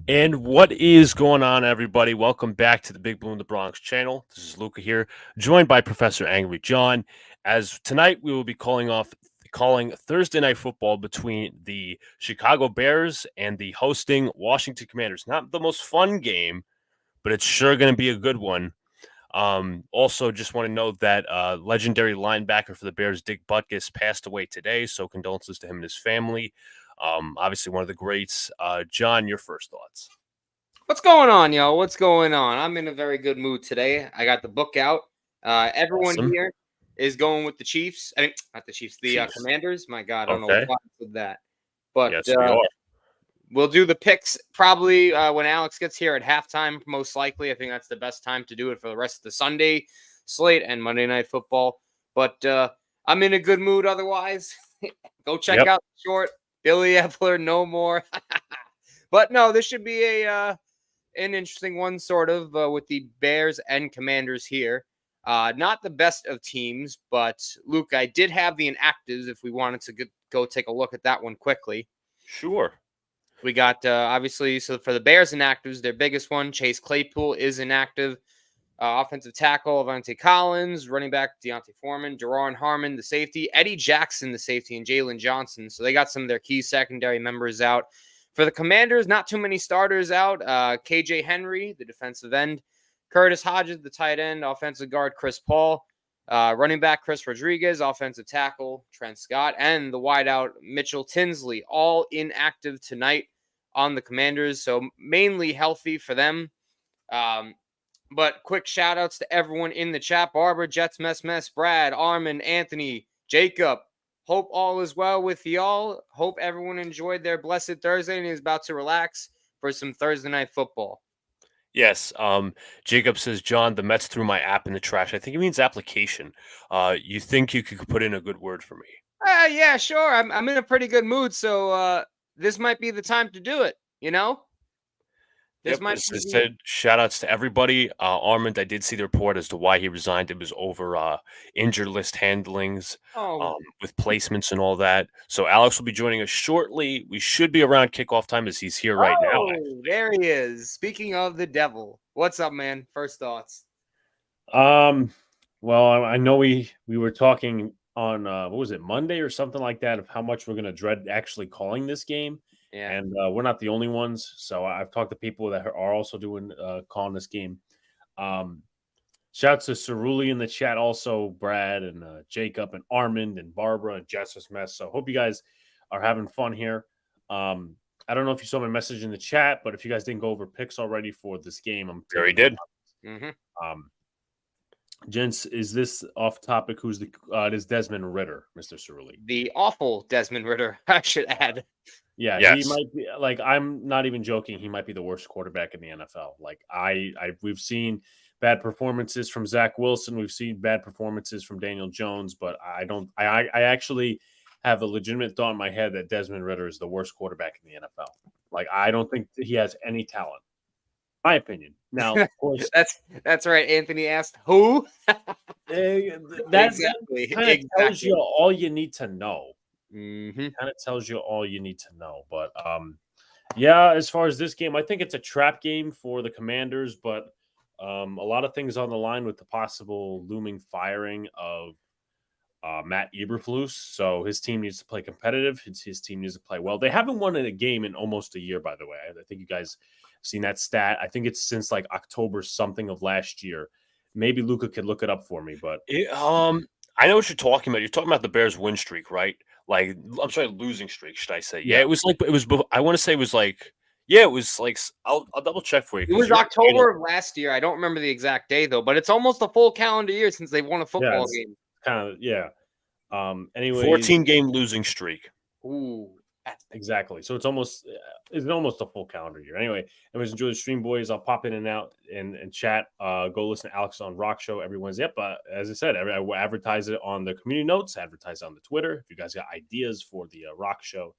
And what is going on, everybody? Welcome back to the Big Blue in the Bronx channel. This is Luca here, joined by Professor Angry John. As tonight we will be calling Thursday night football between the Chicago Bears and the hosting Washington Commanders. Not the most fun game, but it's sure going to be a good one. Also, just want to note that legendary linebacker for the Bears, Dick Butkus, passed away today. So condolences to him and his family. Obviously one of the greats. John, your first thoughts. What's going on, y'all? What's going on? I'm in a very good mood today. I got the book out. Everyone Awesome. here is going with the Chiefs. I mean, not the Chiefs, the Chiefs. Commanders. My God, I don't know Okay. why I said that. But Yes, we are. we'll do the picks probably when Alex gets here at halftime, most likely. I think that's the best time to do it for the rest of the Sunday slate and Monday Night Football. But I'm in a good mood otherwise. Go check Yep. out the short. Billy Epler, no more. But no, this should be an interesting one, sort of, with the Bears and Commanders here. Not the best of teams, but Luke, I did have the inactives if we wanted to go take a look at that one quickly. Sure. We got, obviously, so for the Bears inactives, their biggest one, Chase Claypool, is inactive. Offensive tackle, Avante Collins, running back, Deontay Foreman, Daron Harmon, the safety, Eddie Jackson, the safety, and Jalen Johnson. So they got some of their key secondary members out. For the Commanders, not too many starters out. KJ Henry, the defensive end. Curtis Hodges, the tight end. Offensive guard, Chris Paul. Running back, Chris Rodriguez. Offensive tackle, Trent Scott. And the wideout, Mitchell Tinsley. All inactive tonight on the Commanders. So mainly healthy for them. But quick shout outs to everyone in the chat. Barbara, Jets, Mess, Brad, Armin, Anthony, Jacob. Hope all is well with y'all. Hope everyone enjoyed their blessed Thursday and is about to relax for some Thursday night football. Yes. Jacob says, John, the Mets threw my app in the trash. I think it means application. You think you could put in a good word for me? Yeah, sure. I'm in a pretty good mood, so this might be the time to do it, you know? This might As be I said, shout outs to everybody. Armand, I did see the report as to why he resigned. It was over injured list handlings with placements and all that. So Alex will be joining us shortly. We should be around kickoff time as he's here right now. There he is. Speaking of the devil. What's up, man? First thoughts. Well, I know we were talking on what was it, Monday or something like that, of how much we're going to dread actually calling this game. Yeah. And we're not the only ones. So I've talked to people that are also doing calling this game. Shouts to Cerulli in the chat, also Brad and Jacob and Armand and Barbara and Jess's Mess. So hope you guys are having fun here. I don't know if you saw my message in the chat, but if you guys didn't go over picks already for this game, I'm Very did. Gents, is this off topic? Who's the it is Desmond Ritter, Mr. Cerulli. The awful Desmond Ritter, I should add. Yeah, yes. He might be, like, I'm not even joking, he might be the worst quarterback in the NFL. Like, we've seen bad performances from Zach Wilson, we've seen bad performances from Daniel Jones, but I actually have a legitimate thought in my head that Desmond Ritter is the worst quarterback in the NFL. Like, I don't think he has any talent. My opinion. Now, of course, that's right. Anthony asked who. That exactly. kind of tells you all you need to know. Mm-hmm. Kind of tells you all you need to know. But yeah, as far as this game, I think it's a trap game for the Commanders. But a lot of things on the line with the possible looming firing of Matt Eberflus. So his team needs to play competitive. His team needs to play well. They haven't won a game in almost a year, by the way. I think you guys seen that stat. I think it's since like October something of last year. Maybe Luca could look it up for me, but I know what you're talking about. You're talking about the Bears win streak, right? Like, I'm sorry, losing streak, should I say? Yeah, it was like I want to say it was like I'll double check for you. It was October of last year. I don't remember the exact day though, but it's almost a full calendar year since they've won a football game. Kind of, yeah. Anyway, 14-game losing streak. Ooh. Exactly. So it's almost a full calendar year. Anyway, anyways, enjoy the stream, boys. I'll pop in and out and chat. Go listen to Alex on Rock Show every Wednesday. But as I said, I will advertise it on the community notes, advertise it on the Twitter. If you guys got ideas for the Rock Show,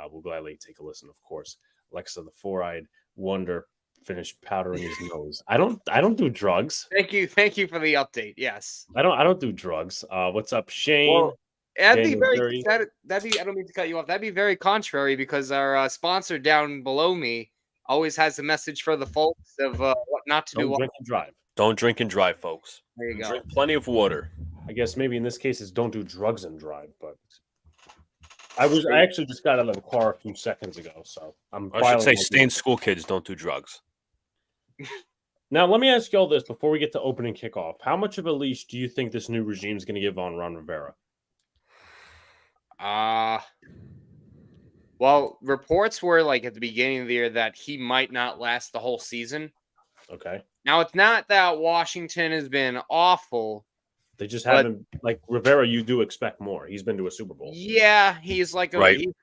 we'll gladly take a listen, of course. Alexa, the four-eyed wonder, finished powdering his nose. I don't do drugs. Thank you for the update. Yes. I don't do drugs. What's up, Shane? Well, that'd be I don't mean to cut you off. That'd be very contrary because our sponsor down below me always has a message for the folks of what not to do. Don't drink and drive. Don't drink and drive, folks. There you And go. drink plenty of water. I guess maybe in this case it's don't do drugs and drive, but I actually just got out of the car a few seconds ago, so I'm I should say, filing stay in school, kids. Don't do drugs. Now, let me ask you all this before we get to opening kickoff. How much of a leash do you think this new regime is going to give on Ron Rivera? Well, reports were like at the beginning of the year that he might not last the whole season. Okay. Now, it's not that Washington has been awful. They just haven't, like Rivera, you do expect more. He's been to a Super Bowl. Yeah, he's like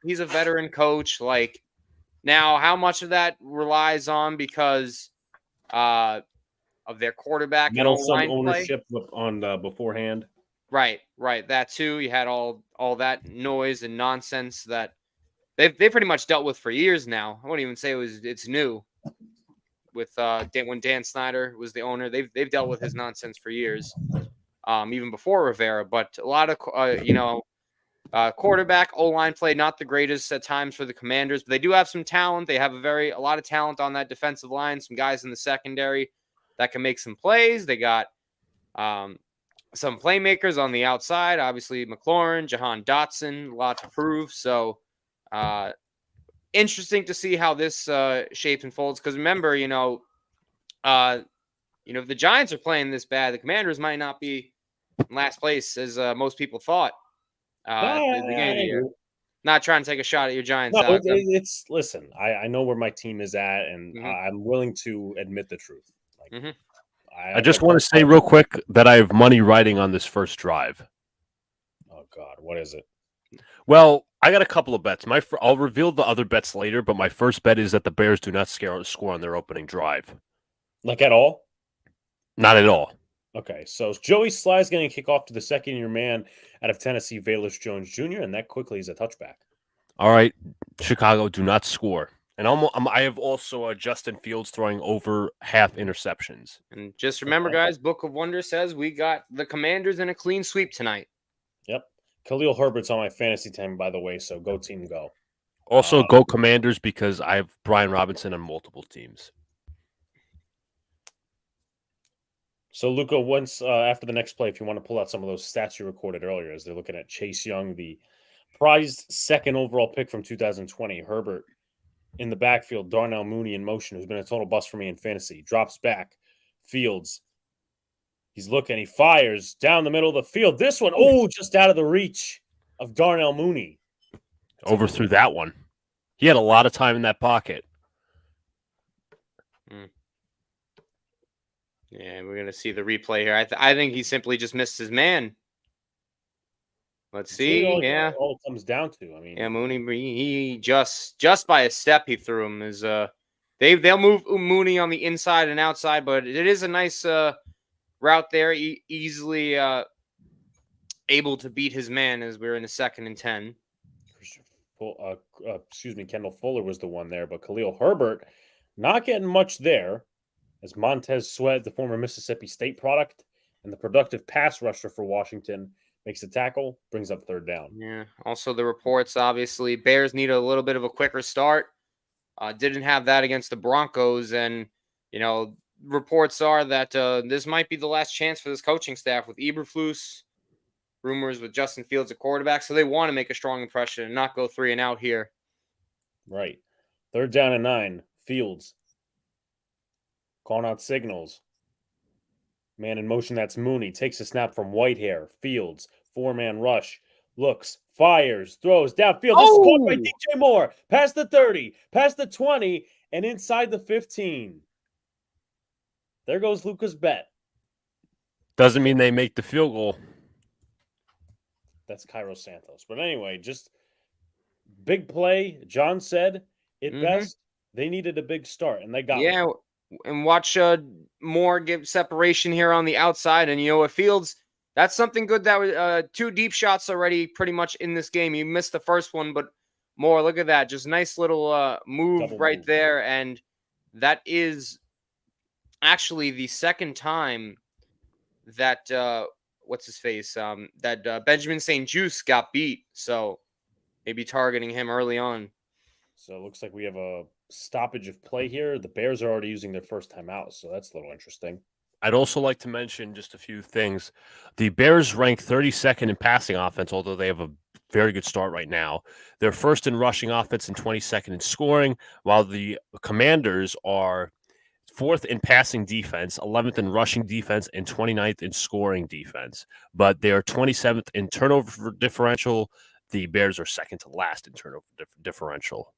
he's a veteran coach. Like, now, how much of that relies on because of their quarterback and Some line ownership on beforehand. Right. That too. You had all that noise and nonsense that they pretty much dealt with for years now. I wouldn't even say it's new. With when Dan Snyder was the owner, they've dealt with his nonsense for years, even before Rivera. But a lot of quarterback, O-line play not the greatest at times for the Commanders, but they do have some talent. They have a lot of talent on that defensive line. Some guys in the secondary that can make some plays. They got some playmakers on the outside. Obviously, McLaurin, Jahan Dotson, a lot to prove. So, interesting to see how this shapes and folds. Because remember, if the Giants are playing this bad, the Commanders might not be in last place as most people thought at the beginning of the year. Not trying to take a shot at your Giants. No, it's listen. I know where my team is at, and Mhm. I'm willing to admit the truth. Like, Mhm. I just want to say real quick that I have money riding on this first drive. Oh God, what is it? Well, I got a couple of bets. I'll reveal the other bets later, but my first bet is that the Bears do not score on their opening drive. Like at all? Not at all. Okay, so Joey Sly's going to kick off to the second-year man out of Tennessee, Velus Jones Jr., and that quickly is a touchback. All right, Chicago do not score. And I have also Justin Fields throwing over half interceptions. And just remember, guys, Book of Wonder says we got the Commanders in a clean sweep tonight. Yep. Khalil Herbert's on my fantasy team, by the way, so go team go. Also, go Commanders because I have Brian Robinson on multiple teams. So, Luca, once after the next play, if you want to pull out some of those stats you recorded earlier, as they're looking at Chase Young, the prized second overall pick from 2020, Herbert in the backfield, Darnell Mooney in motion, who's been a total bust for me in fantasy, drops back, Fields. He's looking, he fires down the middle of the field. This one, just out of the reach of Darnell Mooney. Overthrew that one. He had a lot of time in that pocket. Yeah, we're going to see the replay here. I think he simply just missed his man. Let's see. All it comes down to. I mean, Mooney, he just by a step he threw him is they'll move Mooney on the inside and outside, but it is a nice route there. Easily able to beat his man as we're in a 2nd and 10. Kendall Fuller was the one there, but Khalil Herbert not getting much there. As Montez Sweat, the former Mississippi State product and the productive pass rusher for Washington, makes a tackle, brings up 3rd down. Yeah. Also, the reports, obviously, Bears need a little bit of a quicker start. Didn't have that against the Broncos. And, reports are that this might be the last chance for this coaching staff with Eberflus, rumors with Justin Fields at quarterback. So they want to make a strong impression and not go 3 and out here. Right. 3rd down and 9. Fields. Calling out signals. Man in motion, that's Mooney. Takes a snap from Whitehair. Fields. 4-man rush. Looks. Fires. Throws. Downfield. This is caught by DJ Moore. Past the 30. Past the 20. And inside the 15. There goes Luca's bet. Doesn't mean they make the field goal. That's Cairo Santos. But anyway, just big play. John said it best. They needed a big start, and they got one. And watch Moore give separation here on the outside. And, with Fields, that's something good. That was 2 deep shots already pretty much in this game. You missed the first one, but Moore, look at that. Just nice little move right there. And that is actually the second time that, what's his face? That Benjamin St. Juste got beat. So maybe targeting him early on. So it looks like we have a stoppage of play here. The Bears are already using their first timeout, so that's a little interesting. I'd also like to mention just a few things. The Bears rank 32nd in passing offense, although they have a very good start right now. They're first in rushing offense and 22nd in scoring, while the Commanders are fourth in passing defense, 11th in rushing defense, and 29th in scoring defense. But they are 27th in turnover differential. The Bears are second to last in turnover differential.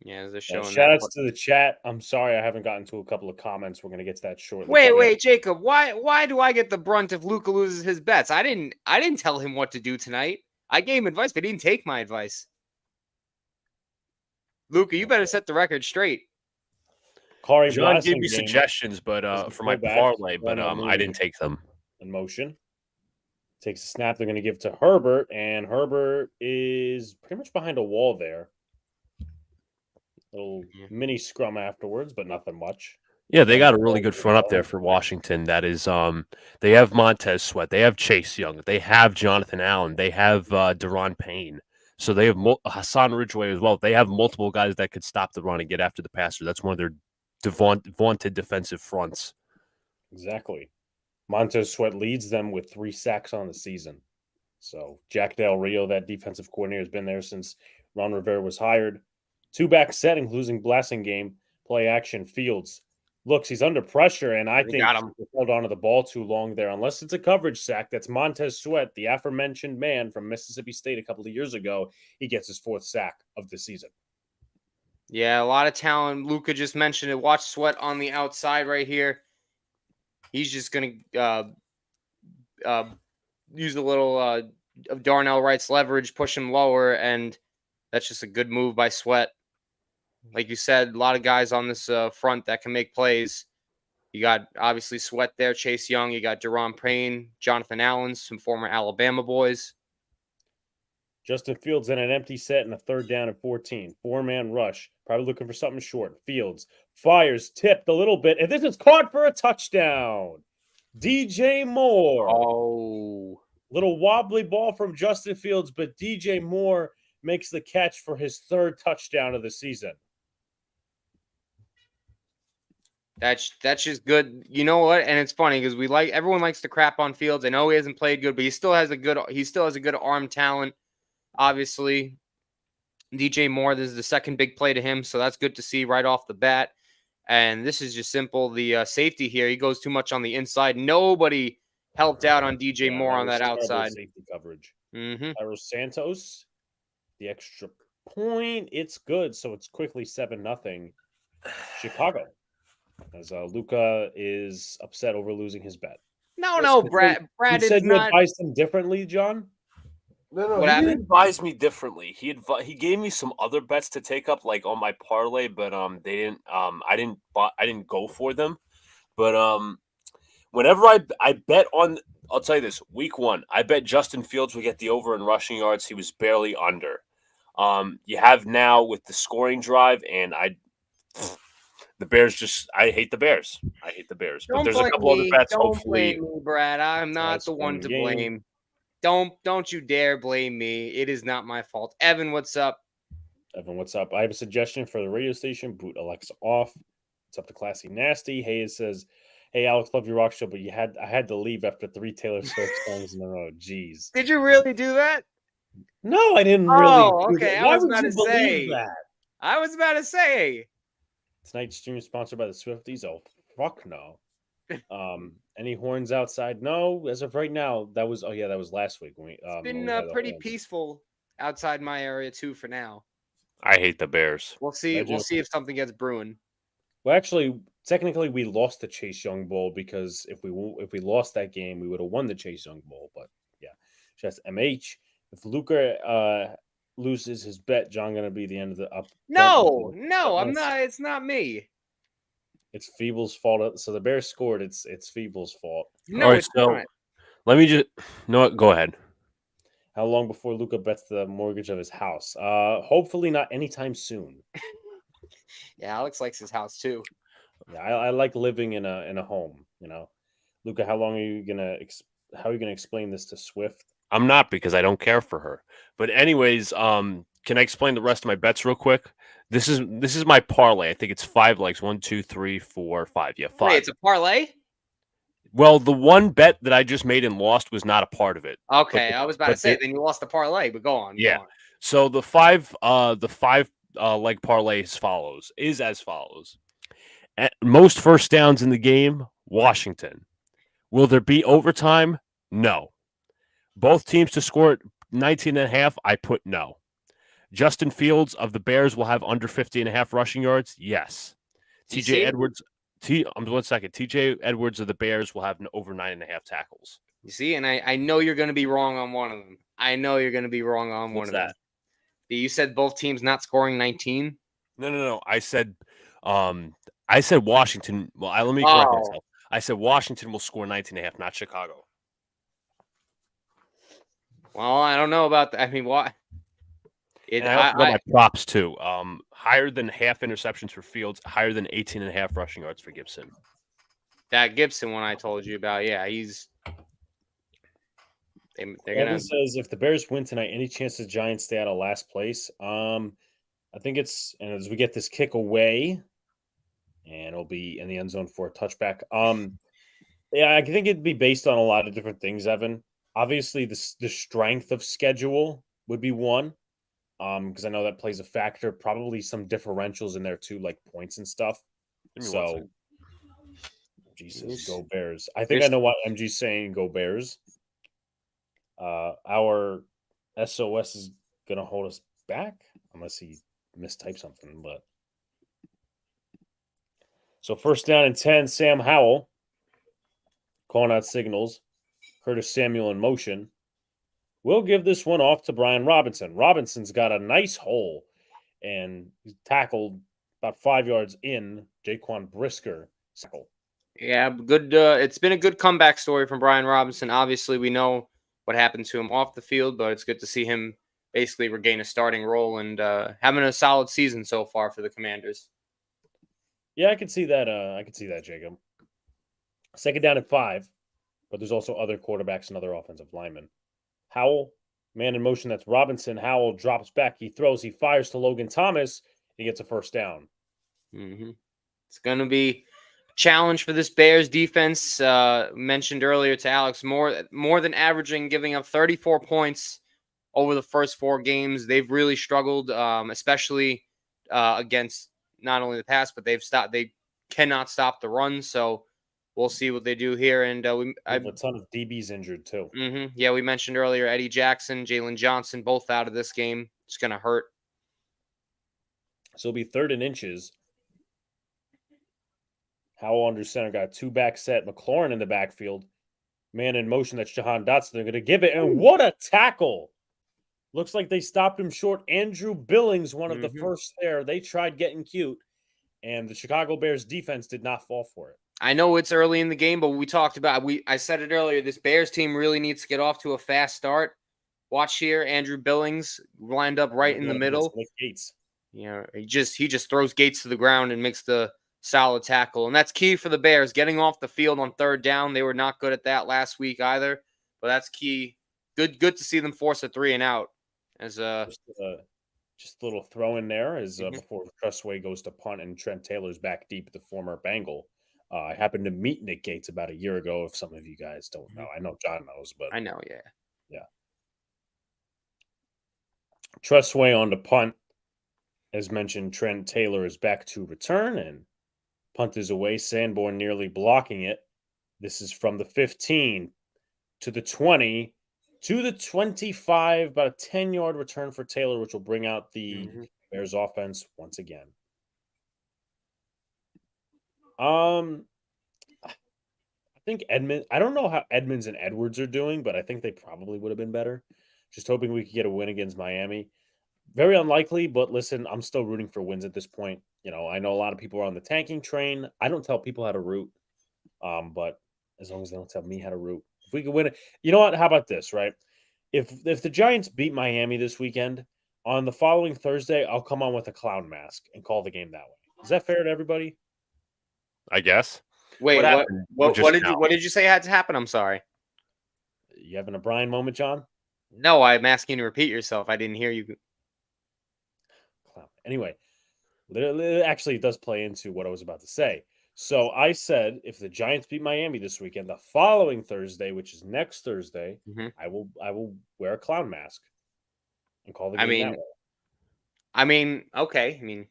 Yeah, they're showing Shout that. outs to the chat. I'm sorry I haven't gotten to a couple of comments. We're going to get to that shortly. Wait, Jacob. Why do I get the brunt if Luca loses his bets? I didn't tell him what to do tonight. I gave him advice, but he didn't take my advice. Luca, you better set the record straight. Corey John gave me suggestions, but for my parlay, but I didn't take them. In motion. Takes a snap. They're going to give to Herbert, and Herbert is pretty much behind a wall there. Little mini scrum afterwards, but nothing much. Yeah, they got a really good front up there for Washington. That is, they have Montez Sweat, they have Chase Young, they have Jonathan Allen, they have Deron Payne. So they have Hassan Ridgeway as well. They have multiple guys that could stop the run and get after the passer. That's one of their vaunted defensive fronts. Exactly. Montez Sweat leads them with 3 sacks on the season. So Jack Del Rio, that defensive coordinator, has been there since Ron Rivera was hired. 2-back set, including Blasingame, play action. Fields looks, he's under pressure, and I think he held on to the ball too long there. Unless it's a coverage sack, that's Montez Sweat, the aforementioned man from Mississippi State a couple of years ago. He gets his 4th sack of the season. Yeah, a lot of talent. Luca just mentioned it. Watch Sweat on the outside right here. He's just going to use a little of Darnell Wright's leverage, push him lower, and that's just a good move by Sweat. Like you said, a lot of guys on this front that can make plays. You got, obviously, Sweat there, Chase Young. You got Deron Payne, Jonathan Allen, some former Alabama boys. Justin Fields in an empty set and a 3rd down and 14. 4-man rush. Probably looking for something short. Fields fires, tipped a little bit, and this is caught for a touchdown. DJ Moore. Oh. Little wobbly ball from Justin Fields, but DJ Moore makes the catch for his 3rd touchdown of the season. That's just good. You know what? And it's funny because everyone likes to crap on Fields. I know he hasn't played good, but he still has a good arm talent. Obviously, DJ Moore, this is the second big play to him, so that's good to see right off the bat. And this is just simple. The safety here, he goes too much on the inside. Nobody helped out on DJ Moore on that outside. Safety coverage. Mm-hmm. Santos, the extra point. It's good, so it's quickly 7-0 Chicago. As Luca is upset over losing his bet. No, Brad. You said you advised him differently, John? No, he didn't advise me differently. He gave me some other bets to take up, like on my parlay, but they didn't. I didn't go for them. But whenever I bet on, I'll tell you this: week 1, I bet Justin Fields would get the over in rushing yards. He was barely under. You have now with the scoring drive, and the Bears I hate the Bears. But there's a couple other bets. Don't blame me, Brad. I'm not the one to blame. Don't you dare blame me. It is not my fault. Evan, what's up? Evan, what's up? I have a suggestion for the radio station. Boot Alexa off. It's up to Classy Nasty. Hayes says, "Hey, Alex, love your rock show, but I had to leave after 3 Taylor Swift songs in a row." Jeez. Did you really do that? No, I didn't really. Oh, okay. Why would you believe that? I was about to say. Tonight's stream is sponsored by the Swifties. Oh, fuck no. Any horns outside? No, as of right now, that was last week. It's been pretty peaceful outside my area too for now. I hate the Bears. We'll see if something gets brewing. Well, actually, technically, we lost the Chase Young Bowl because if we lost that game, we would have won the Chase Young Bowl. But yeah, just MH. If Luca loses his bet, John gonna be the end of the up. No, I'm not. It's not me. It's Feeble's fault. So the Bears scored. It's Feeble's fault. No, all right, it's not. Let me just. No, go ahead. How long before Luca bets the mortgage of his house? Hopefully not anytime soon. Yeah, Alex likes his house too. Yeah, I like living in a home. You know, Luca, how are you gonna explain this to Swift? I'm not, because I don't care for her. But anyways, Can I explain the rest of my bets real quick? This is my parlay. I think it's 5 legs. 1, 2, 3, 4, 5. Yeah, Wait, 5. it's a parlay? Well, the one bet that I just made and lost was not a part of it. Okay, I was about to But say then you lost the parlay, but go on, go yeah. on. So the five leg parlay is as follows. At most first downs in the game, Washington. Will there be overtime? No. Both teams to score 19 and a half, I put no. Justin Fields of the Bears will have under 50 and a half rushing yards? Yes. You TJ see? Edwards, 1 second. TJ Edwards of the Bears will have over 9.5 tackles. You see, and I know you're going to be wrong on one of them. I know you're going to be wrong on one What's of them. that? You said both teams not scoring 19. No. I said Washington. Well, let me correct Oh, myself. I said Washington will score 19 and a half, not Chicago. well, I don't know about that. I mean, what? And I also got my props too. Higher than half interceptions for Fields, higher than 18 and a half rushing yards for Gibson. That Gibson one I told you about, yeah, they're gonna. Says if the Bears win tonight, any chance the Giants stay out of last place? I think it's, and as we get this kick away, and it'll be in the end zone for a touchback. Yeah, I think it'd be based on a lot of different things, Evan. Obviously, the strength of schedule would be one, because I know that plays a factor. Probably some differentials in there too, like points and stuff. So, Jesus, go Bears! I think I know why MG's saying go Bears. Our SOS is gonna hold us back unless he mistyped something. But so first down and 10, Sam Howell calling out signals. Curtis Samuel in motion. We'll give this one off to Brian Robinson. Robinson's got a nice hole and he tackled about 5 yards in Jaquan Brisker. Yeah, good. It's been a good comeback story from Brian Robinson. Obviously, we know what happened to him off the field, but it's good to see him basically regain a starting role and having a solid season so far for the Commanders. Yeah, I could see that. Jacob. Second down and 5, but there's also other quarterbacks and other offensive linemen. Howell, man in motion. That's Robinson. Howell drops back. He throws. He fires to Logan Thomas. He gets a first down. Mm-hmm. It's going to be a challenge for this Bears defense. Mentioned earlier to Alex, more than averaging, giving up 34 points over the first 4 games. They've really struggled, especially against not only the pass, but they cannot stop the run. So we'll see what they do here. And I have a ton of DBs injured too. Mm-hmm. Yeah, we mentioned earlier Eddie Jackson, Jalen Johnson, both out of this game. It's going to hurt. So it'll be 3rd and inches. Howell under center got 2 back set. McLaurin in the backfield. Man in motion. That's Jahan Dotson. They're going to give it. And what a tackle. Looks like they stopped him short. Andrew Billings, one of the first there. They tried getting cute. And the Chicago Bears defense did not fall for it. I know it's early in the game, but we talked about I said it earlier. This Bears team really needs to get off to a fast start. Watch here, Andrew Billings lined up right in the middle. Gates. Yeah, he just throws Gates to the ground and makes the solid tackle, and that's key for the Bears. Getting off the field on 3rd down, they were not good at that last week either, but that's key. Good to see them force a 3 and out. As just a little throw in there as before Tressway goes to punt and Trent Taylor's back deep, the former Bengal. I happened to meet Nick Gates about a year ago. If some of you guys don't know, I know John knows, but I know, yeah. Tressway on the punt, as mentioned. Trent Taylor is back to return, and punt is away. Sanborn nearly blocking it. This is from the 15 to the 20 to the 25. About a 10-yard return for Taylor, which will bring out the Bears offense once again. I think I don't know how Edmonds and Edwards are doing, but I think they probably would have been better. Just hoping we could get a win against Miami. Very unlikely, but listen, I'm still rooting for wins at this point. I know a lot of people are on the tanking train. I don't tell people how to root, but as long as they don't tell me how to root. If we could win it, you know what? How about this, right? If the Giants beat Miami this weekend, on the following Thursday, I'll come on with a clown mask and call the game that way. Is that fair to everybody? I guess. Wait, what did you say had to happen? I'm sorry. You having a Brian moment, John? No, I'm asking you to repeat yourself. I didn't hear you. Anyway, actually, it does play into what I was about to say. So I said if the Giants beat Miami this weekend, the following Thursday, which is next Thursday, Mhm. I will wear a clown mask and call the I game that mean, way. okay.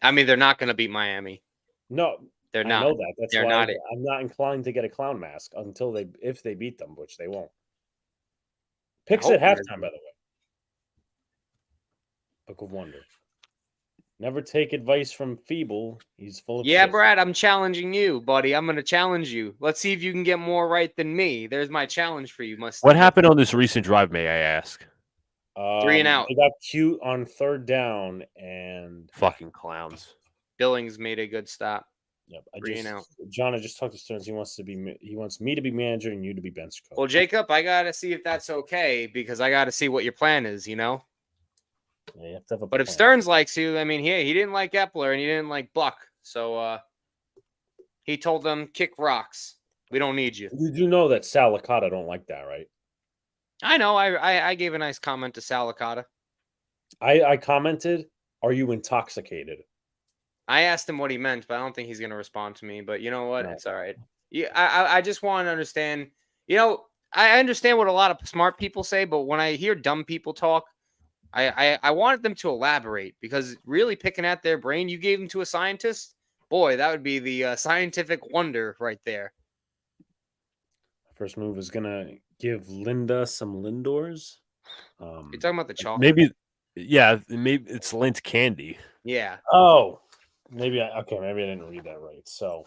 They're not going to beat Miami. No, They're I not. know that. That's They're why not. I'm not inclined to get a clown mask if they beat them, which they won't. I Picks hope at you guys halftime, do. by the way. Book of Wonder. Never take advice from Feeble. He's full of Yeah, shit. Brad, I'm challenging you, buddy. I'm going to challenge you. Let's see if you can get more right than me. There's my challenge for you, What Mustang. happened on this recent drive, may I ask? 3 and out. They got cute on third down, and Fucking clowns. Billings made a good stop. yep, 3 and out. John, I just talked to Stearns. He wants me to be manager and you to be bench coach. Well, Jacob, I got to see if that's okay because I got to see what your plan is, Yeah, you have to have a But if plan. Stearns likes you, he didn't like Epler and he didn't like Buck. So he told them, kick rocks. We don't need you. You do know that Sal Licata don't like that, right? I know. I gave a nice comment to Sal Licata. I commented, "Are you intoxicated?" I asked him what he meant, but I don't think he's going to respond to me. But you know what? No. It's all right. Yeah, I just want to understand. I understand what a lot of smart people say, but when I hear dumb people talk, I wanted them to elaborate because really picking at their brain, you gave them to a scientist, boy, that would be the scientific wonder right there. First move is gonna give Linda some Lindors. You're talking about the chocolate? Maybe it's Lint candy. Yeah. Oh, maybe I didn't read that right. So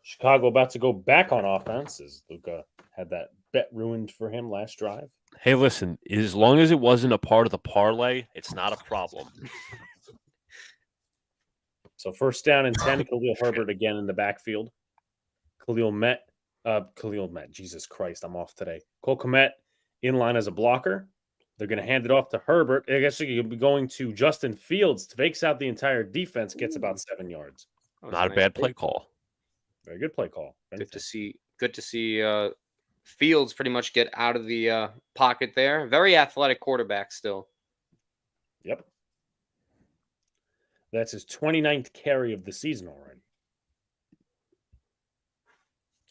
Chicago about to go back on offense as Luca had that bet ruined for him last drive. Hey, listen, as long as it wasn't a part of the parlay, it's not a problem. So first down and 10, Khalil Herbert again in the backfield. Khalil Met, Jesus Christ, I'm off today. Cole Kmet in line as a blocker. They're going to hand it off to Herbert. I guess you'll be going to Justin Fields. Fakes out the entire defense, gets about 7 yards. Not a bad play call. Very good play call. Good to see Fields pretty much get out of the pocket there. Very athletic quarterback still. Yep. That's his 29th carry of the season already.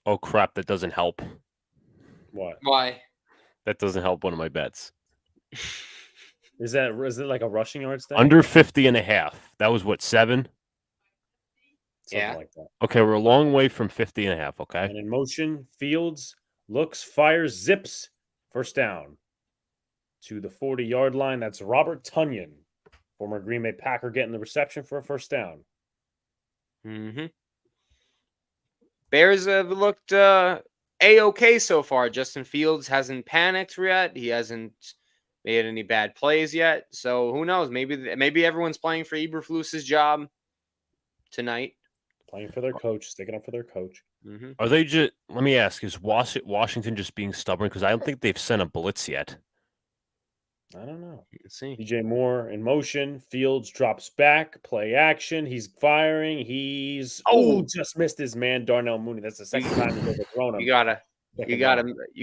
Oh, crap. That doesn't help. What? Why? That doesn't help one of my bets. Is it like a rushing yards thing? Under 50.5. That was what, 7? Something like that. Okay, we're a long way from 50.5, okay? And in motion, Fields looks, fires, zips. First down to the 40-yard line. That's Robert Tonyan, former Green Bay Packer, getting the reception for a first down. Mm-hmm. Bears have looked A-okay so far. Justin Fields hasn't panicked yet. He hasn't made any bad plays yet. So who knows? Maybe everyone's playing for Eberflus's job tonight. Playing for their coach, sticking up for their coach. Mm-hmm. Are they just, let me ask, is Washington just being stubborn? Because I don't think they've sent a blitz yet. I don't know. Let's see. DJ Moore in motion. Fields drops back. Play action. He's firing. Just missed his man, Darnell Mooney. That's the second time he's overthrown him. You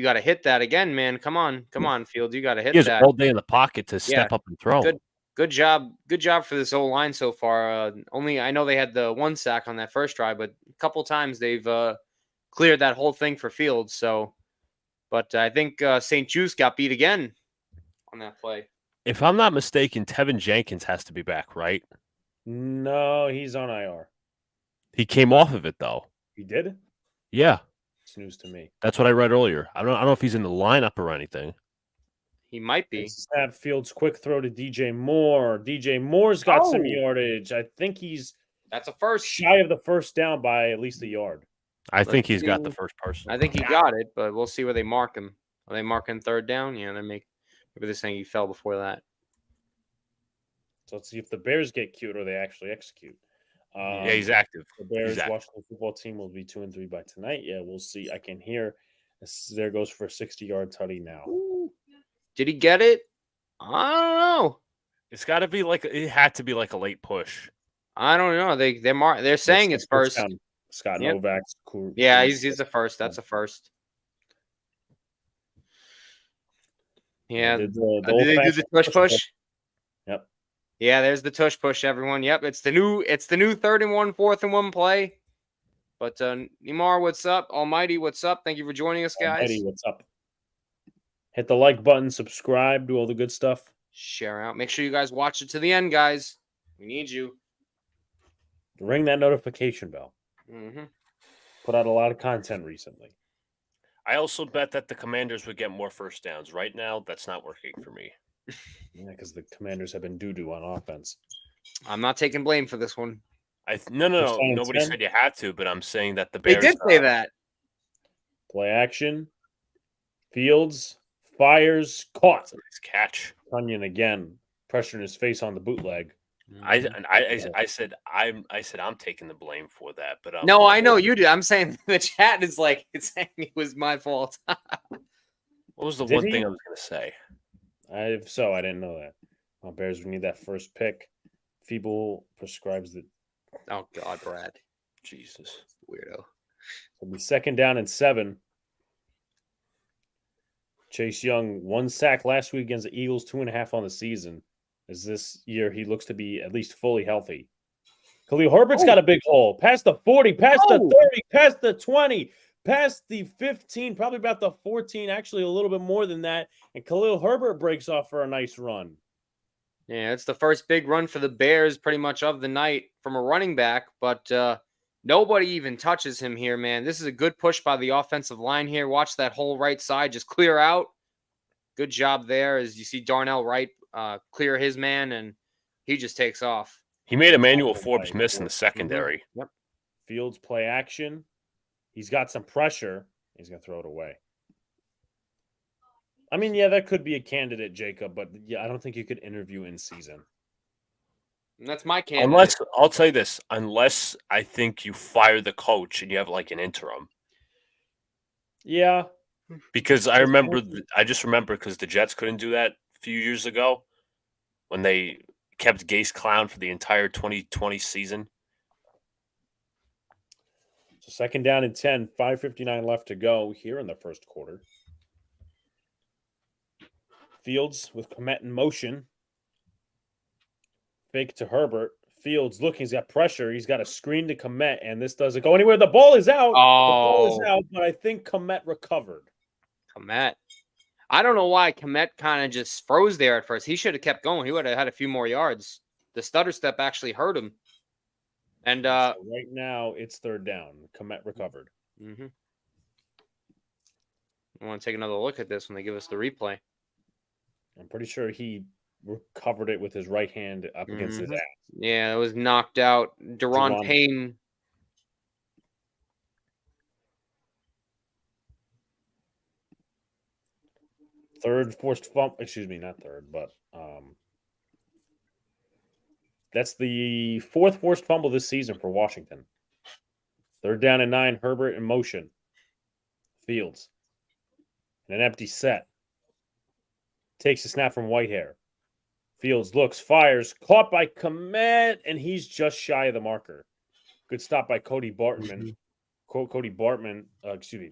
gotta hit that again, man. Come on, Fields. You gotta hit He has that all day in the pocket to step up and throw. Good job for this whole line so far. I know they had the 1 sack on that first drive, but a couple times they've cleared that whole thing for Fields. So, but I think St. Juice got beat again on that play. If I'm not mistaken, Tevin Jenkins has to be back, right? No, he's on IR. He came off of it though. He did? Yeah. It's news to me. That's what I read earlier. I don't know if he's in the lineup or anything. He might be. Snap, Fields, quick throw to DJ Moore. DJ Moore's got some yardage. I think that's a first. Shy of the first down by at least a yard. I think he's got the first person. I think he got it, but we'll see where they mark him. Are they marking third down? Yeah, maybe they're saying he fell before that. So let's see if the Bears get cute or they actually execute. Yeah, he's active. The Bears Washington football team will be 2-3 by tonight. Yeah, we'll see. I can hear. There goes for a 60-yard tutty now. Ooh. Did he get it? I don't know. It's got to be it had to be like a late push. I don't know. They're saying it's first. Scott Novak's cool. Yeah, he's the first. That's a first. Yeah. Did they do the push? Yep. Yeah, there's the tush push, everyone. Yep, it's the new 3rd and 1, 4th and 1 play. But Neymar, what's up? Almighty, what's up? Thank you for joining us, guys. Almighty, what's up? Hit the like button, subscribe, do all the good stuff. Share out. Make sure you guys watch it to the end, guys. We need you. Ring that notification bell. Mm-hmm. Put out a lot of content recently. I also bet that the Commanders would get more first downs. Right now, that's not working for me. Yeah, because the Commanders have been doo-doo on offense. I'm not taking blame for this one. No. First down and Nobody 10. said you had to, but I'm saying that the They Bears. did say that. Play action. Fields fires. Caught. That's a nice catch. Tunyon again, pressuring his face on the bootleg. I said I'm taking the blame for that, but No, I know you did. I'm saying the chat is like it's saying it was my fault. What was the Did one he? thing I was going to say? I didn't know that. Bears would need that first pick. Feeble prescribes the. Oh God, Brad, Jesus. weirdo. It'll be 2nd down and 7. Chase Young, 1 sack last week against the Eagles, 2.5 on the season. As this year he looks to be at least fully healthy. Khalil Herbert's got a big hole. Past the 40, past the 30, past the 20, past the 15, probably about the 14, actually a little bit more than that. And Khalil Herbert breaks off for a nice run. Yeah, it's the first big run for the Bears pretty much of the night from a running back, but nobody even touches him here, man. This is a good push by the offensive line here. Watch that whole right side just clear out. Good job there as you see Darnell Wright clear his man, and he just takes off. He made Emmanuel Forbes miss in the secondary. Mm-hmm. Yep. Fields play action. He's got some pressure. He's going to throw it away. I mean, yeah, that could be a candidate, Jacob, but yeah, I don't think you could interview in season. And that's my candidate. Unless, I'll tell you this, unless I think you fire the coach and you have like an interim. Yeah. Because I just remember because the Jets couldn't do that a few years ago when they kept Gase Clown for the entire 2020 season. So 2nd down and 10, 5:59 left to go here in the first quarter. Fields with Komet in motion. Fake to Herbert. Fields looking, he's got pressure. He's got a screen to Komet, and this doesn't go anywhere. The ball is out. Oh. The ball is out, but I think Komet recovered. Komet. I don't know why Komet kind of just froze there at first. He should have kept going. He would have had a few more yards. The stutter step actually hurt him. And so right now, it's 3rd down. Komet recovered. Mm-hmm. I want to take another look at this when they give us the replay. I'm pretty sure he recovered it with his right hand up against his ass. Yeah, it was knocked out. Deron Payne. Third forced fumble. Excuse me, not third, but that's the 4th forced fumble this season for Washington. 3rd down and 9. Herbert in motion. Fields. And an empty set. Takes a snap from Whitehair. Fields looks, fires, caught by Komet, and he's just shy of the marker. Good stop by Cody Bartman. Cody Bartman. Excuse me.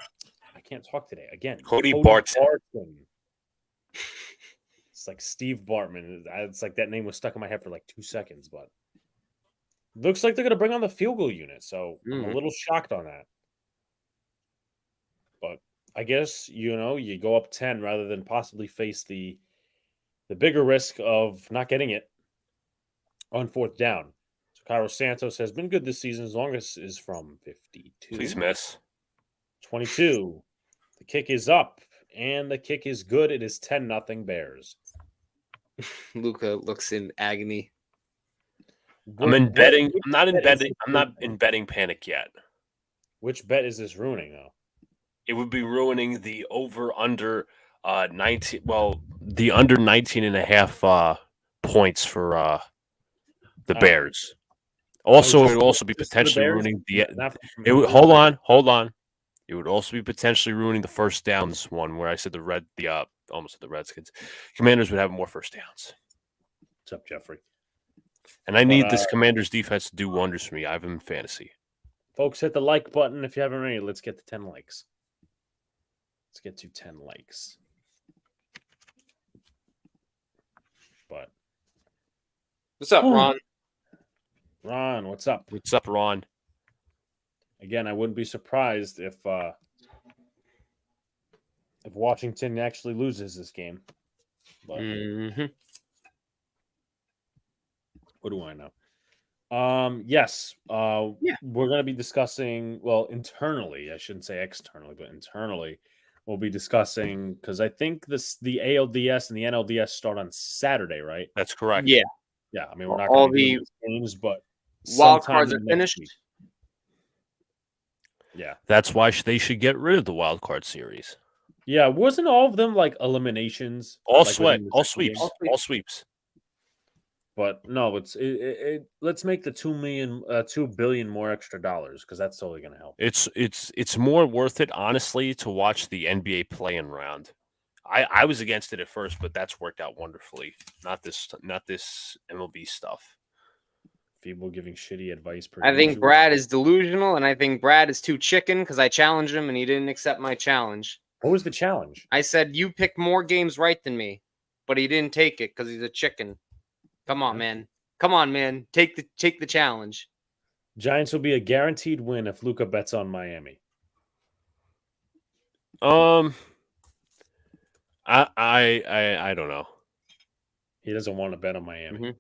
I can't talk today. Again. Cody Bartman. It's like Steve Bartman. It's like that name was stuck in my head for like 2 seconds, but looks like they're going to bring on the field goal unit. So I'm a little shocked on that. But I guess, you go up 10 rather than possibly face the bigger risk of not getting it on 4th down. So Cairo Santos has been good this season as long as is from 52. Please miss. 22. The kick is up, and the kick is good. It is 10-0 Bears. Luca looks in agony. I'm in betting. I'm not in betting. I'm not in betting panic yet. Which bet is this ruining, though? It would be ruining the over-under 19. Well, the under 19.5 points for the Bears. Also, it would also be potentially ruining the. Hold on. It would also be potentially ruining the first downs one where I said almost the Redskins. Commanders would have more first downs. What's up, Jeffrey? And I need this Commanders defense to do wonders for me. I have them in fantasy. Folks, hit the like button if you haven't already. Let's get to 10 likes. Let's get to 10 likes. But What's up, Ron? Ron, what's up? What's up, Ron? Again, I wouldn't be surprised if Washington actually loses this game. But what do I know? Yes. Yeah. We're going to be discussing, well, internally, I shouldn't say externally, but internally, we'll be discussing, because I think the ALDS and the NLDS start on Saturday, right? That's correct. Yeah. Yeah. I mean, we're not All going to be doing the these games, but wild sometime cards in are next finished. week. Yeah. That's why they should get rid of the wild card series. Yeah. Wasn't all of them like eliminations? All like sweat, within the all second game? sweeps, all sweeps. But no, let's make the 2 billion more extra dollars, because that's totally going to help. It's more worth it, honestly, to watch the NBA play-in round. I was against it at first, but that's worked out wonderfully. Not this MLB stuff. People giving shitty advice. I think usual. Brad is delusional, and I think Brad is too chicken because I challenged him and he didn't accept my challenge. What was the challenge? I said you pick more games right than me, but he didn't take it because he's a chicken. Come on, man. Come on, man. Take the challenge. Giants will be a guaranteed win if Luca bets on Miami. I don't know. He doesn't want to bet on Miami. Mhm.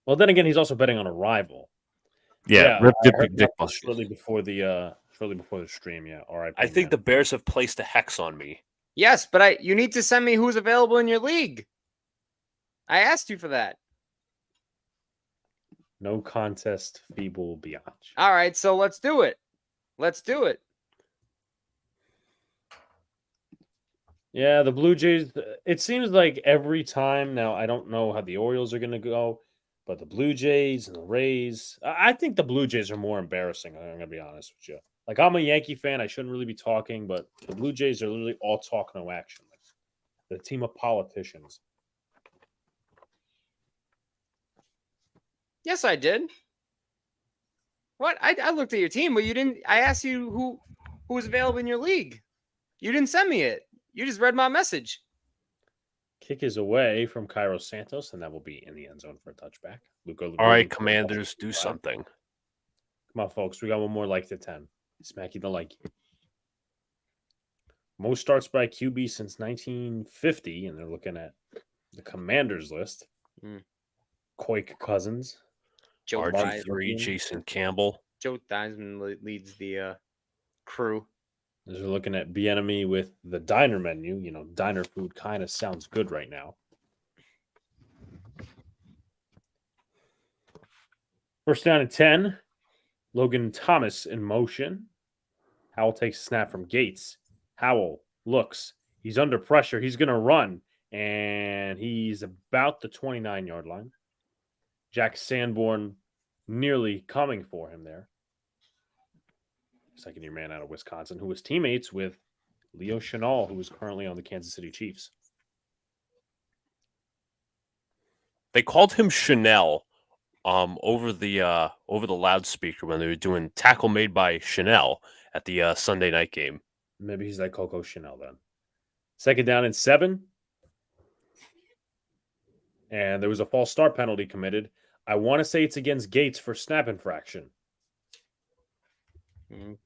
Well, then again, he's also betting on a rival. Yeah, I heard Dick that shortly before the stream. Yeah, all right. I think the Bears have placed a hex on me. Yes, but you need to send me who's available in your league. I asked you for that. No contest, feeble biatch. All right, so let's do it. Let's do it. Yeah, the Blue Jays, it seems like every time now, I don't know how the Orioles are going to go, but the Blue Jays and the Rays, I think the Blue Jays are more embarrassing. I'm going to be honest with you. Like, I'm a Yankee fan. I shouldn't really be talking, but the Blue Jays are literally all talk, no action. Like, the team of politicians. Yes, I did. What? I looked at your team, but you didn't. I asked you who was available in your league. You didn't send me it. You just read my message. Kick is away from Cairo Santos, and that will be in the end zone for a touchback. Luca. All right, Commanders, do something. Come on, folks. We got one more like to 10. Smacky the like. Most starts by QB since 1950, and they're looking at the Commanders list. Koik Cousins. Joe RG3, Jason Campbell. Joe Theismann leads the crew. As we're looking at Bieniemy with the diner menu, diner food kind of sounds good right now. First down and 10. Logan Thomas in motion. Howell takes a snap from Gates. Howell looks. He's under pressure. He's going to run. And he's about the 29-yard line. Jack Sanborn nearly coming for him there. Second-year man out of Wisconsin, who was teammates with Leo Chenal, who is currently on the Kansas City Chiefs. They called him Chanel over the loudspeaker when they were doing Tackle Made by Chanel at the Sunday night game. Maybe he's like Coco Chanel then. Second down and 7. And there was a false start penalty committed. I want to say it's against Gates for snap infraction.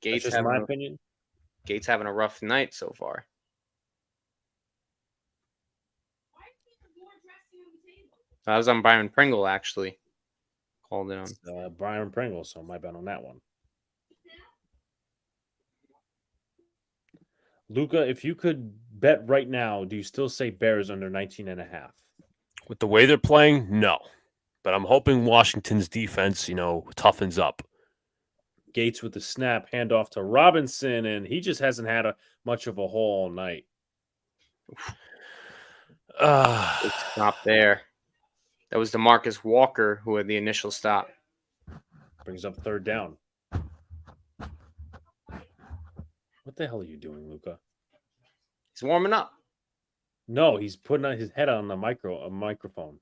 Gates, that's just my opinion. Gates having a rough night so far. I was on Byron Pringle, actually. Called it on. Byron Pringle, so my bet on that one. Luca, if you could bet right now, do you still say Bears under 19.5? With the way they're playing, no. But I'm hoping Washington's defense, toughens up. Gates with the snap, handoff to Robinson, and he just hasn't had much of a hole all night. Stop there. That was DeMarcus Walker who had the initial stop. Brings up third down. What the hell are you doing, Luca? He's warming up. No, he's putting his head on a microphone.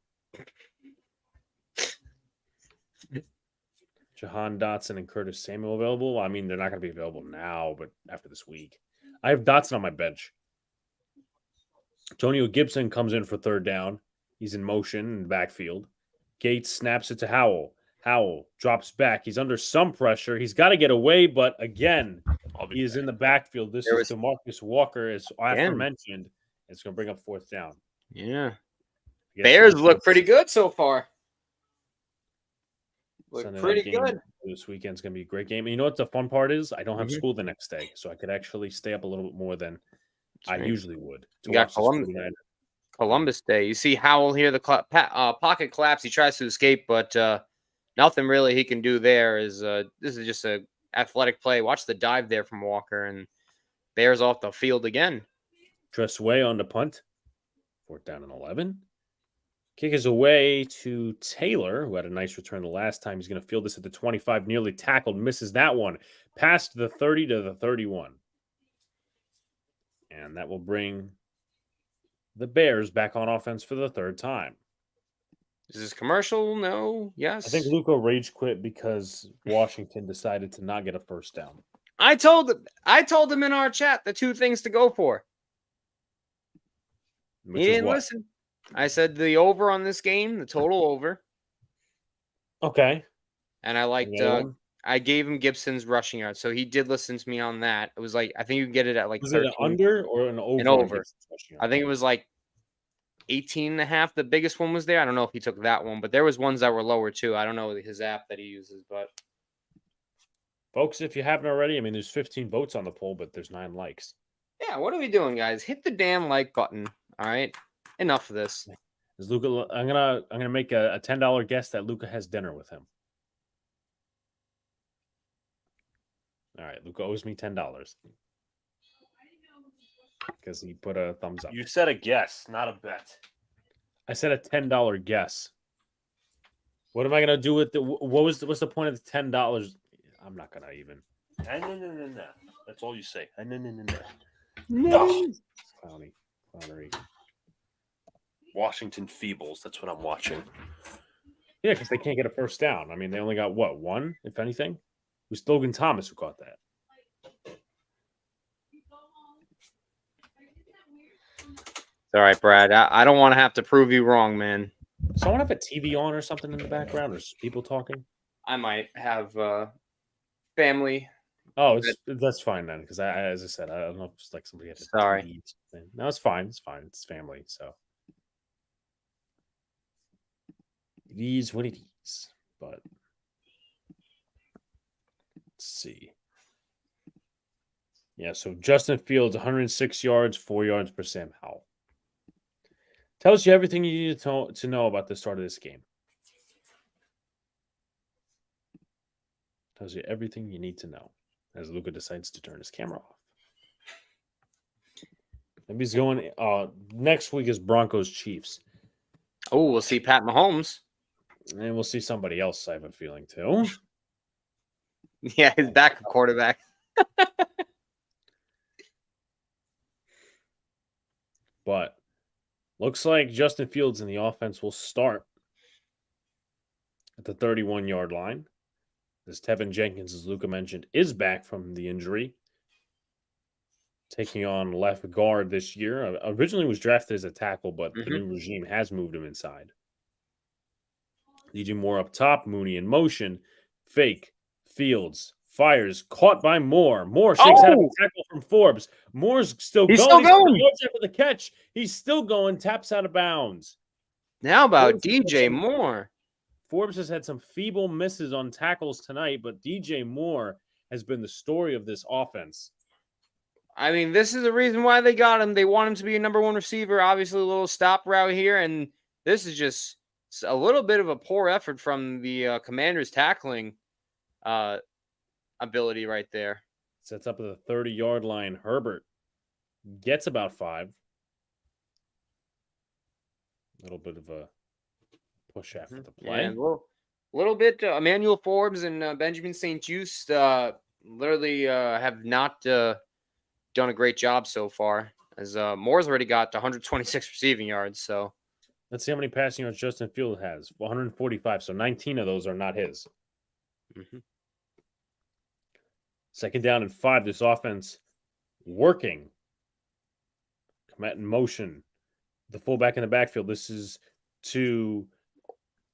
Jahan Dotson and Curtis Samuel available. I mean, they're not going to be available now, but after this week. I have Dotson on my bench. Antonio Gibson comes in for third down. He's in motion in the backfield. Gates snaps it to Howell. Howell drops back. He's under some pressure. He's got to get away, but again, he is in the backfield. This is DeMarcus Walker, as aforementioned. It's going to bring up fourth down. Yeah. Bears look pretty good so far. Look pretty good. This weekend's going to be a great game. And you know what the fun part is? I don't have school the next day, so I could actually stay up a little bit more than I usually would. You got Columbus Day. You see Howell here, the pocket collapse. He tries to escape, but nothing really he can do there. This is just a athletic play. Watch the dive there from Walker, and Bears off the field again. Dressway on the punt. Fourth down and 11. Kick is away to Taylor, who had a nice return the last time. He's going to field this at the 25, nearly tackled, misses that one. Past the 30 to the 31. And that will bring the Bears back on offense for the third time. Is this commercial? No. Yes. I think Luca rage quit because Washington decided to not get a first down. I told him in our chat the two things to go for. He didn't listen. I said the over on this game, the total over. Okay. And I liked I gave him Gibson's rushing yard, so he did listen to me on that. It was like, I think you can get it at like was 13. It an under or an over? An over. I think it was like 18.5. The biggest one was there. I don't know if he took that one, but there was ones that were lower too. I don't know his app that he uses, but folks, if you haven't already, I mean, there's 15 votes on the poll, but there's 9 likes. Yeah, what are we doing, guys? Hit the damn like button. All right. Enough of this. Is Luca? I'm gonna make a $10 guess that Luca has dinner with him. All right, Luca owes me $10 because he put a thumbs up. You said a guess, not a bet. I said a $10 guess. What am I gonna do with what's the point of the $10? I'm not gonna even. No. That's all you say. No. Clownery. Washington Feebles. That's what I'm watching. Yeah, because they can't get a first down. I mean, they only got one, if anything. It was Logan Thomas who caught that. All right, Brad. I don't want to have to prove you wrong, man. Someone have a TV on or something in the background, or people talking? I might have family. Oh, that's fine then, because as I said, I don't know if it's like somebody had a TV thing. No, it's fine. It's fine. It's family, so it is what it is. But let's see. Yeah, so Justin Fields, 106 yards, 4 yards per Sam Howell. Tells you everything you need to know about the start of this game. Tells you everything you need to know as Luca decides to turn his camera off. Maybe he's going. Next week is Broncos Chiefs. Oh, we'll see Pat Mahomes. And we'll see somebody else, I have a feeling, too. Yeah, his backup quarterback. But looks like Justin Fields in the offense will start at the 31-yard line. As Tevin Jenkins, as Luca mentioned, is back from the injury. Taking on left guard this year. Originally was drafted as a tackle, but the new regime has moved him inside. DJ Moore up top, Mooney in motion. Fake. Fields fires, caught by Moore. Moore shakes out a tackle from Forbes. Moore's still going. Still going. He's after the catch. He's still going. Taps out of bounds. Now about DJ Moore. Forbes has had some feeble misses on tackles tonight, but DJ Moore has been the story of this offense. I mean, this is the reason why they got him. They want him to be a number one receiver. Obviously, a little stop route here, and this is just a little bit of a poor effort from the Commanders' tackling ability right there. Sets up at the 30-yard line. Herbert gets about 5. A little bit of a push after the play. Yeah, a little bit. Emmanuel Forbes and Benjamin St-Juste literally have not done a great job so far, as Moore's already got 126 receiving yards. So let's see how many passing yards Justin Fields has. 145. So 19 of those are not his. Second down and 5. This offense working. Commit in motion. The fullback in the backfield. This is to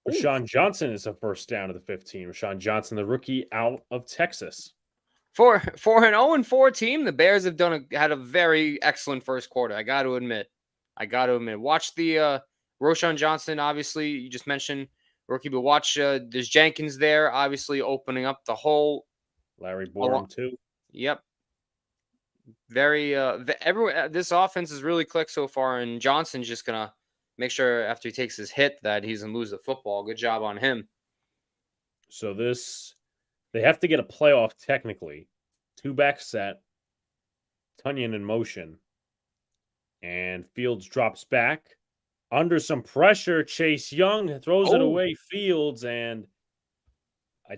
Rashawn Johnson is a first down of the 15. Rashawn Johnson, the rookie out of Texas. For an 0-4 team, the Bears have had a very excellent first quarter. I got to admit. Watch the Roschon Johnson. Obviously, you just mentioned rookie, but watch. There's Jenkins there, obviously opening up the hole. Larry Borum too. Yep. Very. This offense has really clicked so far, and Johnson's just gonna make sure after he takes his hit that he doesn't lose the football. Good job on him. So they have to get a playoff technically. 2-back set. Tunyon in motion. And Fields drops back. Under some pressure, Chase Young throws it away Fields, and I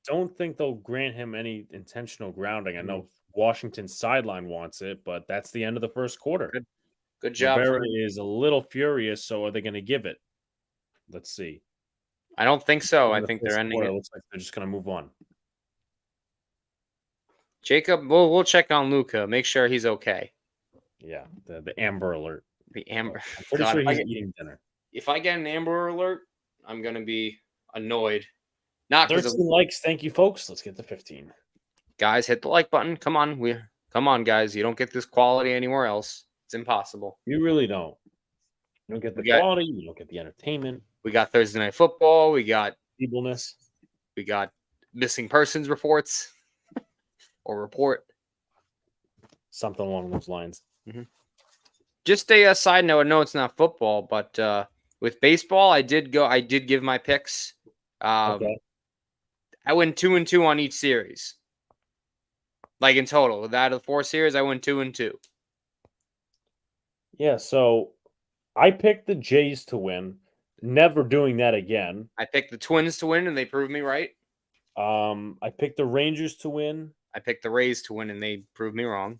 don't think they'll grant him any intentional grounding. I know Washington's sideline wants it, but that's the end of the first quarter. Good job. Rivera is a little furious, so are they going to give it? Let's see. I don't think so. I think they're ending it. It looks like they're just going to move on. Jacob, we'll check on Luca. Make sure he's okay. Yeah, the Amber Alert. The Amber. I'm pretty sure he's eating dinner. If I get an Amber Alert, I'm going to be annoyed. Not 13 likes. Thank you, folks. Let's get to 15. Guys, hit the like button. Come on, guys. You don't get this quality anywhere else. It's impossible. You really don't. You don't get the quality. You don't get the entertainment. We got Thursday Night Football. We got feebleness. We got missing persons reports or report. Something along those lines. Mm-hmm. Just a side note. I know it's not football, but with baseball, I did give my picks. Okay. I went 2-2 on each series. Like in total, out of the 4 series, I went 2-2. Yeah, so I picked the Jays to win. Never doing that again. I picked the Twins to win, and they proved me right. I picked the Rangers to win. I picked the Rays to win, and they proved me wrong.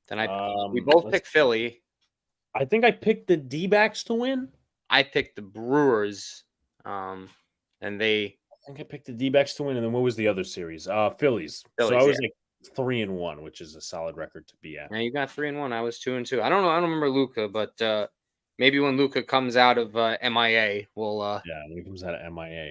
Then we both picked Philly. I think I picked the D-backs to win. I picked the Brewers, and they. I think I picked the D-backs to win, and then what was the other series? Phillies. So I was like 3-1, which is a solid record to be at. Now you got 3-1. I was 2-2. I don't know. I don't remember Luca, but maybe when Luca comes out of MIA, we'll. Yeah, when he comes out of MIA.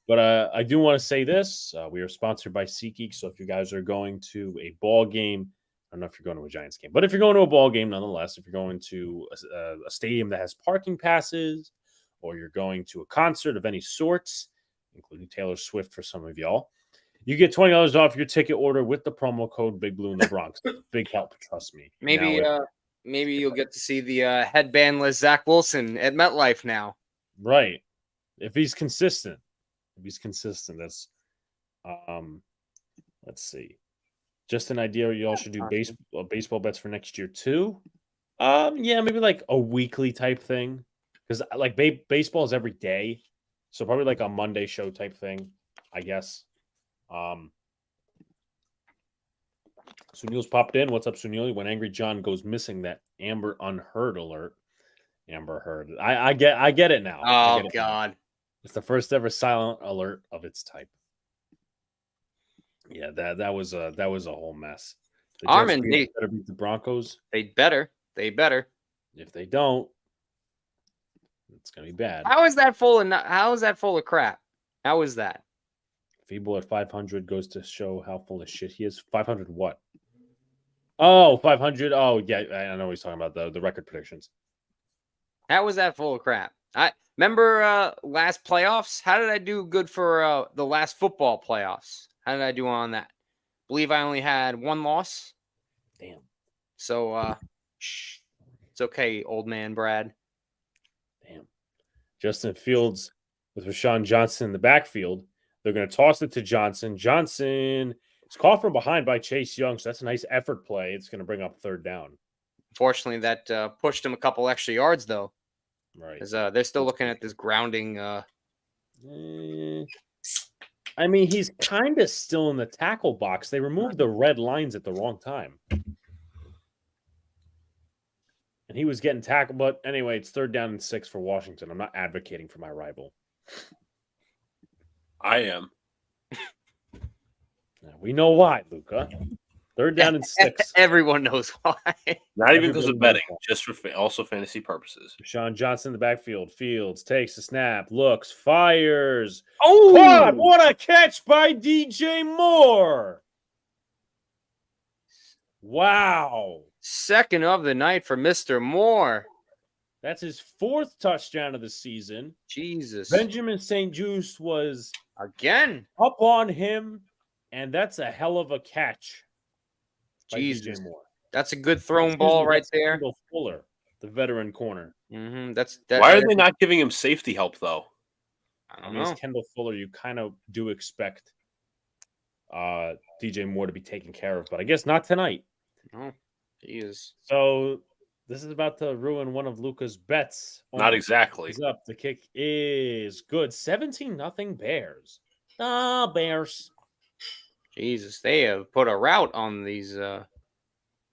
But I do want to say this: we are sponsored by SeatGeek. So if you guys are going to a ball game. I don't know if you're going to a Giants game, but if you're going to a ball game, nonetheless, if you're going to a stadium that has parking passes, or you're going to a concert of any sorts, including Taylor Swift for some of y'all, you get $20 off your ticket order with the promo code Big Blue in the Bronx. Big help, trust me. Maybe you'll get to see the headbandless Zach Wilson at MetLife now. Right, if he's consistent. That's let's see. Just an idea. You all should do baseball bets for next year too. Yeah, maybe like a weekly type thing, because like baseball is every day, so probably like a Monday show type thing, I guess. Sunil's popped in. What's up, Sunil? When Angry John goes missing, that Amber Unheard alert. Amber Heard. I get it now. Oh God! It's the first ever silent alert of its type. Yeah, that was a whole mess. Armin, they better beat the Broncos. They better. If they don't, it's gonna be bad. How is that full of crap? How is that? Feeble at 500 goes to show how full of shit he is. 500 what? Oh, 500. Oh, yeah, I know what he's talking about, the record predictions. How was that full of crap? I remember last playoffs. How did I do good for the last football playoffs? How did I do on that? Believe I only had 1 loss. Damn. So it's okay, old man Brad. Damn. Justin Fields with Rashawn Johnson in the backfield. They're going to toss it to Johnson. Johnson is caught from behind by Chase Young, so that's a nice effort play. It's going to bring up 3rd down. Unfortunately, that pushed him a couple extra yards, though. Right. Because they're still looking at this grounding. I mean, he's kind of still in the tackle box. They removed the red lines at the wrong time. And he was getting tackled. But anyway, it's 3rd down and 6 for Washington. I'm not advocating for my rival. I am. We know why, Luca. Third down and 6. Everyone knows why. Not even because Everybody of betting, knows just for also fantasy purposes. Sean Johnson in the backfield. Fields takes the snap, looks, fires. Oh, Caught! What a catch by DJ Moore! Wow. second of the night for Mr. Moore. That's his 4th touchdown of the season. Jesus. Benjamin St. Juste was Again. up on him, and that's a hell of a catch by Jesus. DJ Moore. That's a good thrown Excuse ball me, right that's there. Kendall Fuller, the veteran corner. Why are they not giving him safety help, though? I I don't mean, know. it's Kendall Fuller. You kind of do expect DJ Moore to be taken care of, but I guess not tonight. Oh, he is. So this is about to ruin one of Luca's bets. Not exactly. He's up. The kick is good. 17-0 Bears. Bears. Jesus, they have put a route on these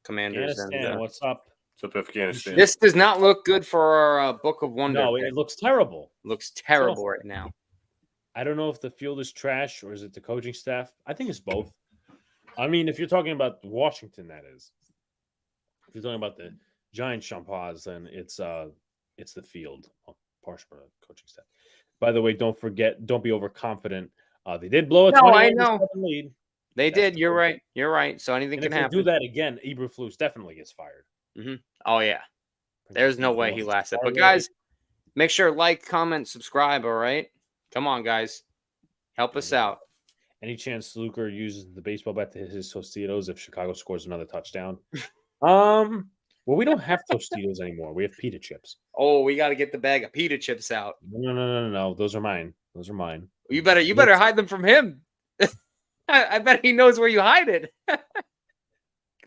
Commanders. Afghanistan, what's up? What's up, Afghanistan? This does not look good for our Book of Wonder. No, pick. it looks terrible. Looks terrible right now. I don't know if the field is trash or is it the coaching staff. I think it's both. I mean, if you're talking about Washington, that is. If you're talking about the Giant Champaz, then it's the field, partial coaching staff. By the way, don't be overconfident. They did blow a 21-7 lead. They did. You're right. You're right. So anything can if happen. They do that again, Eberflus definitely gets fired. Mm-hmm. Oh yeah. There's no way he lasted. But guys, make sure like, comment, subscribe. All right. Come on, guys. Help us out. Any chance Luca uses the baseball bat to hit his Tostitos if Chicago scores another touchdown? Well, we don't have Tostitos anymore. We have pita chips. Oh, we got to get the bag of pita chips out. No. Those are mine. You better hide them from him. I bet he knows where you hide it.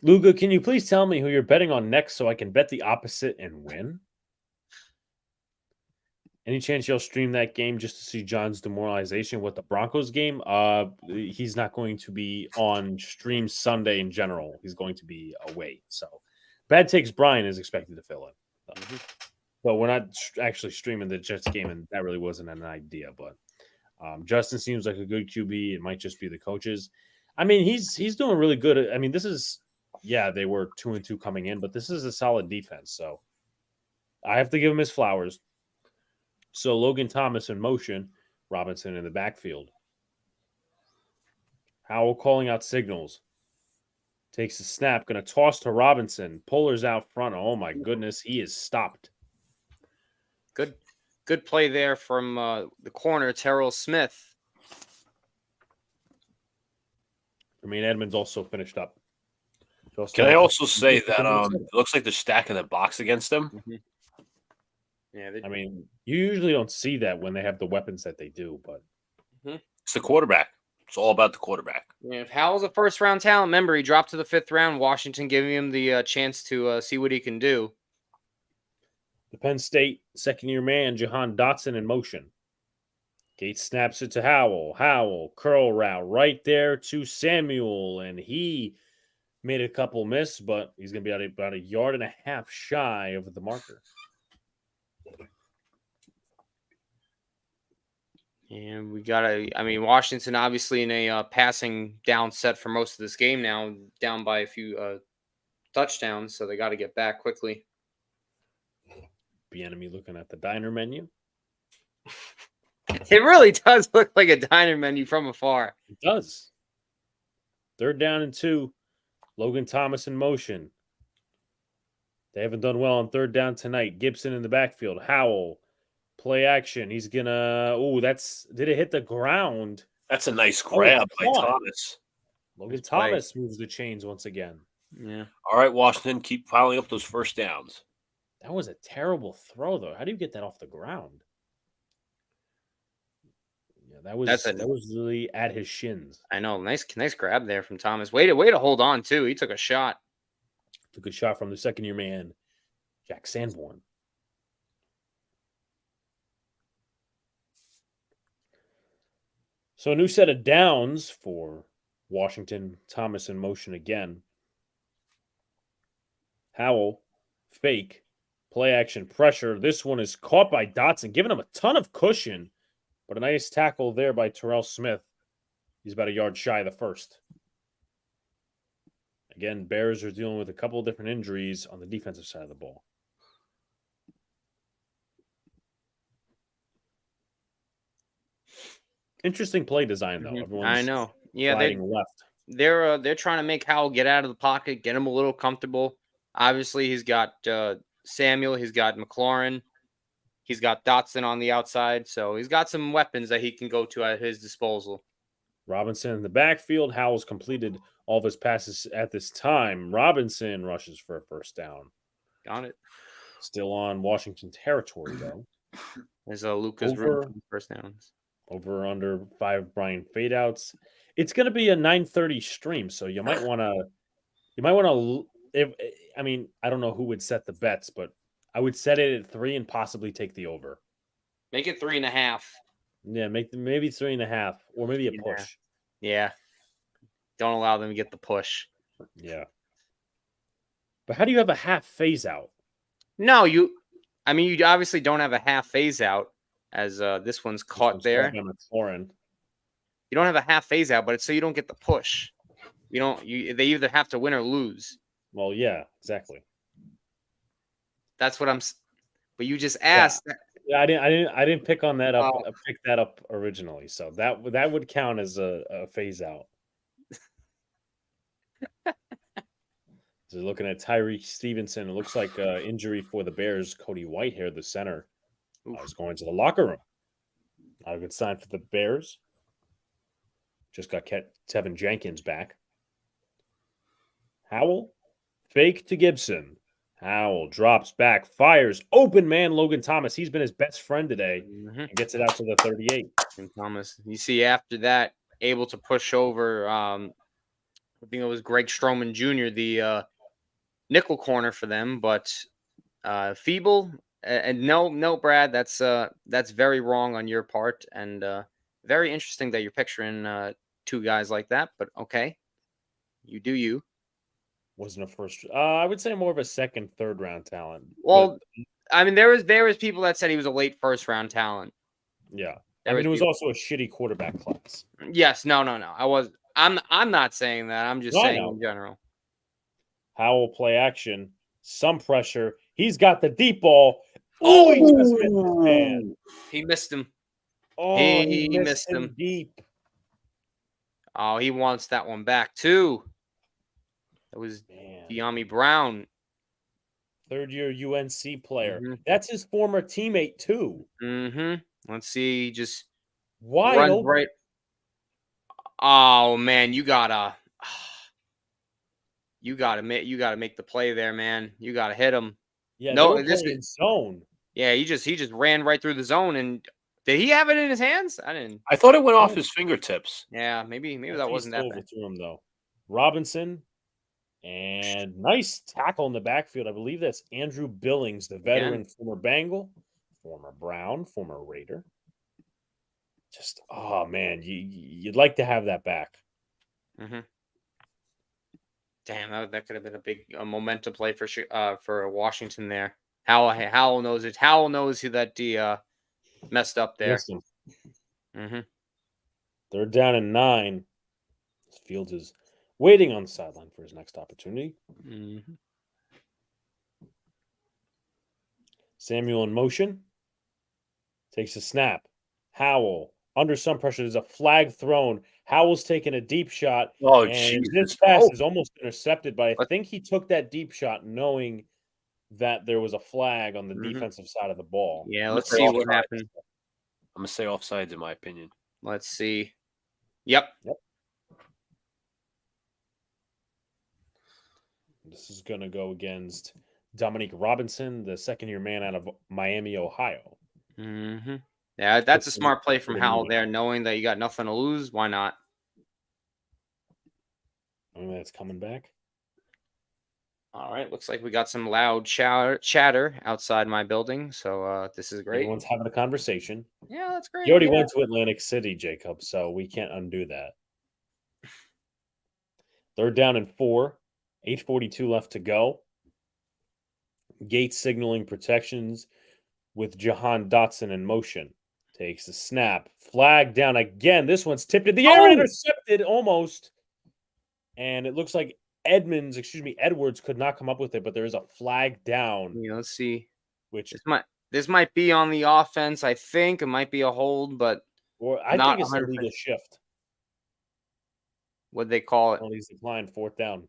Luca, can you please tell me who you're betting on next so I can bet the opposite and win? Any chance you'll stream that game just to see John's demoralization with the Broncos game? He's not going to be on stream Sunday in general. He's going to be away. So Bad Takes Brian is expected to fill in. But we're not actually streaming the Jets game, and that really wasn't an idea. But Justin seems like a good QB. It might just be the coaches. I mean, he's doing really good. I mean, this is, they were 2-2 coming in, but this is a solid defense. So I have to give him his flowers. So Logan Thomas in motion, Robinson in the backfield. Howell calling out signals. Takes a snap, going to toss to Robinson. Puller's out front. Oh my goodness, he is stopped. Good play there from the corner, Terrell Smith. Edmonds also finished up. Can I also say that it looks like they're stacking the box against them? Mm-hmm. Yeah, I mean, you usually don't see that when they have the weapons that they do, but it's the quarterback. It's all about the quarterback. Yeah, if Howell's a first-round talent, remember, he dropped to the 5th round. Washington giving him the chance to see what he can do. The Penn State second-year man, Jahan Dotson, in motion. Gates snaps it to Howell. Howell, curl route right there to Samuel, and he made a couple miss, but he's going to be about a yard and a half shy of the marker. And Washington obviously in a passing down set for most of this game now, down by a few touchdowns, so they got to get back quickly. Bieniemy looking at the diner menu. It really does look like a diner menu from afar. It does. 3rd down and 2. Logan Thomas in motion. They haven't done well on 3rd down tonight. Gibson in the backfield. Howell. Play action. He's gonna. Did it hit the ground? That's a nice grab by Thomas. Logan Thomas moves the chains once again. Yeah. All right, Washington, keep piling up those first downs. That was a terrible throw, though. How do you get that off the ground? Yeah, that was really at his shins. I know. Nice grab there from Thomas. Way to hold on too. He took a shot. Took a shot from the second-year man, Jack Sanborn. So a new set of downs for Washington. Thomas in motion again. Howell, fake, play action pressure. This one is caught by Dotson, giving him a ton of cushion, but a nice tackle there by Terrell Smith. He's about a yard shy of the first. Again, Bears are dealing with a couple of different injuries on the defensive side of the ball. Interesting play design, though. Everyone's I know. Yeah, sliding left. they're trying to make Howell get out of the pocket, get him a little comfortable. Obviously, he's got Samuel, he's got McLaurin, he's got Dotson on the outside, so he's got some weapons that he can go to at his disposal. Robinson in the backfield. Howell's completed all of his passes at this time. Robinson rushes for a first down. Got it. Still on Washington territory, though. There's Luca's room for the first downs. Over under 5 Brian fadeouts. It's going to be a 9:30 stream, so you might want to. I mean, I don't know who would set the bets, but I would set it at 3 and possibly take the over. Make it 3.5. Yeah, maybe 3.5, or maybe a push. Yeah. Don't allow them to get the push. Yeah. But how do you have a half phase out? No, you obviously don't have a half phase out, as this one's caught there. McLaurin. You don't have a half phase out, but it's so you don't get the push. They either have to win or lose. Well, yeah, exactly. That's what I'm. But you just asked. Yeah, I didn't pick on that up. I picked that up originally, so that would count as a phase out. So looking at Tyreek Stevenson, it looks like injury for the Bears. Cody Whitehair, the center, is going to the locker room. Not a good sign for the Bears. Just got Tevin Jenkins back. Howell, fake to Gibson. Howell drops back, fires. Open man, Logan Thomas. He's been his best friend today. And gets it out to the 38. And Thomas, you see after that, able to push over, I think it was Greg Stroman Jr., the nickel corner for them, but feeble. And no, Brad, that's very wrong on your part, and very interesting that you're picturing 2 guys like that. But okay, you do you. Wasn't a first. I would say more of a second, third round talent. Well, I mean, there was people that said he was a late first round talent. Yeah, I mean, it was also a shitty quarterback class. Yes, no. I'm not saying that. I'm just saying in general. Howell play action, some pressure. He's got the deep ball. Oh, he just missed his man. He missed him. Oh, he missed him deep. Oh, he wants that one back too. That was De'Ami Brown. Third-year UNC player. That's his former teammate too. Let's see, just wide open. Right. Oh man, you gotta make the play there, man. You gotta hit him. Yeah, no, this is zone. Yeah, he just ran right through the zone. And did he have it in his hands? I didn't. I thought it went off his fingertips. Yeah, maybe that wasn't that bad. Through him though. Robinson. And nice tackle in the backfield. I believe that's Andrew Billings, the veteran, former Bengal, former Brown, former Raider. Just, oh, man, you'd like to have that back. Damn, that could have been a big momentum play for Washington there. Howell knows it. Howell knows that he messed up there. They're down in 9. Fields is waiting on the sideline for his next opportunity. Samuel in motion. Takes a snap. Howell under some pressure. There's a flag thrown. Howell's taking a deep shot. Oh, and this pass is almost intercepted, but I think he took that deep shot knowing that there was a flag on the defensive side of the ball. Yeah, let's see what happened. I'm going to say offsides in my opinion. Let's see. Yep. This is going to go against Dominique Robinson, the second-year man out of Miami, Ohio. Yeah, that's a smart play from Howell there, knowing that you got nothing to lose. Why not? I mean, that's coming back. All right, looks like we got some loud chatter outside my building, so this is great. Everyone's having a conversation. Yeah, that's great. You already went to Atlantic City, Jacob, so we can't undo that. Third down and 4. 8:42 left to go. Gates signaling protections with Jahan Dotson in motion. Takes the snap. Flag down again. This one's tipped in the air and intercepted almost. And it looks like Edwards could not come up with it, but there is a flag down, Yeah, let's see. which This might be on the offense. I think it might be a hold, but I not think it's a 100%. legal shift. What'd they call it? Penalties declined, 4th down.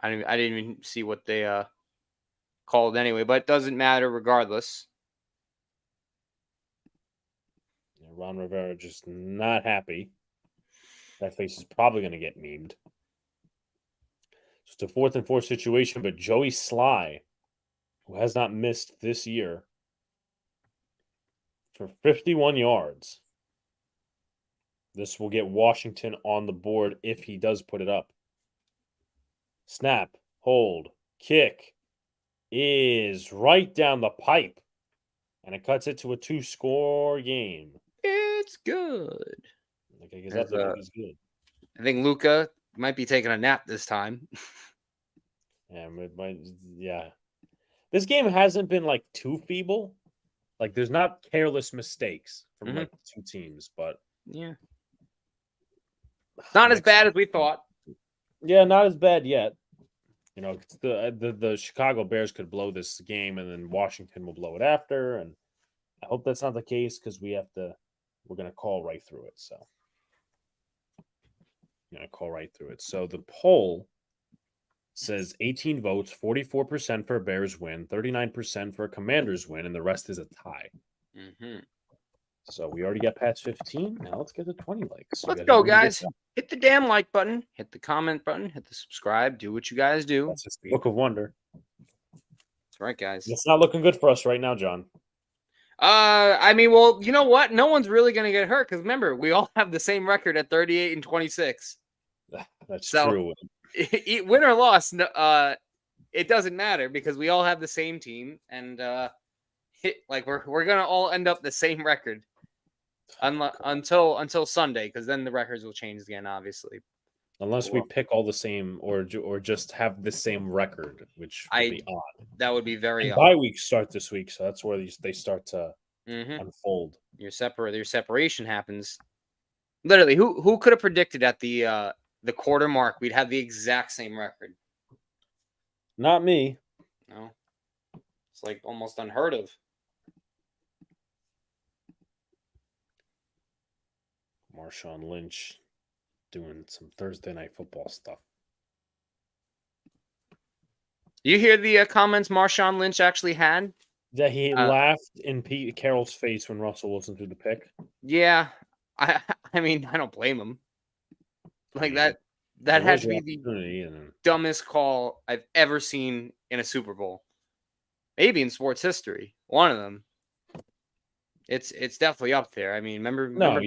I didn't even see what they called anyway, but it doesn't matter regardless. Yeah, Ron Rivera just not happy. That face is probably going to get memed. So it's a 4th and 4 situation, but Joey Sly, who has not missed this year, for 51 yards. This will get Washington on the board if he does put it up. Snap, hold, kick is right down the pipe. And it cuts it to a 2-score game. It's good. Okay, because that's he's good. I think Luca might be taking a nap this time. Yeah. This game hasn't been like too feeble. Like there's not careless mistakes from like the two teams, but yeah. Not as bad as we thought. Yeah, not as bad yet. You know, the Chicago Bears could blow this game, and then Washington will blow it after. And I hope that's not the case because we're gonna call right through it. So, So the poll says 18 votes, 44% for a Bears win, 39% for a Commanders win, and the rest is a tie. Mm-hmm. So we already got past 15. Now let's get to 20 likes. Let's go, guys. Hit the damn like button. Hit the comment button. Hit the subscribe. Do what you guys do. That's just the book of wonder. That's right, guys. It's not looking good for us right now, John. I mean, well, you know what? No one's really going to get hurt because remember, we all have the same record at 38-26. That's true. Win or loss, it doesn't matter because we all have the same team, and we're gonna all end up the same record until Sunday, because then the records will change again, obviously. Unless we pick all the same or just have the same record, which would be odd. That would be very odd. Bye weeks start this week, so that's where they start to unfold. Your separation happens. Literally, who could have predicted at the quarter mark we'd have the exact same record? Not me. No. It's like almost unheard of. Marshawn Lynch doing some Thursday night football stuff. You hear the comments Marshawn Lynch actually had? That he laughed in Pete Carroll's face when Russell Wilson threw the pick. Yeah. I mean, I don't blame him. Like that had to be the dumbest call I've ever seen in a Super Bowl. Maybe in sports history. One of them. It's definitely up there. I mean, remember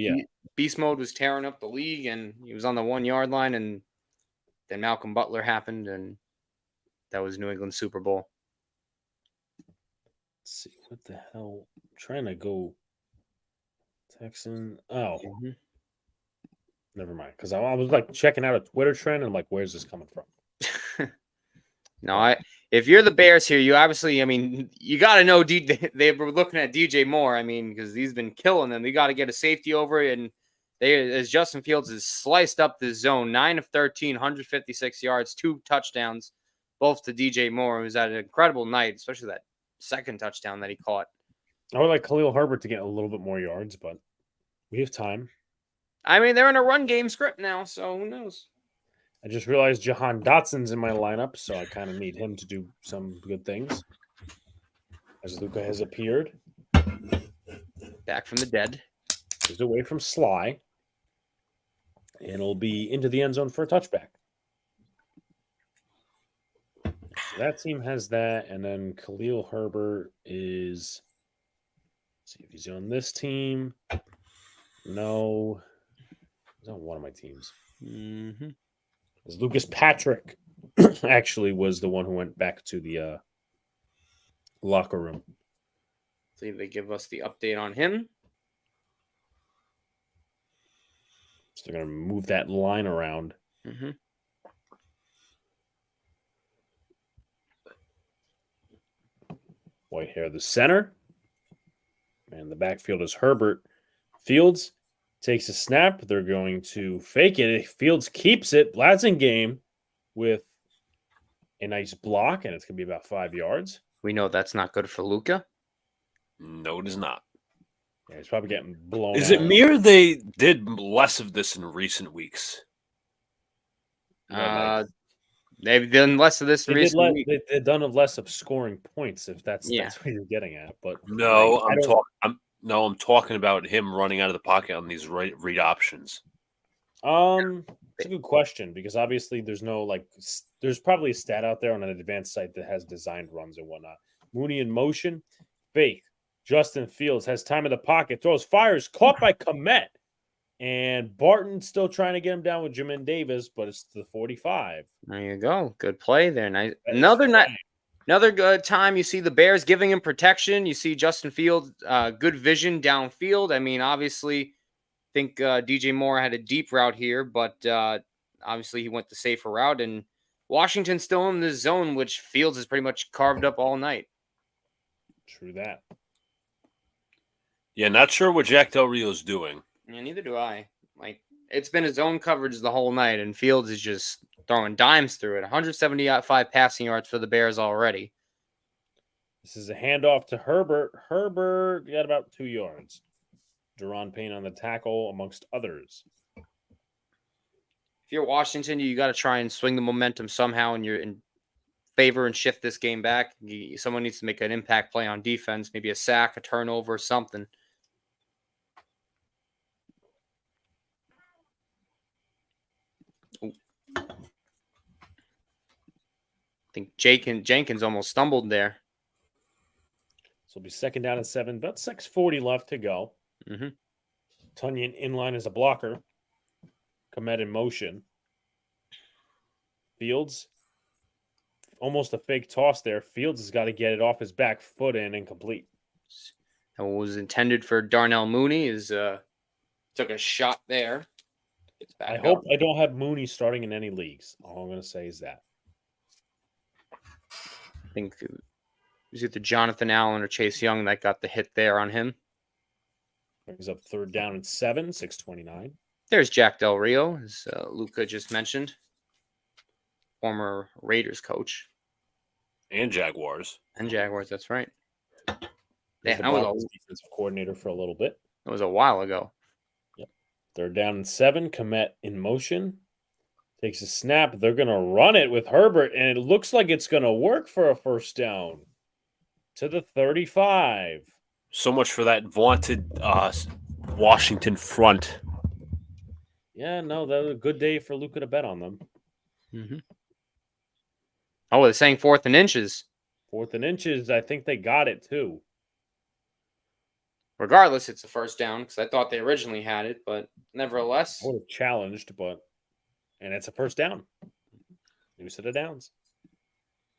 Beast Mode was tearing up the league and he was on the 1-yard line, and then Malcolm Butler happened, and that was New England Super Bowl. Let's see, what the hell? I'm trying to go Texan. Oh. Never mind. Because I was like checking out a Twitter trend and I'm like, where's this coming from? No, if you're the Bears here, you obviously, I mean, you got to know they were looking at DJ Moore. I mean, because he's been killing them. They got to get a safety over it. And as Justin Fields has sliced up this zone, 9 of 13, 156 yards, 2 touchdowns, both to DJ Moore, who's had an incredible night, especially that second touchdown that he caught. I would like Khalil Herbert to get a little bit more yards, but we have time. I mean, they're in a run game script now, so who knows? I just realized Jahan Dotson's in my lineup, so I kind of need him to do some good things. As Luca has appeared. Back from the dead. He's away from Sly. And it'll be into the end zone for a touchback. So that team has that, and then Khalil Herbert is... Let's see if he's on this team. No. He's on one of my teams. Mm-hmm. Lucas Patrick actually was the one who went back to the locker room. See if they give us the update on him. So they're going to move that line around. Mm-hmm. Whitehair, the center. And the backfield is Herbert. Fields takes a snap. They're going to fake it. Fields keeps it. Lads in game with a nice block, and it's going to be about 5 yards. We know that's not good for Luca. No, it is not. Yeah, he's probably getting blown Is out. it me or they did less of this in recent weeks? They've done less of this in recent weeks. They've done less of scoring points, if that's Yeah. what you're getting at. But No, like, I'm talking about him running out of the pocket on these read options. it's a good question because obviously there's no there's probably a stat out there on an advanced site that has designed runs and whatnot. Mooney in motion, fake. Justin Fields has time in the pocket, throws, fires, caught by Komet. And Barton still trying to get him down with Jamin Davis, but it's to the 45. There you go. Good play there. Nice. Another good time. You see the Bears giving him protection. You see Justin Fields, good vision downfield. I mean, obviously, I think DJ Moore had a deep route here, but obviously he went the safer route. And Washington's still in this zone, which Fields has pretty much carved up all night. True that. Yeah, not sure what Jack Del Rio's doing. Yeah, neither do I. Like, it's been his own coverage the whole night, and Fields is just throwing dimes through it. 175 passing yards for the Bears already. This is a handoff to Herbert. Herbert got about 2 yards. Deron Payne on the tackle, amongst others. If you're Washington, you got to try and swing the momentum somehow, and you're in favor and shift this game back. Someone needs to make an impact play on defense, maybe a sack, a turnover, something. I think Jenkins almost stumbled there. So it'll be 2nd down and 7. About 6:40 left to go. Mm-hmm. Tunyon in line as a blocker. Komet in motion. Fields. Almost a fake toss there. Fields has got to get it off his back foot and incomplete. And what was intended for Darnell Mooney is took a shot there. I hope I don't have Mooney starting in any leagues. All I'm going to say is that. I think it was either Jonathan Allen or Chase Young that got the hit there on him. Brings up 3rd down and 7, 6:29. There's Jack Del Rio, as Luca just mentioned. Former Raiders coach. And Jaguars. And Jaguars, that's right. Yeah, that was defensive coordinator for a little bit. It was a while ago. Yep. 3rd down and 7. Komet in motion. Takes a snap. They're going to run it with Herbert, and it looks like it's going to work for a 1st down. To the 35. So much for that vaunted Washington front. Yeah, no, that was a good day for Luca to bet on them. Mm-hmm. Oh, they're saying 4th and inches. 4th and inches. I think they got it, too. Regardless, it's a 1st down because I thought they originally had it, but nevertheless. I would have challenged, and it's a 1st down. New set of downs.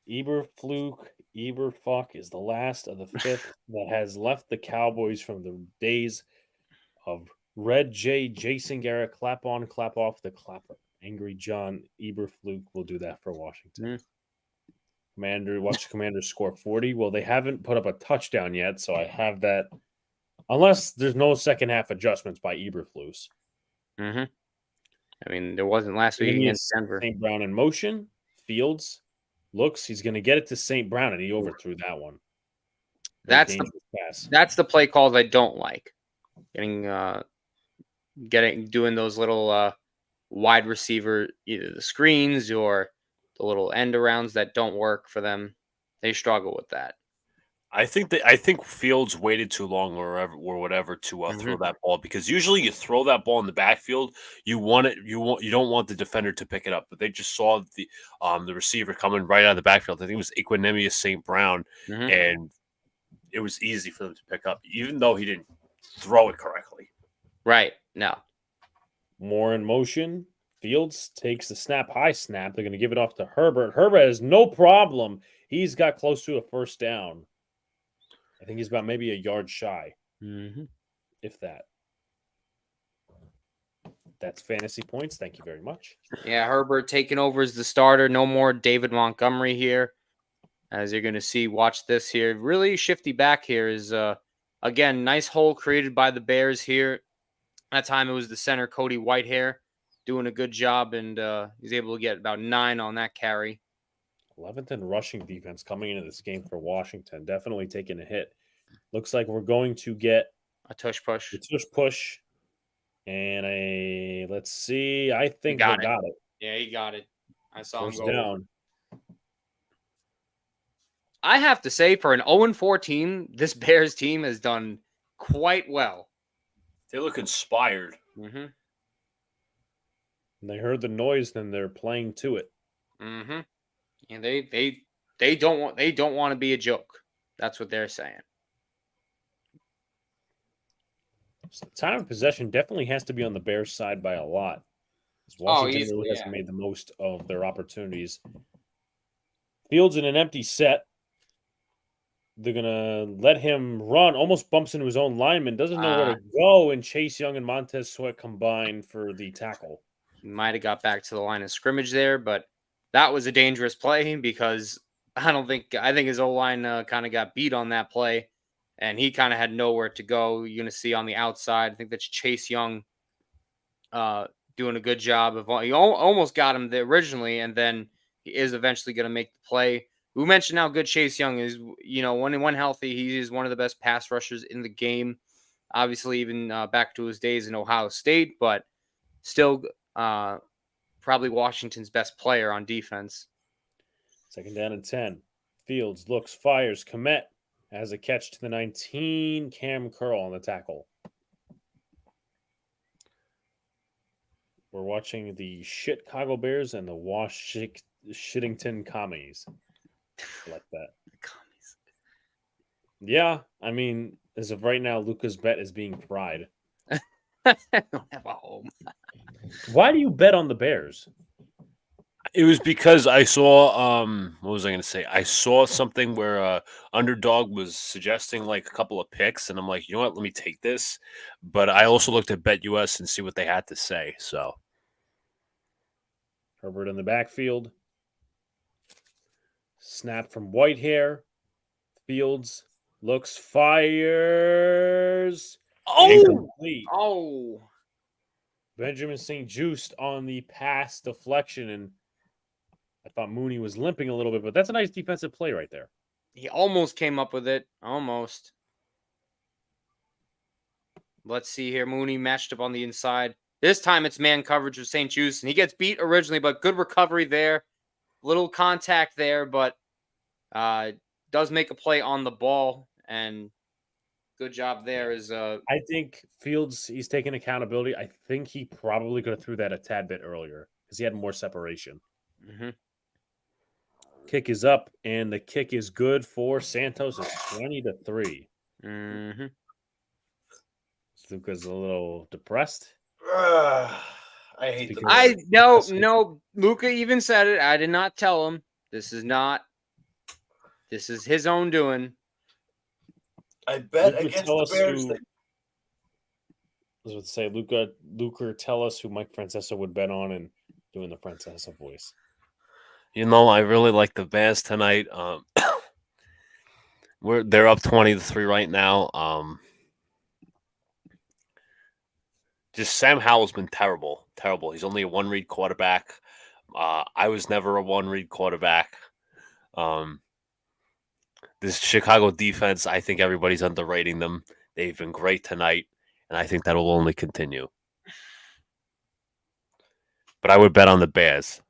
Eberflus is the last of the 5th that has left the Cowboys from the days of Red J, Jason Garrett, clap on, clap off the clapper. Angry John Eberflus will do that for Washington. Watch the Commanders score 40. Well, they haven't put up a touchdown yet, so I have that. Unless there's no second half adjustments by Eberflus. Mm-hmm. I mean, there wasn't last week against Denver. St. Brown in motion. Fields looks. He's going to get it to St. Brown, and he overthrew that one. That's the play calls I don't like. Doing those little wide receiver, either the screens or the little end arounds that don't work for them. They struggle with that. I think Fields waited too long or whatever to throw that ball, because usually you throw that ball in the backfield, you don't want the defender to pick it up, but they just saw the receiver coming right out of the backfield. I think it was Equanimous St. Brown, and it was easy for them to pick up, even though he didn't throw it correctly. Right. No. More in motion. Fields takes the high snap. They're going to give it off to Herbert. Herbert has no problem. He's got close to a 1st down. I think he's about maybe a yard shy, if that. That's fantasy points. Thank you very much. Yeah, Herbert taking over as the starter. No more David Montgomery here. As you're going to see, watch this here. Really shifty back here is, again, nice hole created by the Bears here. That time it was the center, Cody Whitehair, doing a good job, and he's able to get about 9 on that carry. 11th in rushing defense coming into this game for Washington. Definitely taking a hit. Looks like we're going to get A tush push. the tush push and let's see. I He think they got it. got it. Yeah, he got it. I saw him First go. down. I have to say, for an 0-4 team, this Bears team has done quite well. They look inspired. Mm-hmm. And they heard the noise, then they're playing to it. Mm-hmm. And they don't want to be a joke. That's what they're saying. So the time of possession definitely has to be on the Bears side by a lot. Washington really hasn't made the most of their opportunities. Fields in an empty set. They're going to let him run, almost bumps into his own lineman, doesn't know where to go, and Chase Young and Montez Sweat combine for the tackle. He might have got back to the line of scrimmage there, but that was a dangerous play because I think his O-line kind of got beat on that play, and he kind of had nowhere to go. You're going to see on the outside, I think that's Chase Young doing a good job of he almost got him there originally, and then he is eventually going to make the play. We mentioned how good Chase Young is. When healthy, he is one of the best pass rushers in the game. Obviously, even back to his days in Ohio State, but still probably Washington's best player on defense. 2nd down and 10. Fields looks, fires. Komet has a catch to the 19. Cam Curl on the tackle. We're watching the Chicago Bears and the Shittington Commies. I like that. Commies. Yeah, I mean, as of right now, Luca's bet is being fried. I don't have a home. Why do you bet on the Bears? It was because I saw what was I going to say? I saw something where Underdog was suggesting like a couple of picks, and I'm like, you know what? Let me take this. But I also looked at BetUS and see what they had to say. So Herbert in the backfield. Snap from Whitehair. Fields looks, fires. Incomplete. Oh! Benjamin St. Just on the pass deflection, and I thought Mooney was limping a little bit, but that's a nice defensive play right there. He almost came up with it. Almost. Let's see here. Mooney matched up on the inside. This time it's man coverage with St. Just, and he gets beat originally, but good recovery there. Little contact there, but does make a play on the ball, and good job there. I think Fields, he's taking accountability. I think he probably could have threw that a tad bit earlier because he had more separation. Mm-hmm. Kick is up, and the kick is good for Santos. It's 20-3. Mm-hmm. Luca's a little depressed. I hate No. Luca even said it. I did not tell him. This is his own doing. I bet Luca, against the Bears. I was about to say, Luca, tell us who Mike Francesa would bet on and doing the Francesa voice. You know, I really like the Bears tonight. They're up 20-3 right now. Just Sam Howell's been terrible. He's only a one-read quarterback. I was never a one-read quarterback. This Chicago defense, I think everybody's underrating them. They've been great tonight, and I think that will only continue. But I would bet on the Bears.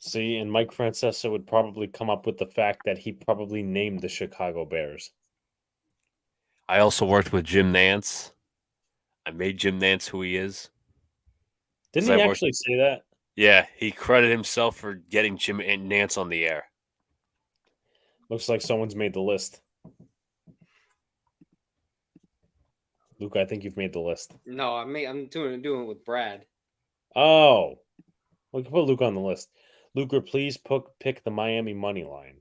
See, and Mike Francesa would probably come up with the fact that he probably named the Chicago Bears. I also worked with Jim Nantz. I made Jim Nantz who he is. Didn't he actually say that? Yeah, he credited himself for getting Jim Nantz on the air. Looks like someone's made the list. Luca, I think you've made the list. No, I'm doing it with Brad. Oh, we can put Luca on the list. Luca, please pick the Miami money line.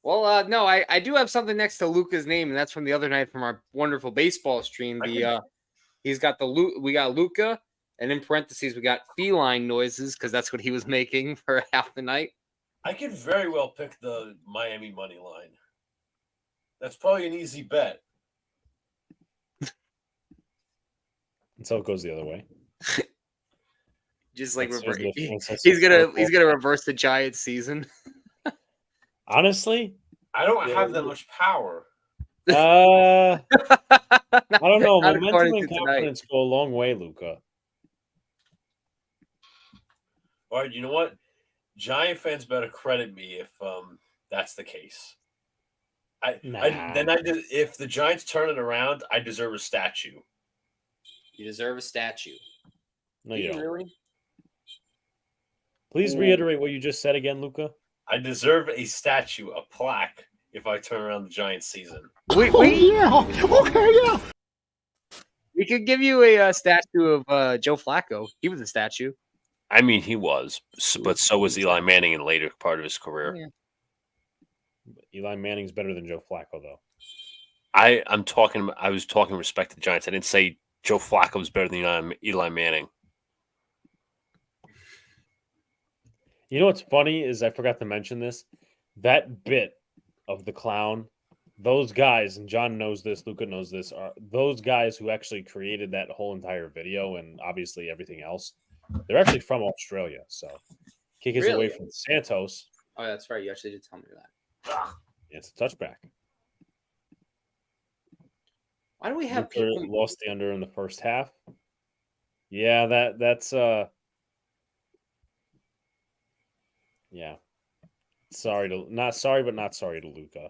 Well, no, I do have something next to Luca's name, and that's from the other night from our wonderful baseball stream. We got Luca, and in parentheses we got feline noises because that's what he was making for half the night. I could very well pick the Miami money line. That's probably an easy bet. Until it goes the other way. Just like That's reverse. the Princess He's of gonna Purple. reverse the Giants season. Honestly, I don't have that much power. I don't know. Not Momentum according and to tonight. confidence go a long way, Luca. All right, you know what? Giant fans better credit me if that's the case. If the Giants turn it around, I deserve a statue. You deserve a statue. No, Do you you don't. really? Please reiterate what you just said again, Luca. I deserve a statue, a plaque, if I turn around the Giants season. We could give you a statue of Joe Flacco. He was a statue. I mean, he was, but so was Eli Manning in the later part of his career. Yeah. Eli Manning's better than Joe Flacco, though. I was talking respect to the Giants. I didn't say Joe Flacco was better than Eli Manning. You know what's funny is I forgot to mention this. That bit of the clown, those guys, and John knows this, Luca knows this, are those guys who actually created that whole entire video and obviously everything else. They're actually from Australia, so kick is away from Santos. Oh, that's right. You actually did tell me that. It's a touchback. Why do we have Luca people lost the under in the first half? Yeah, that's yeah. Not sorry to Luca.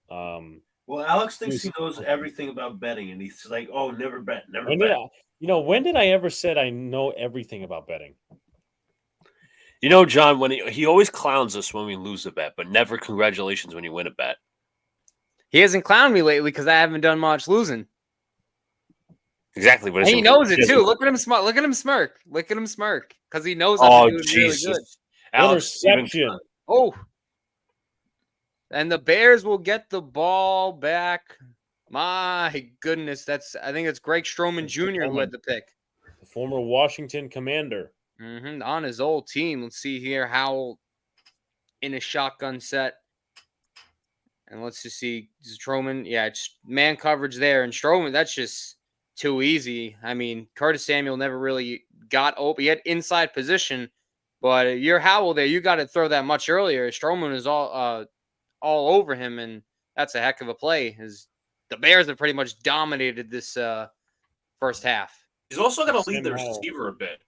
Well, Alex thinks he knows everything about betting, and he's like, "Oh, never bet, never bet." When did I ever said I know everything about betting? You know, John, when he always clowns us when we lose a bet, but never congratulations when you win a bet. He hasn't clowned me lately because I haven't done much losing. Exactly, but And he knows it too. Look at him smile. Look at him smirk. Look at him smirk because he knows I'm doing really good. Alex, Interception. Oh, and the Bears will get the ball back. My goodness, I think it's Greg Stroman Jr. who had the pick. The former Washington Commander. On his old team. Let's see here how in a shotgun set. And let's just see Stroman. Yeah, it's man coverage there. And Stroman, that's just too easy. I mean, Curtis Samuel never really got open. He had inside position, but you're Howell there. You got to throw that much earlier. Stroman is all over him, and that's a heck of a play. The Bears have pretty much dominated this first half. He's also going to lead the receiver a bit.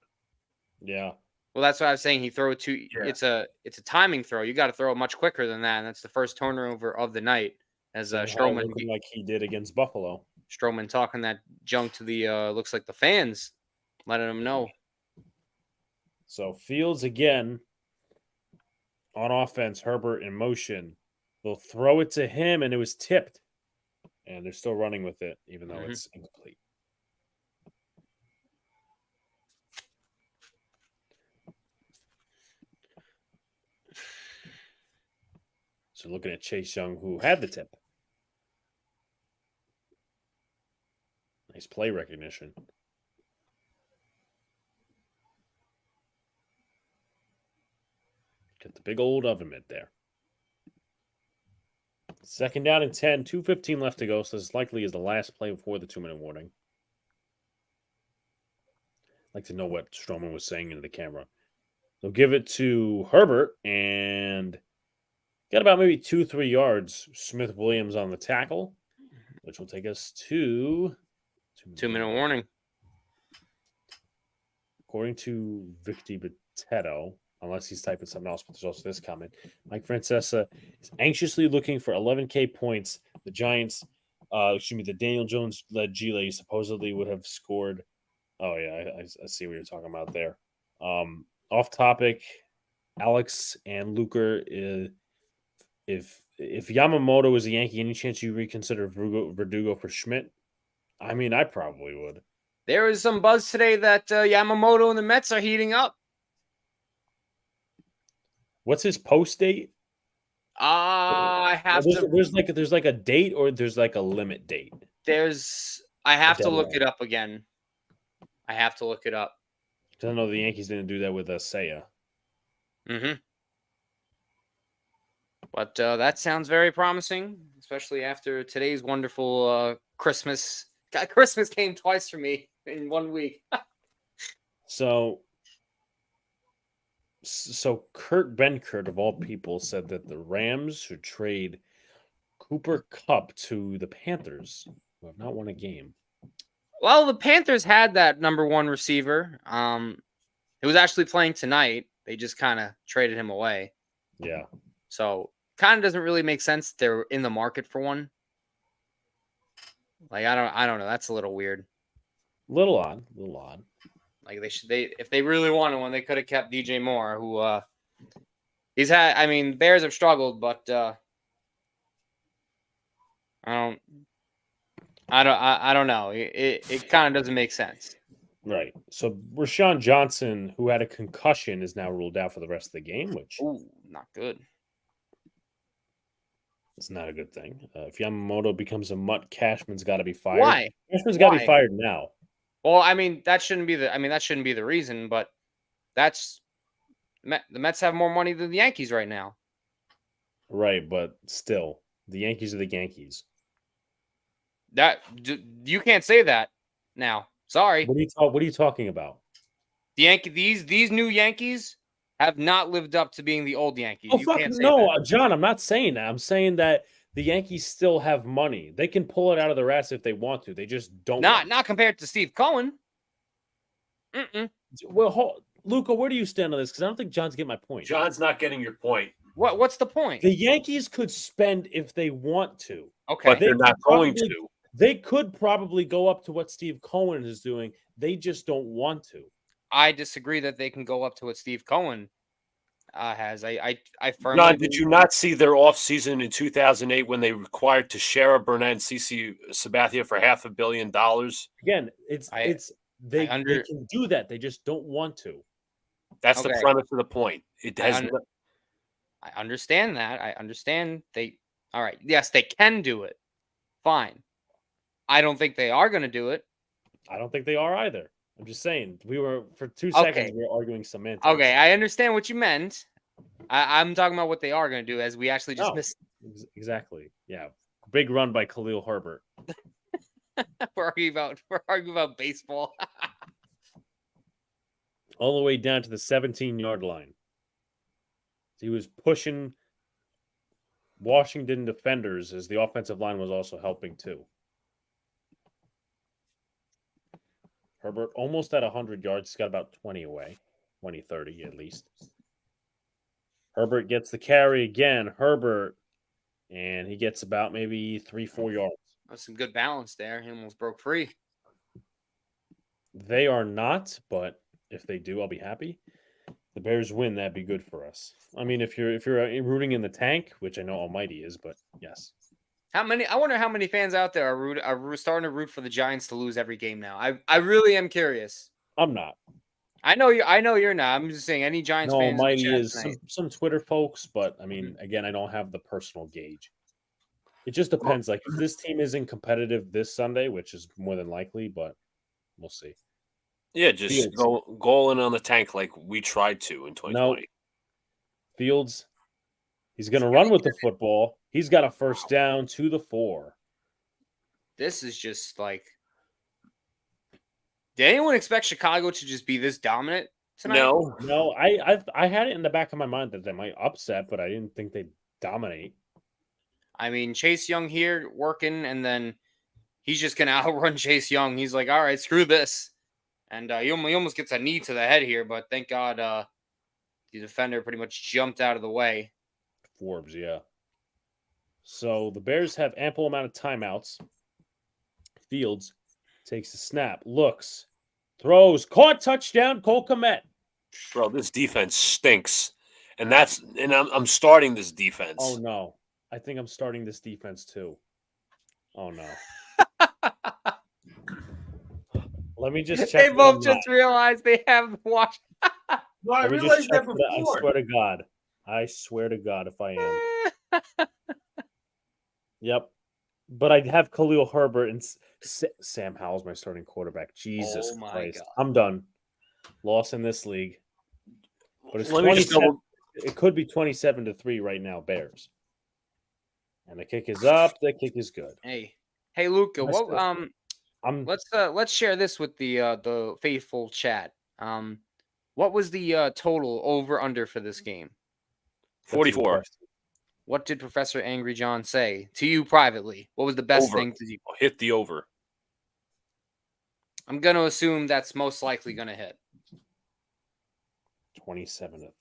Yeah. Well, that's what I was saying. He threw it to. Yeah. It's a timing throw. You got to throw it much quicker than that, and that's the first turnover of the night. As Stroman, looking like he did against Buffalo. Stroman talking that junk to the looks like the fans, letting them know. So Fields again on offense. Herbert in motion. They'll throw it to him, and it was tipped. And they're still running with it, even though it's incomplete. So looking at Chase Young, who had the tip. Nice play recognition. Get the big old oven mitt there. Second down and 10, 2:15 left to go, so this likely is the last play before the 2-minute warning. I'd like to know what Stroman was saying into the camera. They'll give it to Herbert, and got about maybe 2-3 yards. Smith Williams on the tackle, which will take us to 2-minute warning. According to Victor Botetto, unless he's typing something else, but there's also this comment. Mike Francesa is anxiously looking for 11K points. The Giants, the Daniel Jones-led G-League supposedly would have scored. Oh, yeah, I see what you're talking about there. Off topic, Alex and Luca, if Yamamoto is a Yankee, any chance you reconsider Verdugo for Schmidt? I mean, I probably would. There was some buzz today that Yamamoto and the Mets are heating up. What's his post date? I have to. There's like a date, or there's like a limit date. I have to look it up again. I have to look it up. Because I know the Yankees didn't do that with Seiya. But that sounds very promising, especially after today's wonderful Christmas. God, Christmas came twice for me in 1 week. So So Kurt Benkert, of all people, said that the Rams should trade Cooper Kupp to the Panthers, who have not won a game. Well, the Panthers had that number one receiver. He was actually playing tonight. They just kind of traded him away. Yeah. So kind of doesn't really make sense. They're in the market for one. Like I don't know. That's a little weird. Little odd. Like if they really wanted one, they could have kept DJ Moore, who he's had. I mean, Bears have struggled, but I don't know. It kind of doesn't make sense. Right. So Rashawn Johnson, who had a concussion, is now ruled out for the rest of the game, which not good. It's not a good thing. If Yamamoto becomes a mutt, Cashman's got to be fired. Why? Cashman's got to be fired now. Well, I mean that shouldn't be the reason, but the Mets have more money than the Yankees right now. Right, but still, the Yankees are the Yankees. You can't say that now. Sorry. What are you talking about? These new Yankees have not lived up to being the old Yankees. Oh, fuck no, John, I'm not saying that. I'm saying that the Yankees still have money. They can pull it out of their ass if they want to. They just don't. Not compared to Steve Cohen. Well, Luca, where do you stand on this? Because I don't think John's getting my point. John's not getting your point. What's the point? The Yankees could spend if they want to. Okay. But they're not going to. They could probably go up to what Steve Cohen is doing. They just don't want to. I disagree that they can go up to what Steve Cohen has. I firmly. John, did you not see their offseason in 2008 when they required Teixeira, Burnett, and CC Sabathia for $500 million? Again, they can do that. They just don't want to. That's the premise of the point. I understand that. I understand all right. Yes, they can do it. Fine. I don't think they are going to do it. I don't think they are either. I'm just saying. For 2 seconds, we were arguing semantics. Okay, I understand what you meant. I'm talking about what they are going to do, as we actually just missed. Exactly. Yeah. Big run by Khalil Herbert. We're arguing about baseball. All the way down to the 17-yard line. He was pushing Washington defenders as the offensive line was also helping too. Herbert almost at 100 yards. He's got about 20 away. 20, 30 at least. Herbert gets the carry again. Herbert. And he gets about maybe 3-4 yards. That's some good balance there. He almost broke free. They are not, but if they do, I'll be happy. The Bears win, that'd be good for us. I mean, if you're rooting in the tank, which I know Almighty is, but yes. I wonder how many fans out there are starting to root for the Giants to lose every game now. I really am curious. I'm not. I know you're not. I'm just saying any Giants fans. Almighty is some Twitter folks, but I mean, again, I don't have the personal gauge. It just depends. Like if this team isn't competitive this Sunday, which is more than likely, but we'll see. Yeah, just go in on the tank like we tried to in 2020. No. Fields, he's going to run with the football. He's got a first down to the 4. This is just like, did anyone expect Chicago to just be this dominant tonight? No. I had it in the back of my mind that they might upset, but I didn't think they'd dominate. I mean, Chase Young here working, and then he's just going to outrun Chase Young. He's like, all right, screw this. And he almost gets a knee to the head here, but thank God the defender pretty much jumped out of the way. Forbes, yeah. So the Bears have ample amount of timeouts. Fields takes the snap, looks, throws, caught, touchdown, Cole Kmet. Bro, this defense stinks. And I'm starting this defense. Oh, no. I think I'm starting this defense, too. Oh, no. Let me just check. They both just realized they haven't watched. No, I realized that before. I swear to God if I am. Yep. But I have Khalil Herbert and Sam Howell's my starting quarterback. Jesus Christ. God. I'm done. Loss in this league. But it's 27. It could be 27-3 right now, Bears. And the kick is up. The kick is good. Hey, Luca. Let's share this with the faithful chat. What was the total over under for this game? That's a good 44. question. What did Professor Angry John say to you privately? What was the best Over. thing to do? Hit the over. I'm going to assume that's most likely going to hit. 27-3.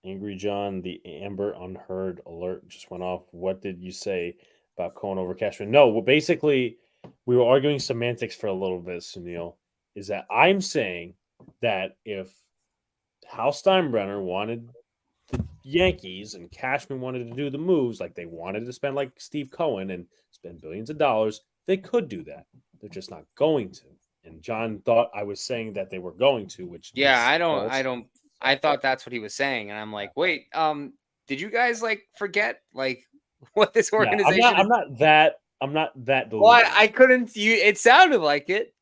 Angry John, the Amber Unheard alert just went off. What did you say about Cohen over Cashman? No, well, basically, we were arguing semantics for a little bit, Sunil. Is that I'm saying that if Hal Steinbrenner wanted the Yankees and Cashman wanted to do the moves, like they wanted to spend like Steve Cohen and spend billions of dollars, they could do that. They're just not going to. And John thought I was saying that they were going to, which Yeah, is I false. don't. I thought that's what he was saying, and I'm like, wait, did you guys like forget like what this Yeah, organization? I'm not that Well, delusional. I couldn't. It sounded like it.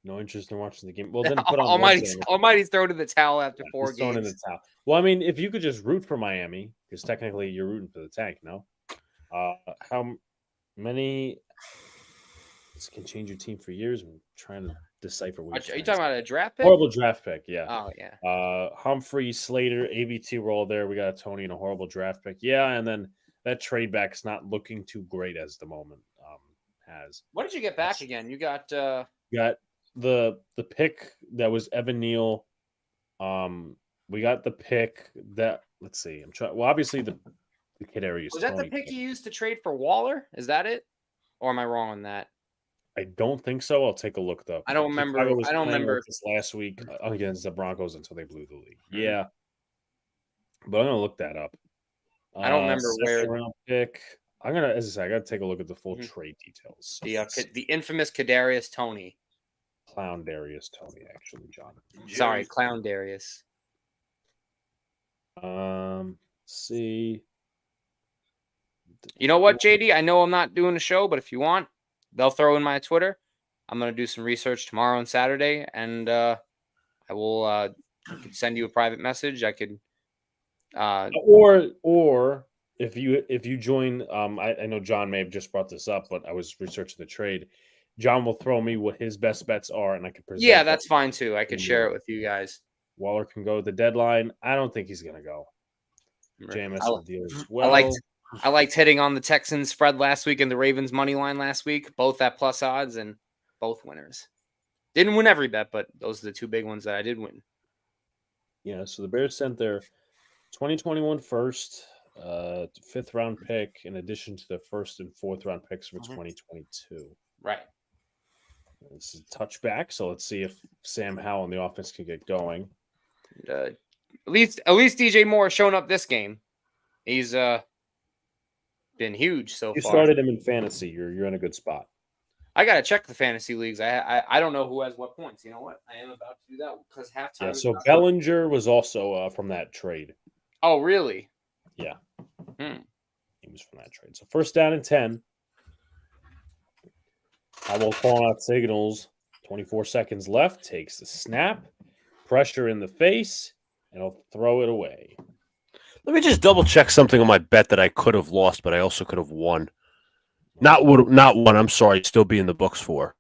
No interest in watching the game. Well, then put on Red Zone. Almighty's thrown in the towel after Yeah, 4 he's thrown in games. the towel. Well, I mean, if you could just root for Miami, because technically you're rooting for the tank, no? How many? This can change your team for years. I'm trying to decipher what Are you're you trying to talking say. about a draft pick? Horrible draft pick, yeah. Oh yeah. Humphrey, Slater, ABT were all there. We got a Tony and a horrible draft pick. Yeah, and then that trade back's not looking too great as the moment has. What did you get back again? You got Got the pick that was Evan Neal. We got the pick that let's see. I'm trying. Well, obviously the kid area was that the pick you used to trade for Waller? Is that it? Or am I wrong on that? I don't think so. I'll take a look though. I don't remember. Chicago was I don't playing remember. like this last week against the Broncos until they blew the league. Mhm. Yeah, but I'm gonna look that up. I don't remember where second-round pick. I'm gonna, as I said, I gotta take a look at the full Mhm. trade details. the infamous Kadarius Toney. Clown Darius Tony, actually, John. Sorry, Clown Darius. Let's see. You know what, JD? I know I'm not doing a show, but if you want, they'll throw in my Twitter. I'm gonna do some research tomorrow and Saturday, and I will I could send you a private message. I could Or if you join, I know John may have just brought this up, but I was researching the trade. John will throw me what his best bets are, and I can present. yeah, that. that's fine too. I could share it with you guys. Waller can go at the deadline. I don't think he's gonna go. JMS will deal as well. I liked hitting on the Texans spread last week and the Ravens money line last week, both at plus odds and both winners. Didn't win every bet, but those are the two big ones that I did win. Yeah, so the Bears sent their 2021 first, fifth round pick, in addition to the first and fourth round picks for 2022. Right. This is a touchback, so let's see if Sam Howell and the offense can get going. At least DJ Moore showing up this game. He's been huge so You far. started him in fantasy. You're in a good spot. I gotta check the fantasy leagues. I don't know who has what points. You know what? I am about to do that because halftime. Yeah. So Bellinger was also from that trade. Oh, really? Yeah. He was from that trade. So first down and 10. Howell calling out signals. 24 seconds left. Takes the snap. Pressure in the face, and he'll throw it away. Let me just double check something on my bet that I could have lost, but I also could have won. Not one. I'm sorry, still be in the books for.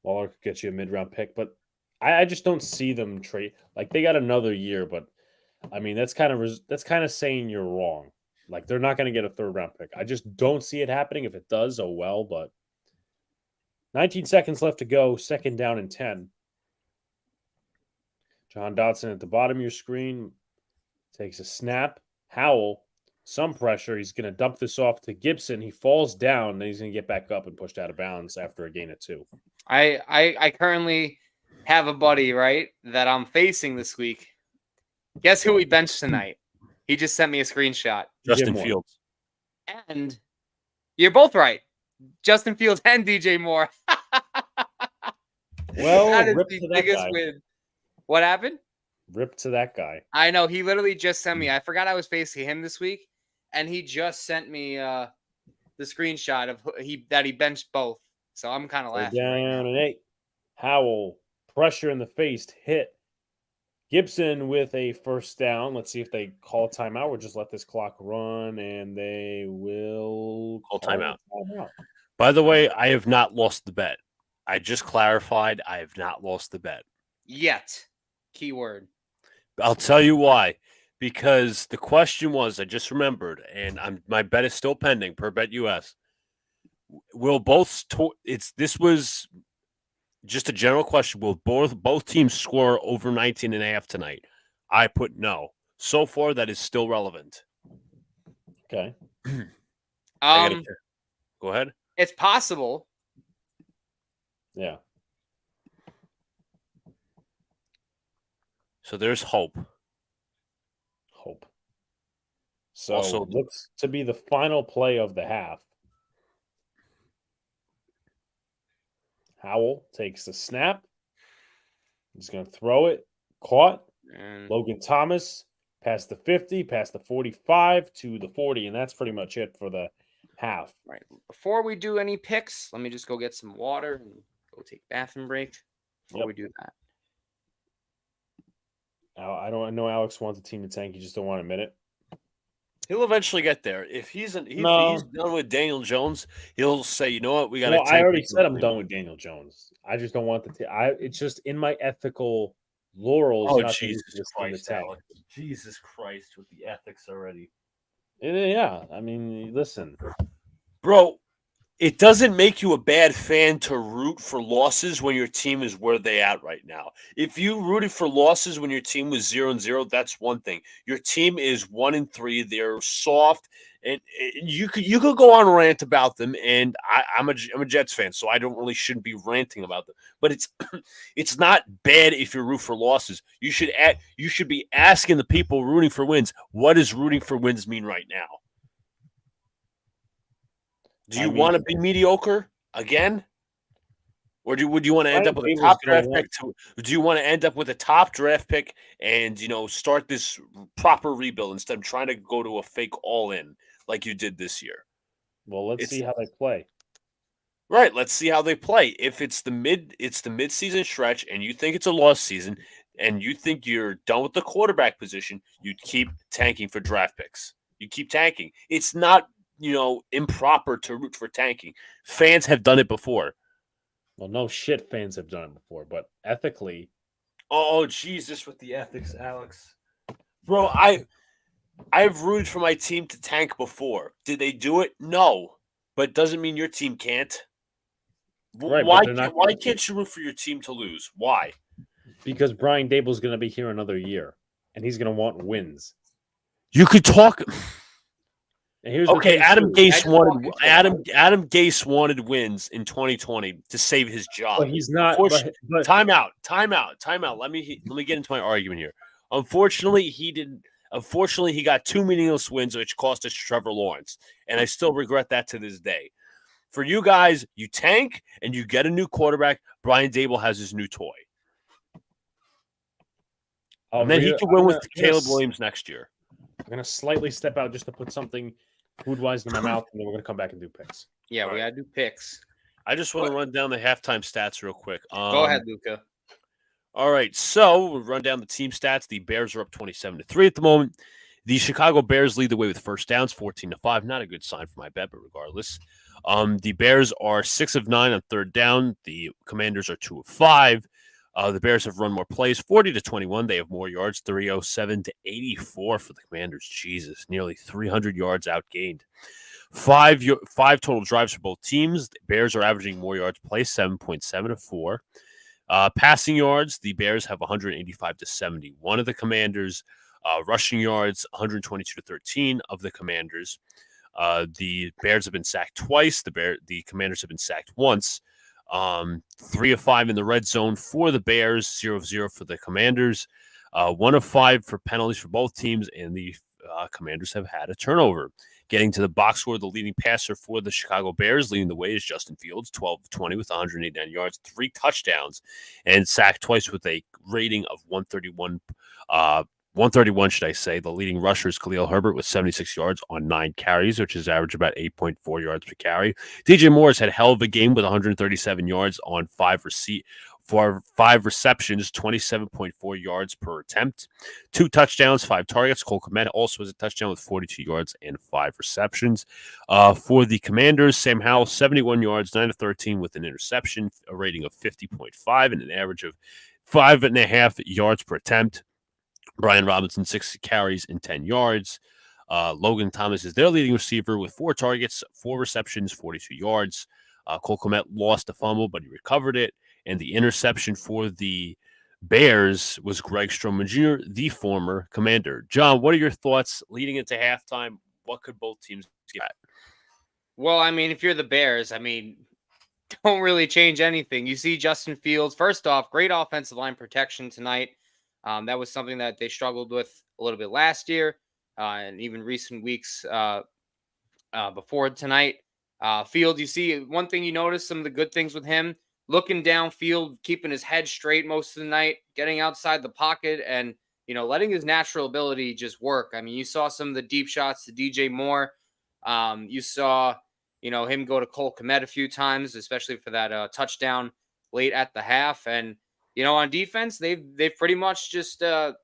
Waller could get you a mid-round pick, but I just don't see them trade. Like they got another year, but I mean that's kind of saying you're wrong. Like they're not going to get a third-round pick. I just don't see it happening. If it does, oh well. But 19 seconds left to go. Second down and 10. John Dotson at the bottom of your screen takes a snap. Howell, some pressure. He's going to dump this off to Gibson. He falls down, then he's going to get back up and pushed out of bounds after a gain of 2. I currently have a buddy, right, that I'm facing this week. Guess who he benched tonight? He just sent me a screenshot. Justin Fields. And you're both right. Justin Fields and DJ Moore. Well, that is rip the to that biggest guy. win. What happened? Rip to that guy. I know. He literally just sent me. I forgot I was facing him this week, and he just sent me the screenshot of that he benched both. So I'm kind of laughing. Down and 8. Howell, pressure in the face, hit. Gibson with a first down. Let's see if they call timeout or just let this clock run, and they will Call timeout. By the way, I have not lost the bet. I just clarified I have not lost the bet. Yet. Keyword. I'll tell you why. Because the question was, I just remembered, and my bet is still pending per bet US. Will this was just a general question. Will both teams score over 19.5 tonight? I put no. So far, that is still relevant. Okay. Go ahead. It's possible. Yeah. So there's hope. So Also, looks to be the final play of the half. Howell takes the snap. He's going to throw it. Caught. And Logan Thomas past the 50, past the 45 to the 40, and that's pretty much it for the half. right. Before we do any picks, let me just go get some water and go take a bathroom break before we do that. I know Alex wants the team to tank. You just don't want to admit it. he'll eventually get there. If he's done with Daniel Jones, he'll say, "You know what? We got to." Well, I already said I'm done with Daniel Jones. I just don't want it's just in my ethical laurels. Oh, not Jesus Christ, tank. Alex. Jesus Christ, with the ethics already. Yeah, I mean, listen, bro. It doesn't make you a bad fan to root for losses when your team is where they at right now. If you rooted for losses when your team was 0-0, that's one thing. Your team is 1-3. They're soft, and you could go on and rant about them. And I'm a Jets fan, so I shouldn't be ranting about them. But it's not bad if you root for losses. You should be asking the people rooting for wins, what does rooting for wins mean right now? Do you want to be mediocre again? Or would you want to end up with a top draft pick? Do you want to end up with a top draft pick and, start this proper rebuild instead of trying to go to a fake all-in like you did this year? Well, let's see how they play. Right, let's see how they play. If it's the mid-season stretch and you think it's a lost season and you think you're done with the quarterback position, you keep tanking for draft picks. You keep tanking. It's not improper to root for tanking. Fans have done it before. Well, no shit, fans have done it before, but ethically. Oh, Jesus, with the ethics, Alex. Bro, I've rooted for my team to tank before. Did they do it? No. But it doesn't mean your team can't. Right, why can't you root for your team to lose? Why? Because Brian Dable's going to be here another year, and he's going to want wins. You could talk... Okay, Adam Gase wanted wins in 2020 to save his job. But he's not. But time out. Let me get into my argument here. Unfortunately, he didn't. Unfortunately, he got 2 meaningless wins, which cost us Trevor Lawrence, and I still regret that to this day. For you guys, you tank and you get a new quarterback. Brian Dable has his new toy, and then he can win with Caleb Williams next year. I'm gonna slightly step out just to put something food-wise in my mouth, and then we're going to come back and do picks. Yeah, we got to do picks. I just want to run down the halftime stats real quick. Go ahead, Luca. All right, so we'll run down the team stats. The Bears are up 27-3 at the moment. The Chicago Bears lead the way with first downs, 14-5. Not a good sign for my bet, but regardless. The Bears are 6 of 9 on third down. The Commanders are 2 of 5. The Bears have run more plays, 40-21. They have more yards, 307-84 for the Commanders. Jesus, nearly 300 yards outgained. Five total drives for both teams. The Bears are averaging more yards play, 7.7-4. Passing yards, the Bears have 185-71 of the Commanders. Rushing yards, 122-13 of the Commanders. The Bears have been sacked twice. The Commanders have been sacked once. 3 of 5 in the red zone for the Bears, 0 of 0 for the Commanders, 1 of 5 for penalties for both teams, and the Commanders have had a turnover. Getting to the box score, the leading passer for the Chicago Bears, leading the way, is Justin Fields, 12 of 20 with 189 yards, 3 touchdowns, and sacked twice with a rating of 131. 131, should I say. The leading rusher is Khalil Herbert with 76 yards on 9 carries, which is average about 8.4 yards per carry. DJ Morris had a hell of a game with 137 yards on 5 for 5 receptions, 27.4 yards per attempt, 2 touchdowns, 5 targets. Cole Kmet also has a touchdown with 42 yards and 5 receptions. For the Commanders, Sam Howell, 71 yards, 9 of 13 with an interception, a rating of 50.5 and an average of 5.5 yards per attempt. Brian Robinson, 6 carries and 10 yards. Logan Thomas is their leading receiver with 4 targets, 4 receptions, 42 yards. Cole Kmet lost a fumble, but he recovered it. And the interception for the Bears was Greg Stroman Jr., the former Commander. John, what are your thoughts leading into halftime? What could both teams get? Well, I mean, if you're the Bears, I mean, don't really change anything. You see Justin Fields, first off, great offensive line protection tonight. That was something that they struggled with a little bit last year and even recent weeks before tonight. Fields, you see one thing you notice, some of the good things with him, looking downfield, keeping his head straight most of the night, getting outside the pocket, and letting his natural ability just work. I mean, you saw some of the deep shots to DJ Moore. You saw, him go to Cole Kmet a few times, especially for that touchdown late at the half. And on defense, they've pretty much just played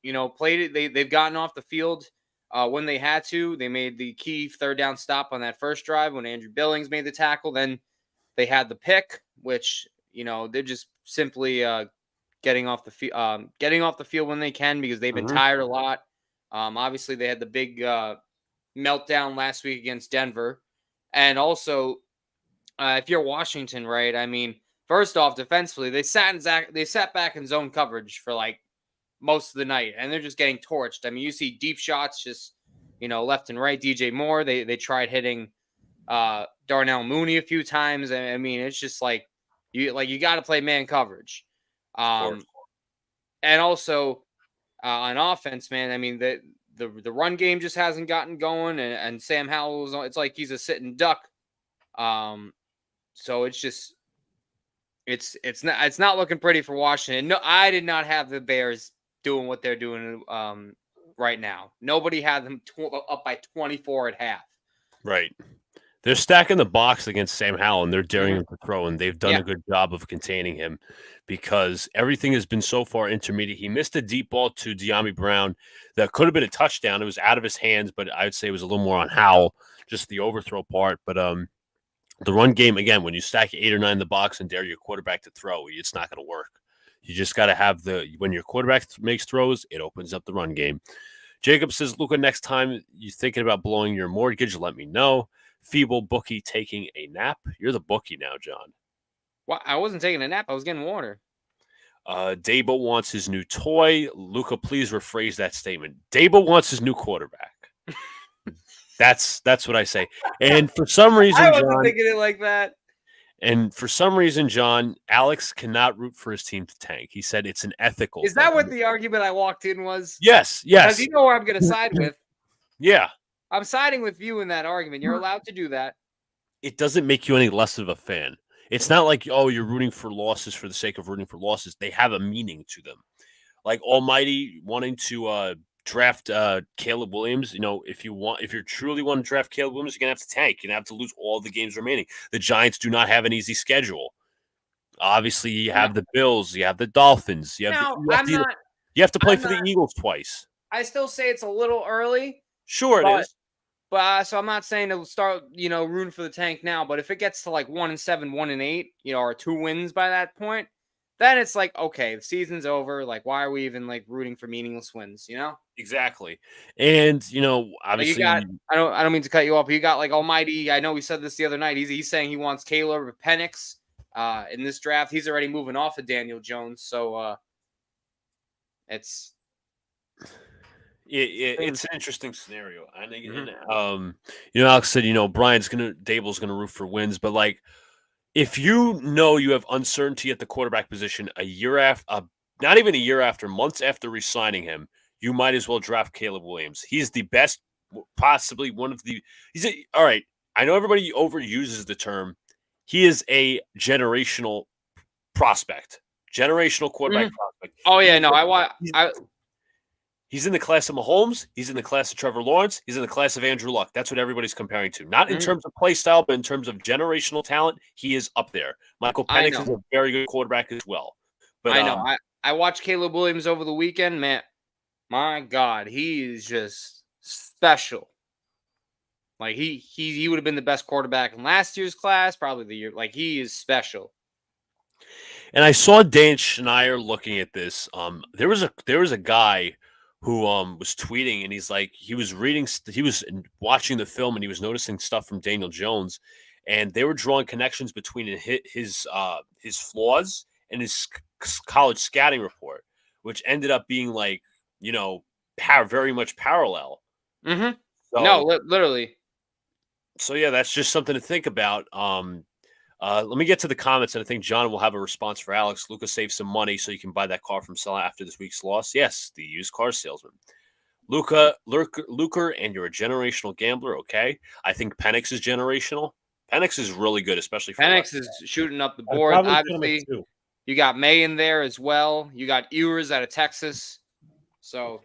it. They've gotten off the field when they had to. They made the key 3rd down stop on that first drive when Andrew Billings made the tackle. Then they had the pick, which they're just simply getting off the field when they can because they've been tired a lot. Obviously, they had the big meltdown last week against Denver, and also if you're Washington, right? I mean, first off, defensively, they sat back in zone coverage for like most of the night, and they're just getting torched. I mean, you see deep shots just left and right. DJ Moore, they tried hitting Darnell Mooney a few times. I mean, it's just like you got to play man coverage. And also on offense, man, I mean the run game just hasn't gotten going, and Sam Howell, it's like he's a sitting duck. So it's just it's not looking pretty for Washington. No, I did not have the Bears doing what they're doing right now. Nobody had them up by 24 at half. Right. They're stacking the box against Sam Howell, and they're daring him to throw, and they've done a good job of containing him because everything has been so far intermediate. He missed a deep ball to De'Ami Brown that could have been a touchdown. It was out of his hands, but I'd say it was a little more on Howell, just the overthrow part. But the run game, again, when you stack 8 or 9 in the box and dare your quarterback to throw, it's not going to work. You just got to have when your quarterback makes throws, it opens up the run game. Jacob says, Luca, next time you're thinking about blowing your mortgage, let me know. Feeble bookie taking a nap. You're the bookie now, John. Well, I wasn't taking a nap. I was getting water. Dabo wants his new toy. Luca, please rephrase that statement. Dabo wants his new quarterback. That's what I say. And for some reason, I wasn't thinking it like that. And for some reason, John, Alex cannot root for his team to tank. He said it's an ethical. Is that what the argument I walked in was? Yes. Because you know where I'm going to side with. Yeah. I'm siding with you in that argument. You're allowed to do that. It doesn't make you any less of a fan. It's not like, oh, you're rooting for losses for the sake of rooting for losses. They have a meaning to them. Like Almighty wanting to draft Caleb Williams. If you truly want to draft Caleb Williams, you're going to have to tank. You're going to have to lose all the games remaining. The Giants do not have an easy schedule. Obviously, you have the Bills. You have the Dolphins. You have to play for the Eagles twice. I still say it's a little early. Sure, it is. But so I'm not saying to start, rooting for the tank now. But if it gets to like 1-7, 1-8, or 2 wins by that point, then it's like, okay, the season's over. Like, why are we even like rooting for meaningless wins? Exactly. And obviously, I don't mean to cut you off, but you got like Almighty. I know we said this the other night. He's saying he wants Caleb Penix in this draft. He's already moving off of Daniel Jones, so it's an interesting scenario. I think, Alex said, Dable's gonna root for wins, but like, if you have uncertainty at the quarterback position a year after, not even a year after, months after re-signing him, you might as well draft Caleb Williams. He's the best, possibly one of the. All right. I know everybody overuses the term. He is a generational prospect, generational quarterback prospect. Oh yeah, no, He's in the class of Mahomes. He's in the class of Trevor Lawrence. He's in the class of Andrew Luck. That's what everybody's comparing to. Not in Mhm. terms of play style, but in terms of generational talent, he is up there. Michael I Penix know. is a very good quarterback as well. But I know. I watched Caleb Williams over the weekend, man. My God, he is just special. Like he would have been the best quarterback in last year's class, probably the year. Like he is special. and I saw Dan Schneier looking at this. There was a guy who was tweeting, and he's like, he was watching the film, and he was noticing stuff from Daniel Jones, and they were drawing connections between his flaws and his college scouting report, which ended up being like, very much parallel. Mm-hmm. No, So literally. so yeah, that's just something to think about. Let me get to the comments, and I think John will have a response for Alex. Luca saved some money so you can buy that car from Sella after this week's loss. Yes, the used car salesman. Luca, and you're a generational gambler, okay? I think Penix is generational. Penix is really good, especially for Penix is shooting up the I'd board. probably put him at Obviously, 2. you got May in there as well. You got Ewers out of Texas. So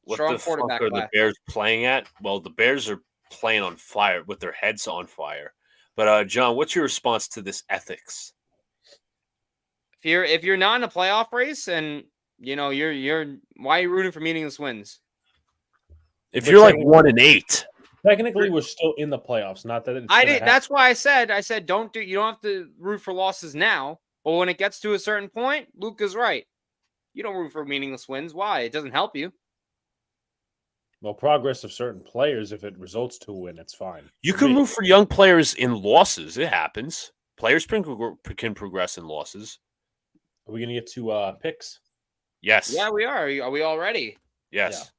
What strong the fuck quarterback are the class. Bears playing at? Well, the Bears are playing on fire with their heads on fire. But John, what's your response to this ethics? If you're not in a playoff race and you're why are you rooting for meaningless wins? If But you're like 1-8, technically we're still in the playoffs. Not that it's I gonna did. happen. That's why I said you don't have to root for losses now. But when it gets to a certain point, Luca's right. You don't root for meaningless wins. Why? It doesn't help you. Well, progress of certain players, if it results to a win, it's fine. you For can me. root for young players in losses. It happens. Players can progress in losses. Are we gonna get to picks? Yes. Yeah, we are. Are we all ready? Yes.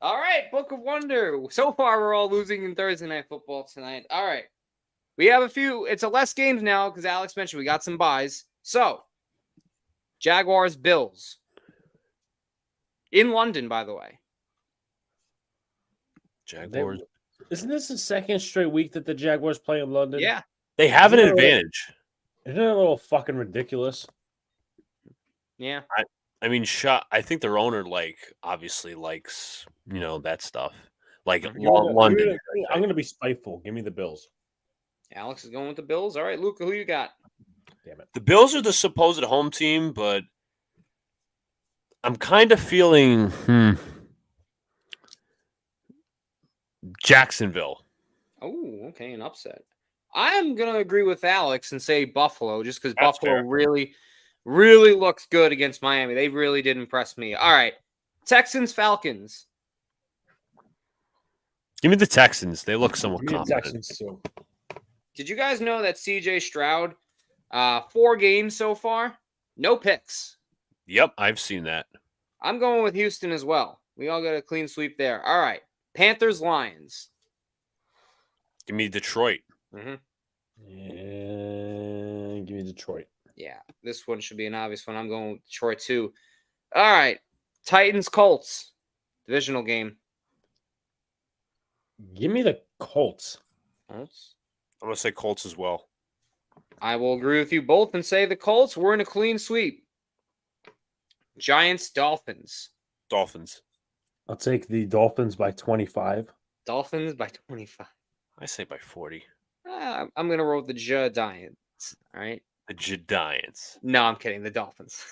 All right, Book of Wonder. So far, we're all losing in Thursday Night Football tonight. All right. We have a few. It's a less games now because Alex mentioned we got some buys. So, Jaguars, Bills. In London, by the way. Jaguars. Isn't this the second straight week that the Jaguars play in London? Yeah. They have an Isn't it a little- advantage. Isn't it a little fucking ridiculous? Yeah. I mean, I think their owner obviously likes that stuff. Like London. I'm gonna be spiteful. Give me the Bills. Alex is going with the Bills. All right, Luca, who you got? Damn it. The Bills are the supposed home team, but I'm kind of feeling Jacksonville. Oh, okay, an upset. I am going to agree with Alex and say Buffalo just because That's Buffalo fair. really, really looks good against Miami. They really did impress me. All right, Texans, Falcons. Give me the Texans. They look somewhat Give me the confident. Texans too. Did you guys know that CJ Stroud, 4 games so far, no picks? Yep, I've seen that. I'm going with Houston as well. We all got a clean sweep there. All right, Panthers, Lions. Give me Detroit. Mm-hmm. And give me Detroit. Yeah, this one should be an obvious one. I'm going with Detroit too. All right, Titans, Colts. Divisional game. Give me the Colts. Colts. I'm going to say Colts as well. I will agree with you both and say the Colts. We're in a clean sweep. Giants, Dolphins. Dolphins. I'll take the Dolphins by 25. Dolphins by 25. I say by 40. I'm going to roll with the Giants. All right. The Giants. No, I'm kidding. The Dolphins.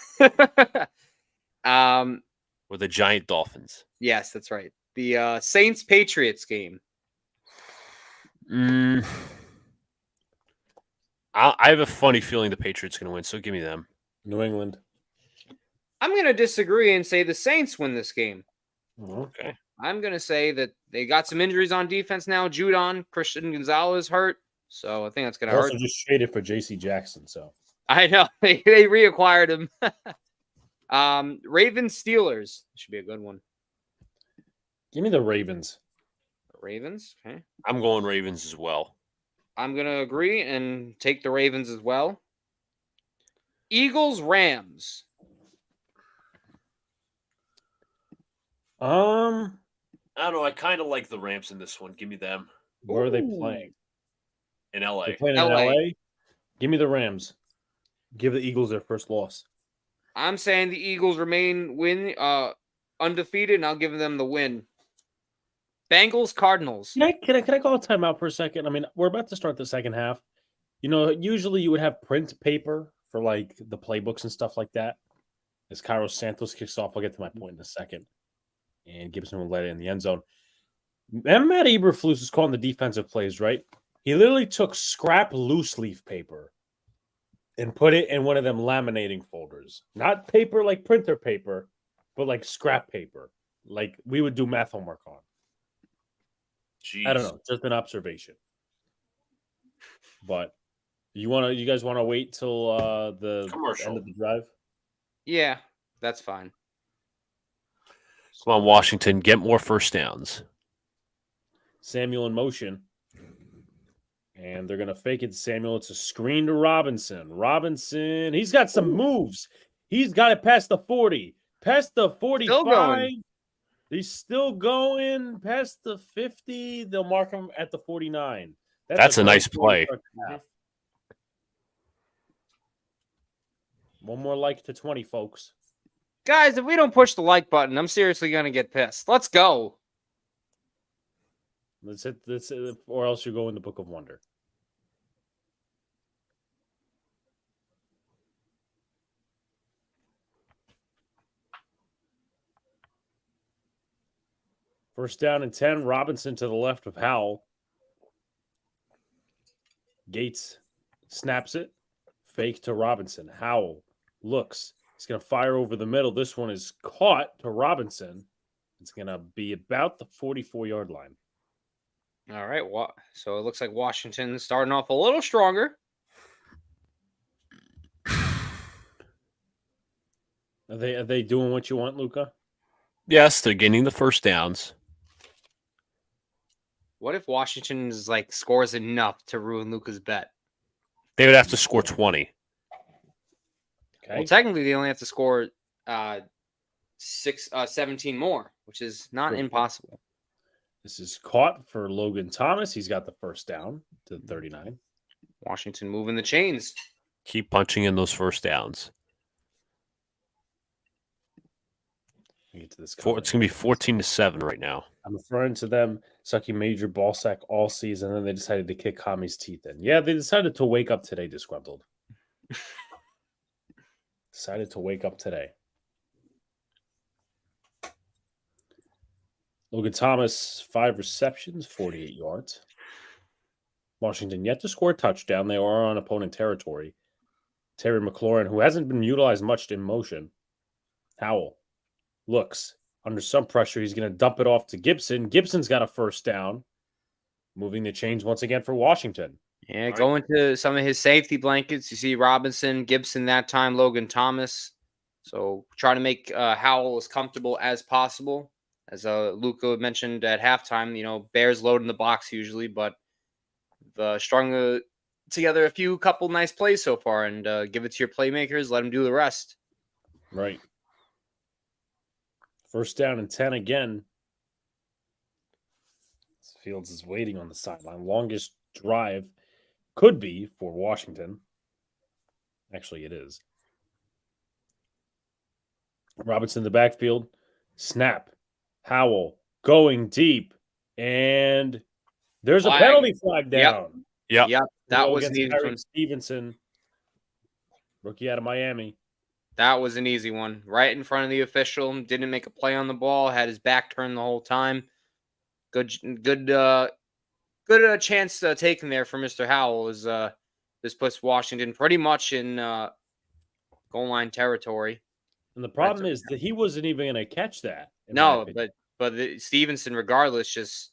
Or the Giant Dolphins. Yes, that's right. The Saints Patriots game. I have a funny feeling the Patriots are going to win, so give me them. New England. I'm going to disagree and say the Saints win this game. Okay. I'm going to say that they got some injuries on defense now. Judon, Christian Gonzalez hurt. So I think that's going to hurt. Also just traded for J.C. Jackson. So I know. They reacquired him. Ravens, Steelers. Should be a good one. give me the Ravens. Ravens. Okay. I'm going Ravens as well. I'm going to agree and take the Ravens as well. Eagles, Rams. I don't know. I kind of like the Rams in this one. Give me them. Where are they Ooh. playing? In LA. They're playing in LA. LA. Give me the Rams. Give the Eagles their first loss. I'm saying the Eagles remain undefeated, and I'll give them the win. Bengals, Cardinals. Can I call a timeout for a second? I mean, we're about to start the second half. Usually you would have print paper for like the playbooks and stuff like that. As Cairo Santos kicks off, I'll get to my point in a second. And Gibson will let it in the end zone. And Matt Eberflus is calling the defensive plays, right? He literally took scrap loose leaf paper and put it in one of them laminating folders. Not paper like printer paper, but like scrap paper. Like we would do math homework on. Jeez. I don't know. Just an observation. But you guys want to wait till the Commercial. end of the drive? Yeah, that's fine. Come on, Washington, get more first downs. Samuel in motion. And they're going to fake it to Samuel. It's a screen to Robinson. Robinson, he's got some moves. He's got it past the 40, past the 45. Still going. He's still going past the 50. They'll mark him at the 49. That's a nice play. One more like to 20, folks. Guys, if we don't push the like button, I'm seriously going to get pissed. Let's go. That's it, or else you go in the Book of Wonder. First down and 10. Robinson to the left of Howell. Gates snaps it. Fake to Robinson. Howell looks. He's going to fire over the middle. This one is caught to Robinson. It's going to be about the 44-yard line. All right. So it looks like Washington starting off a little stronger. Are they doing what you want, Luca? Yes, they're getting the first downs. What if Washington scores enough to ruin Luca's bet? They would have to score 20. Okay. Well, technically, they only have to score 17 more, which is not impossible. This is caught for Logan Thomas. He's got the first down to 39. Washington moving the chains. Keep punching in those first downs. Get to this It's going to be 14-7 right now. I'm referring to them sucking major ball sack all season, and then they decided to kick Kami's teeth in. Yeah, they decided to wake up today disgruntled. Decided to wake up today. Logan Thomas, 5 receptions, 48 yards. Washington yet to score a touchdown. They are on opponent territory. Terry McLaurin, who hasn't been utilized much in motion. Howell looks under some pressure. He's going to dump it off to Gibson. Gibson's got a first down. Moving the chains once again for Washington. Yeah, going to some of his safety blankets. You see Robinson, Gibson that time, Logan Thomas. So try to make Howell as comfortable as possible. As Luca mentioned at halftime, Bears load in the box usually, but the strung together a couple nice plays so far, and give it to your playmakers. Let them do the rest. Right. First down and 10 again. Fields is waiting on the sideline. Longest drive could be for Washington. Actually, it is. Robinson in the backfield. Snap. Howell going deep. And there's a penalty flag down. Yep. That was an easy one. Stevenson, rookie out of Miami. That was an easy one. Right in front of the official. Didn't make a play on the ball. Had his back turned the whole time. Good chance taken there for Mr. Howell. This puts Washington pretty much in goal line territory. And the problem is that he wasn't even going to catch that. No, but Stevenson, regardless, just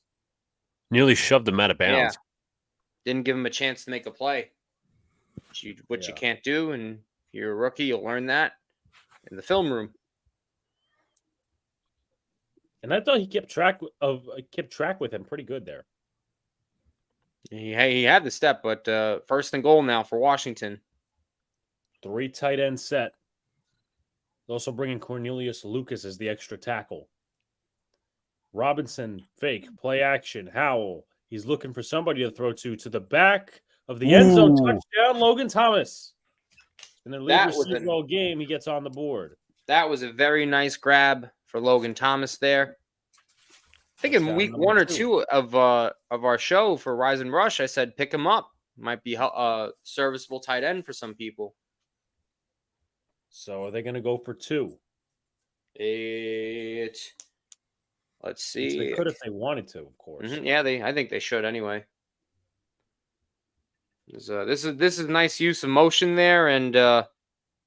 nearly shoved him out of bounds. Yeah, didn't give him a chance to make a play. Which you can't do, and if you're a rookie, you'll learn that in the film room. And I thought he kept track with him pretty good there. He had the step, but first and goal now for Washington. 3 tight end set. Also bringing Cornelius Lucas as the extra tackle. Robinson, fake, play action. Howell, he's looking for somebody to throw to the back of the end zone. Touchdown, Logan Thomas. And then lead receiver all game, he gets on the board. That was a very nice grab for Logan Thomas there. I think in Touchdown week number 1 or 2. 2 of our show for Rise and Rush, I said pick him up. Might be a serviceable tight end for some people. So are they going to go for 2? Let's Which they see. could if they wanted to, of course. Yeah, I think they should anyway. This is nice use of motion there, and how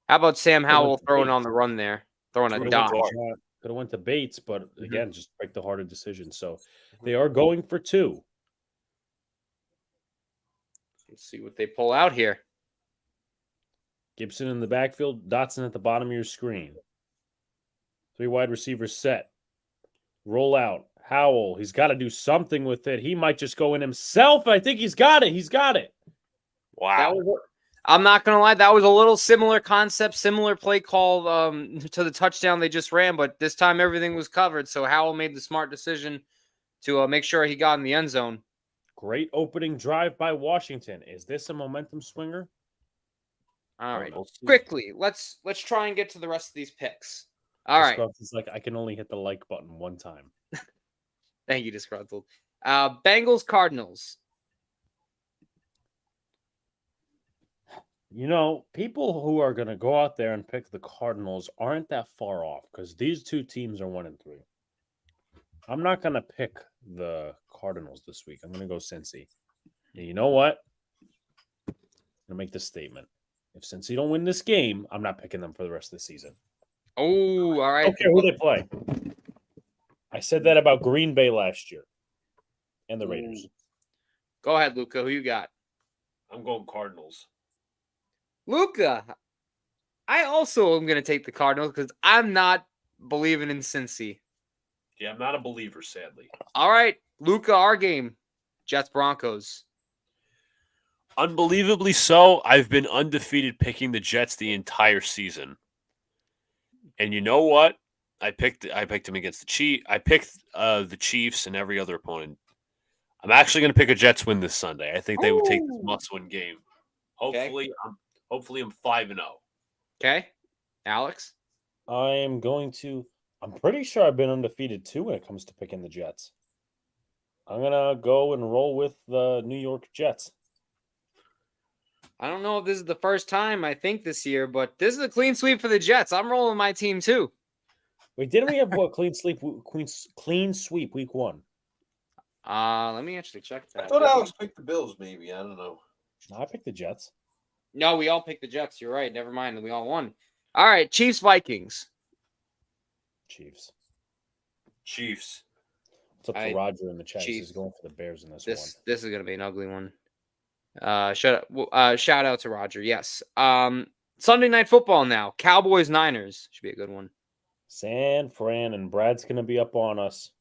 about Sam Howell throwing on the run there, throwing a dot? Could have went to Bates, but again, just make the harder decision. So they are going for 2. Let's see what they pull out here. Gibson in the backfield, Dotson at the bottom of your screen. 3 wide receivers set. Roll out. Howell, he's got to do something with it. He might just go in himself. I think he's got it. He's got it. Wow. I'm not going to lie. That was a little similar concept, similar play call to the touchdown they just ran, but this time everything was covered. So Howell made the smart decision to make sure he got in the end zone. Great opening drive by Washington. Is this a momentum swinger? All right. Quickly, let's try and get to the rest of these picks. All right. It's like I can only hit the like button one time. Thank you, Disgruntled. Bengals, Cardinals. You know, people who are going to go out there and pick the Cardinals aren't that far off because these 2 teams are 1-3. I'm not going to pick the Cardinals this week. I'm going to go Cincy. And you know what? I'm going to make this statement. If Cincy don't win this game, I'm not picking them for the rest of the season. Oh, all right. I don't care who they play. I said that about Green Bay last year and the Raiders. Go ahead, Luca. Who you got? I'm going Cardinals. Luca, I also am going to take the Cardinals because I'm not believing in Cincy. Yeah, I'm not a believer, sadly. All right, Luca, our game. Jets, Broncos. Unbelievably so, I've been undefeated picking the Jets the entire season. And you know what? I picked them against the Chiefs. I picked the Chiefs and every other opponent. I'm actually going to pick a Jets win this Sunday. I think they would take this must-win game. Hopefully, I'm 5-0. Okay, Alex. I'm pretty sure I've been undefeated too when it comes to picking the Jets. I'm gonna go and roll with the New York Jets. I don't know if this is the first time I think this year, but this is a clean sweep for the Jets. I'm rolling my team too. Wait, didn't we have what clean sweep week 1? Let me actually check that. I thought Alex picked the Bills, maybe. I don't know. No, I picked the Jets. No, we all picked the Jets. You're right. Never mind. We all won. All right, Chiefs, Vikings. Chiefs. What's up to Roger in the chat? He's going for the Bears in this one. This is going to be an ugly one. Shout out to Roger. Yes. Sunday Night Football now. Cowboys, Niners. Should be a good one. San Fran and Brad's going to be up on us.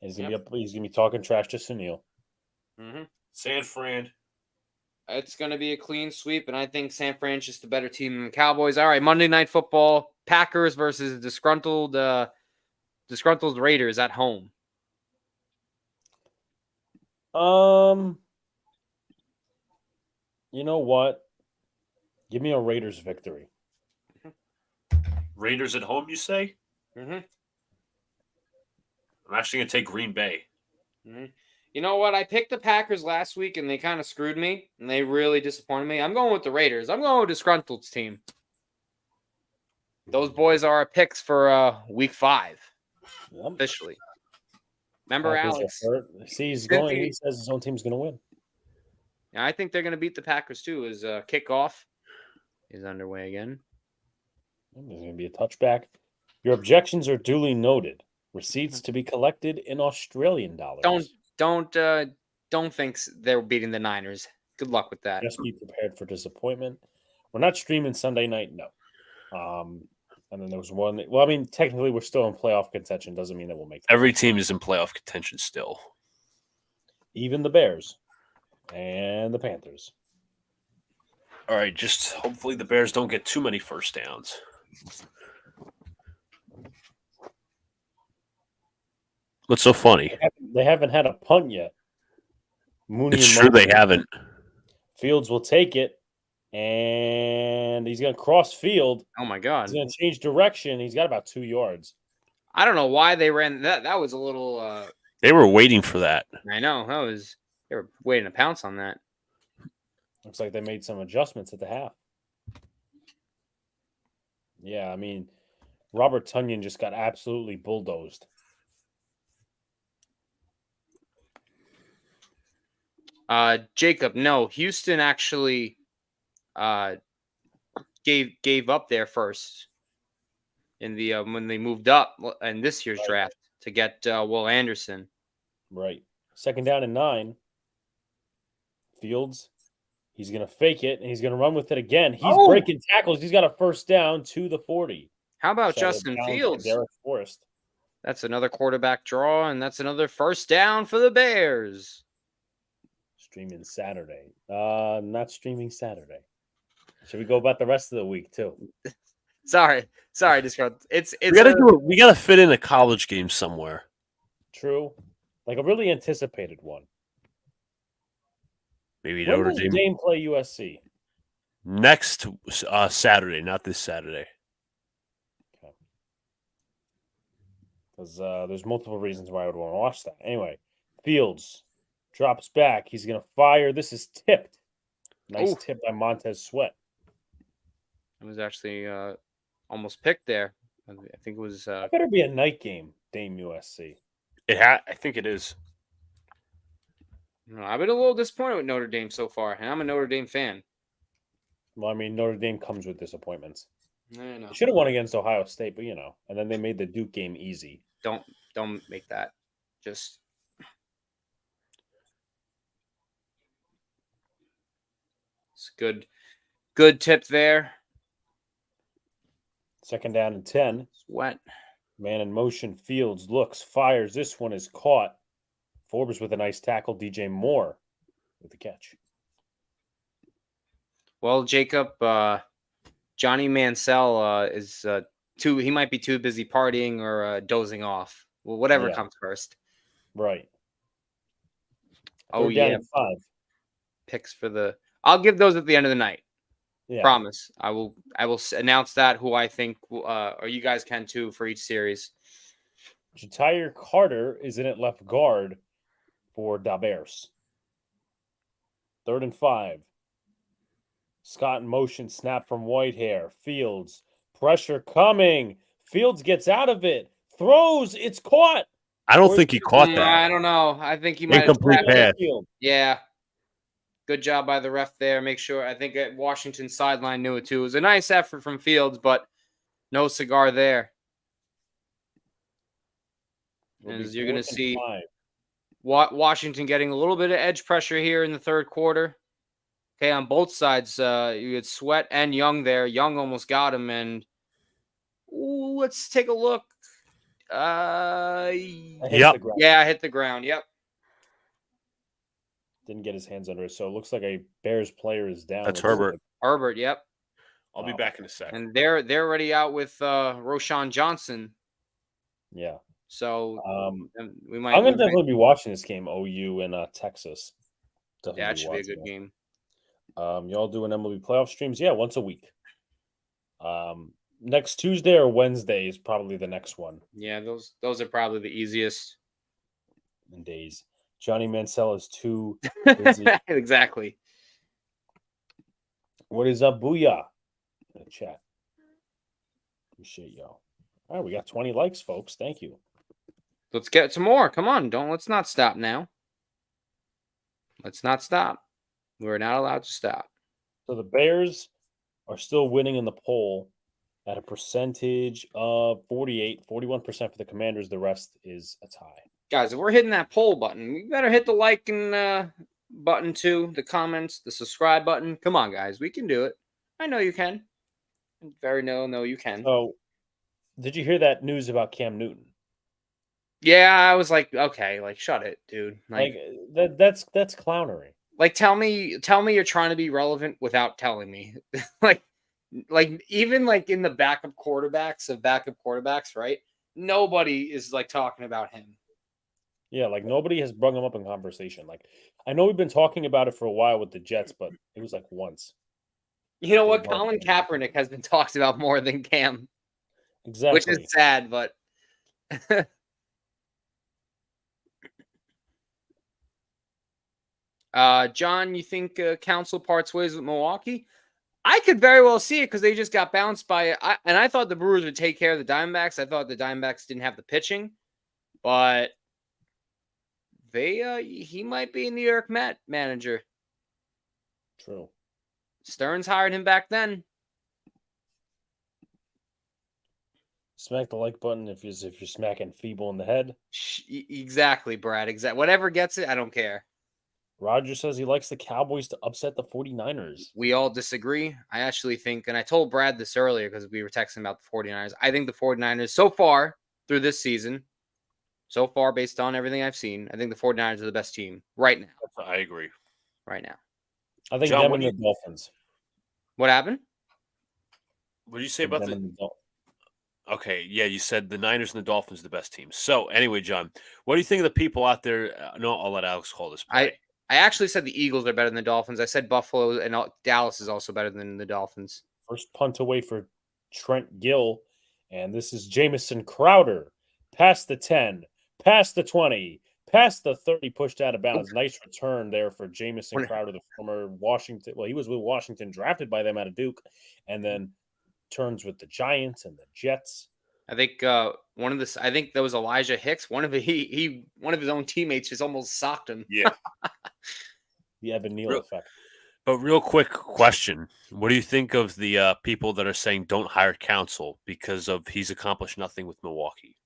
He's going to be talking trash to Sunil. Mm-hmm. San Fran. It's going to be a clean sweep, and I think San Fran's just a better team than the Cowboys. All right, Monday Night Football, Packers versus disgruntled Raiders at home. You know what? Give me a Raiders victory. Raiders at home, you say? Mm-hmm. I'm actually going to take Green Bay. Mm-hmm. You know what? I picked the Packers last week, and they kind of screwed me, and they really disappointed me. I'm going with the Raiders. I'm going with Disgruntled's team. Those boys are our picks for week 5, officially. Remember, Alex? See, he's going. He says his own team's going to win. Yeah, I think they're going to beat the Packers, too, as kickoff is underway again. There's going to be a touchback. Your objections are duly noted. Receipts to be collected in Australian dollars. Don't think they're beating the Niners. Good luck with that. Just be prepared for disappointment. We're not streaming Sunday night, no. And then there was one. Well, I mean, technically, we're still in playoff contention. Doesn't mean that we'll make. Every team is in playoff contention still. Even the Bears and the Panthers. All right, just hopefully the Bears don't get too many first downs. What's so funny? They haven't had a punt yet. It's true they haven't. Fields will take it, and he's going to cross field. Oh, my God. He's going to change direction. He's got about 2 yards. I don't know why they ran that. That was a little. They were waiting for that. I know they were waiting to pounce on that. Looks like they made some adjustments at the half. Yeah, I mean, Robert Tonyan just got absolutely bulldozed. Jacob, no, Houston actually gave up there first in the when they moved up in this year's draft to get Will Anderson. Right. 2nd down and 9. Fields, he's going to fake it, and he's going to run with it again. He's breaking tackles. He's got a 1st down to the 40. How about Shadow Justin challenge to Fields? Derek Forrest. That's another quarterback draw, and that's another 1st down for the Bears. Streaming Saturday. Not streaming Saturday. Should we go about the rest of the week too? Sorry, discount. It's We gotta fit in a college game somewhere. True. Like a really anticipated one. Maybe When Notre does Dame Dame play USC? next Saturday, not this Saturday. Because there's multiple reasons why I would want to watch that. Anyway, Fields drops back. He's going to fire. This is tipped. Nice tip by Montez Sweat. It was actually almost picked there. I think it was. That better be a night game, Dame USC. I think it is. I've been a little disappointed with Notre Dame so far, and I'm a Notre Dame fan. Well, I mean, Notre Dame comes with disappointments. I know. Should have won against Ohio State, but and then they made the Duke game easy. Don't make that. Just it's good tip there. 2nd down and 10. Sweat. Man in motion. Fields looks, fires. This one is caught. Forbes with a nice tackle. DJ Moore with the catch. Well, Jacob, Johnny Mansell is he might be too busy partying or dozing off. Well, whatever comes first. Right. Oh, down 5. Picks for the. I'll give those at the end of the night. Yeah. Promise. I will announce that who I think, or you guys can too, for each series. Ja'Tyre Carter is in at left guard for the Bears. 3rd and 5. Scott in motion, snap from Whitehair. Fields, pressure coming. Fields gets out of it, throws, it's caught. I don't think he caught that. I don't know. I think he might have incomplete pass. Yeah. Good job by the ref there. Make sure. I think Washington sideline knew it too. It was a nice effort from Fields, but no cigar there. As you're going to see Washington getting a little bit of edge pressure here in the 3rd quarter. Okay, on both sides, you had Sweat and Young there. Young almost got him, and let's take a look. I hit the ground. Yep. Didn't get his hands under it, so it looks like a Bears player is down. That's Herbert. Herbert, yep. I'll be back in a second. And they're already out with Roshan Johnson. Yeah. So we might. I'm gonna definitely be watching this game. OU and Texas. Definitely that should be a good game. Y'all doing MLB playoff streams? Yeah, once a week. Next Tuesday or Wednesday is probably the next one. Yeah, those are probably the easiest in days. Johnny Mansell is too busy. Exactly. What is up, Booyah? In the chat. Appreciate y'all. All right, we got 20 likes, folks. Thank you. Let's get some more. Come on, let's not stop now. Let's not stop. We're not allowed to stop. So the Bears are still winning in the poll at a percentage of 41% for the Commanders. The rest is a tie. Guys, if we're hitting that poll button, we better hit the like and button too, the comments, the subscribe button. Come on, guys. We can do it. I know you can. No, you can. So, did you hear that news about Cam Newton? Yeah, I was like, okay, like shut it, dude. Like that's clownery. Like tell me you're trying to be relevant without telling me. like even like in the backup quarterbacks, right? Nobody is like talking about him. Yeah, like nobody has brought him up in conversation. Like I know we've been talking about it for a while with the Jets, but it was like once. You know what? Colin Kaepernick has been talked about more than Cam. Exactly. Which is sad, but John, you think Council parts ways with Milwaukee? I could very well see it because they just got bounced by and I thought the Brewers would take care of the Diamondbacks. I thought the Diamondbacks didn't have the pitching, but he might be a New York Met manager. True. Stearns hired him back then. Smack the like button if you're smacking Feeble in the head. Exactly, Brad. Exactly. Whatever gets it, I don't care. Roger says he likes the Cowboys to upset the 49ers. We all disagree. I actually think, and I told Brad this earlier because we were texting about the 49ers. I think the 49ers, so far through this season, so far based on everything I've seen, I think the 49ers are the best team right now. I agree. Right now. I think John, them and the Dolphins. What happened? What did you say about the? Okay, yeah, you said the Niners and the Dolphins are the best teams. So anyway, John, what do you think of the people out there? No, I'll let Alex call this play. I actually said the Eagles are better than the Dolphins. I said Buffalo and Dallas is also better than the Dolphins. First punt away for Trent Gill, and this is Jamison Crowder. Past the 10, past the 20, past the 30, pushed out of bounds. Nice return there for Jamison Crowder, the former Washington. Well, he was with Washington, drafted by them out of Duke, and then turns with the Giants and the Jets. I think I think that was Elijah Hicks. One of his own teammates just almost socked him. Yeah. The Evan Neal effect. But real quick question. What do you think of the people that are saying don't hire Counsell because of he's accomplished nothing with Milwaukee?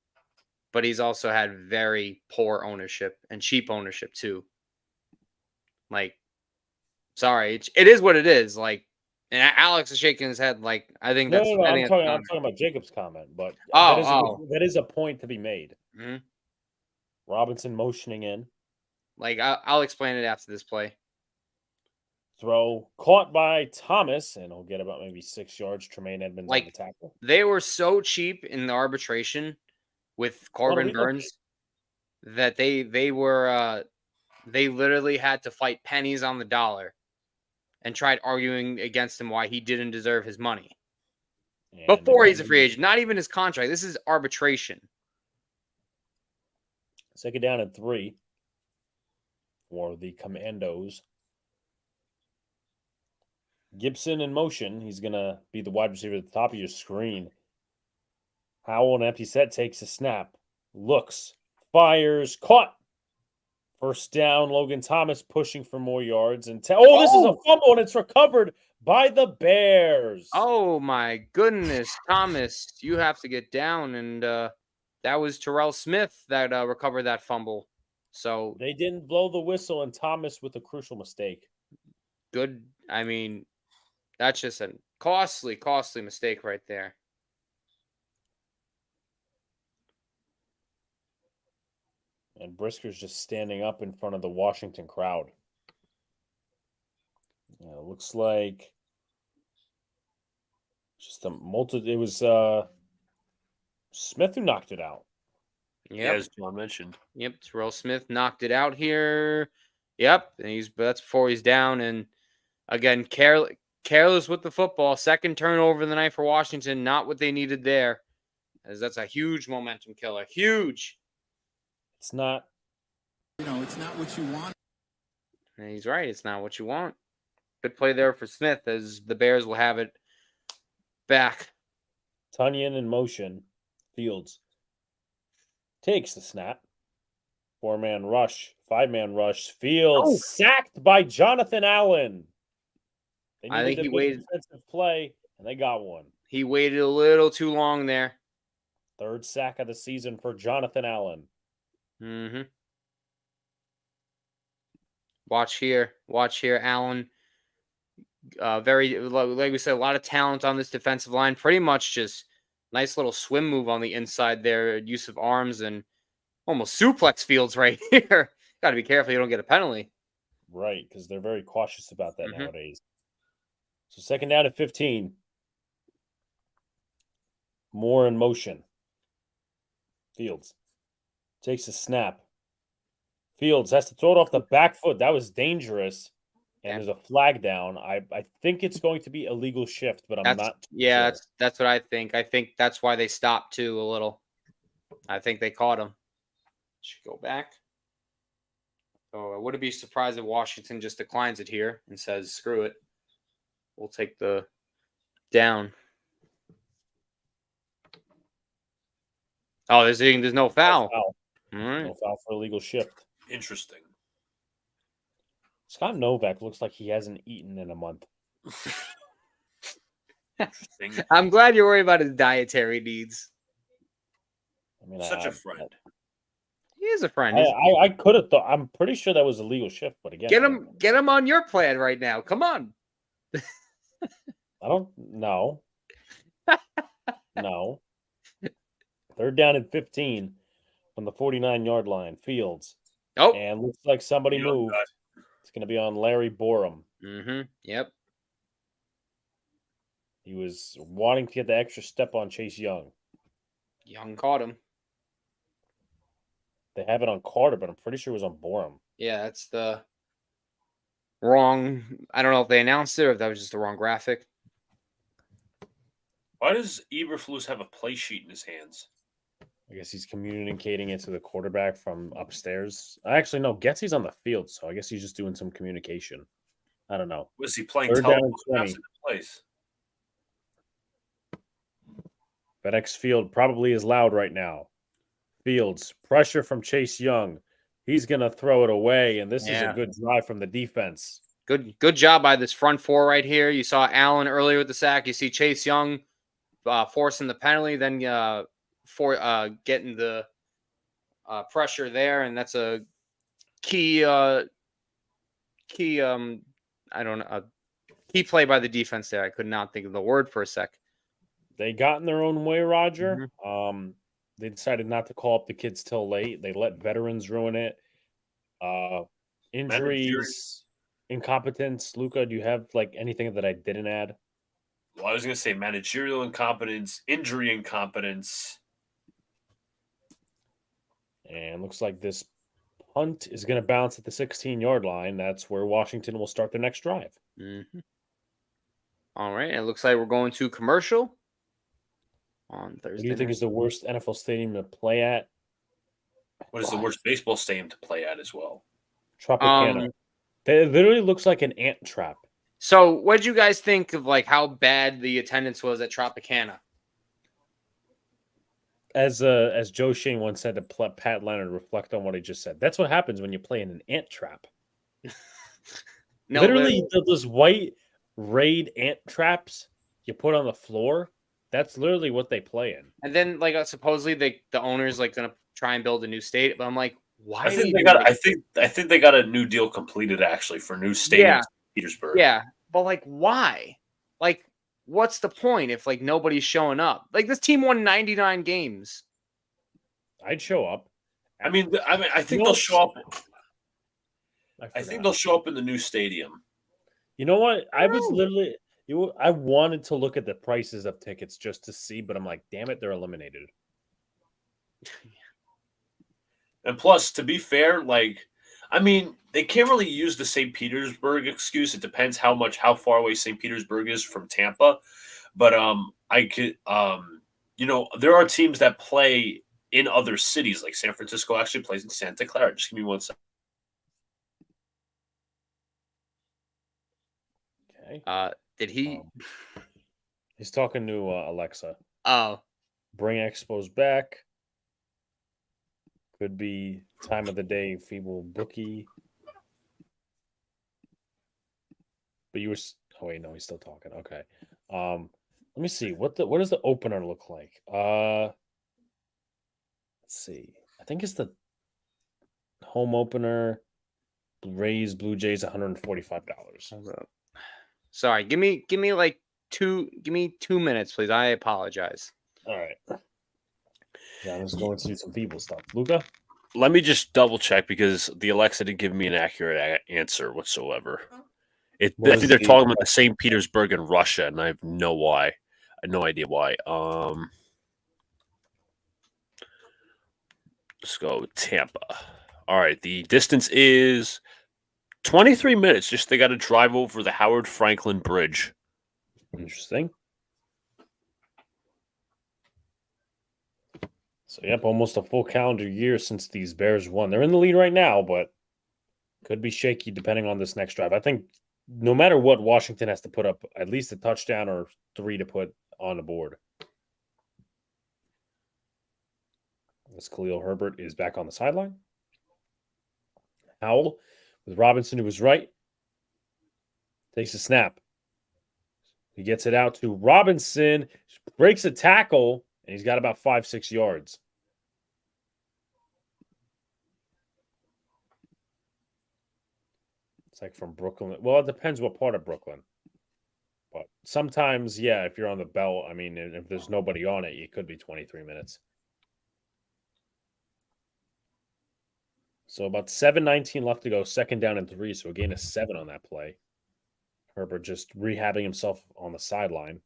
But he's also had very poor ownership and cheap ownership too. Like, sorry, it is what it is. Like, and Alex is shaking his head. Like, I think that's. No, I'm talking about Jacob's comment, but that is a point to be made. Mm-hmm. Robinson motioning in. Like, I'll explain it after this play. Throw caught by Thomas, and he'll get about maybe 6 yards. Tremaine Edmonds on the tackle. They were so cheap in the arbitration with Corbin Burns that they literally had to fight pennies on the dollar and tried arguing against him why he didn't deserve his money. And before he's a free agent, not even his contract. This is arbitration. Second down and 3 for the Commandos. Gibson in motion. He's going to be the wide receiver at the top of your screen. Howell, an empty set, takes a snap. Looks. Fires. Caught. First down. Logan Thomas pushing for more yards. And this is a fumble, and it's recovered by the Bears. Oh, my goodness. Thomas, you have to get down. And that was Terrell Smith that recovered that fumble. So they didn't blow the whistle, and Thomas with a crucial mistake. Good. I mean, that's just a costly mistake right there. And Brisker's just standing up in front of the Washington crowd. It looks like just it was Smith who knocked it out. Yep. As John mentioned. Yep, Terrell Smith knocked it out here. Yep, and that's before he's down. And again, careless with the football. Second turnover of the night for Washington. Not what they needed there, as that's a huge momentum killer. Huge. It's not. It's not what you want. And he's right. It's not what you want. Good play there for Smith, as the Bears will have it back. Tunyon in motion. Fields takes the snap. 4-man rush. 5-man rush. Fields sacked by Jonathan Allen. I think he waited defensive play, and they got one. He waited a little too long there. Third sack of the season for Jonathan Allen. Mm-hmm. Watch here, Allen. Very, like we said, a lot of talent on this defensive line. Pretty much just nice little swim move on the inside there. Use of arms and almost suplex Fields right here. Got to be careful you don't get a penalty. Right, because they're very cautious about that nowadays. So second down at 15. Moore in motion. Fields takes a snap. Fields has to throw it off the back foot. That was dangerous. And there's a flag down. I think it's going to be a legal shift, but I'm not. Yeah, sure. That's what I think. I think that's why they stopped too a little. I think they caught him. Should go back. So I wouldn't be surprised if Washington just declines it here and says, screw it. We'll take the down. Oh, there's no foul. Foul. All right. No foul for illegal shift. Interesting. Scott Novak looks like he hasn't eaten in a month. Interesting. I'm glad you're worried about his dietary needs. I mean, Such a friend. He is a friend. He's- I could have thought. I'm pretty sure that was a legal shift, but again, Get him on your plan right now. Come on. I don't know. No. Third down and 15 from the 49-yard line. Fields. Oh. And looks like somebody moved. It's going to be on Larry Borum. Mm-hmm. Yep. He was wanting to get the extra step on Chase Young. Young caught him. They have it on Carter, but I'm pretty sure it was on Borum. Yeah, that's the wrong. I don't know if they announced it or if that was just the wrong graphic. Why does Eberflus have a play sheet in his hands? I guess he's communicating it to the quarterback from upstairs. Actually, no, Getsy's on the field, so I guess he's just doing some communication. I don't know. Was he playing Third down telephone and 20. pass in the place? FedEx Field probably is loud right now. Fields, pressure from Chase Young. He's going to throw it away, and this is a good drive from the defense. Good job by this front four right here. You saw Allen earlier with the sack. You see Chase Young forcing the penalty, then getting the pressure there, and that's a key key play by the defense there. I could not think of the word for a sec. They got in their own way, Roger. They decided not to call up the kids till late. They let veterans ruin it. Injuries, incompetence. Luca, do you have like anything that I didn't add? Well, I was going to say managerial incompetence, injury incompetence. And looks like this punt is going to bounce at the 16-yard line. That's where Washington will start their next drive. Mm-hmm. All right. It looks like we're going to commercial on Thursday. What do you think is the worst NFL stadium to play at? What is the worst baseball stadium to play at as well? Tropicana. It literally looks like an ant trap. So what did you guys think of like how bad the attendance was at Tropicana? As Joe Shane once said to Pat Leonard, reflect on what he just said. That's what happens when you play in an ant trap. Literally, those white raid ant traps you put on the floor, that's literally what they play in. And then like supposedly the owner's like gonna try and build a new stadium, but I'm like, why? I think they got a new deal completed actually for new stadiums in Petersburg. Yeah, but like why? Like what's the point if like nobody's showing up? Like this team won 99 games. I'd show up. I think they'll show up. I think they'll show up in the new stadium. You know what? I was literally I wanted to look at the prices of tickets just to see, but I'm like, damn it, they're eliminated. And plus, to be fair, they can't really use the St. Petersburg excuse. It depends how far away St. Petersburg is from Tampa. But there are teams that play in other cities, like San Francisco actually plays in Santa Clara. Just give me 1 second. Okay. Did he? He's talking to Alexa. Oh. Bring Expos back. Could be time of the day, feeble bookie. But you were. Oh wait, no, he's still talking. Okay. Let me see. What does the opener look like? Let's see. I think it's the home opener. Rays Blue Jays $145. Sorry, give me like 2 minutes, please. I apologize. All right. Yeah, let's go into some feeble stuff. Luca? Let me just double check because the Alexa didn't give me an accurate answer whatsoever. I think they're talking about the St. Petersburg in Russia, and I have no idea why. Let's go with Tampa. All right, the distance is 23 minutes. Just they got to drive over the Howard Franklin Bridge. Interesting. So, yep, almost a full calendar year since these Bears won. They're in the lead right now, but could be shaky depending on this next drive. I think no matter what, Washington has to put up at least a touchdown or 3 to put on the board. As Khalil Herbert is back on the sideline. Howell with Robinson to his right. Takes a snap. He gets it out to Robinson. Breaks a tackle, and he's got about 5-6 yards. It's like from Brooklyn. Well, it depends what part of Brooklyn. But sometimes, yeah, if you're on the belt, I mean, if there's nobody on it, it could be 23 minutes. So about 7:19 left to go, 2nd down and 3, so a gain of 7 on that play. Herbert just rehabbing himself on the sideline.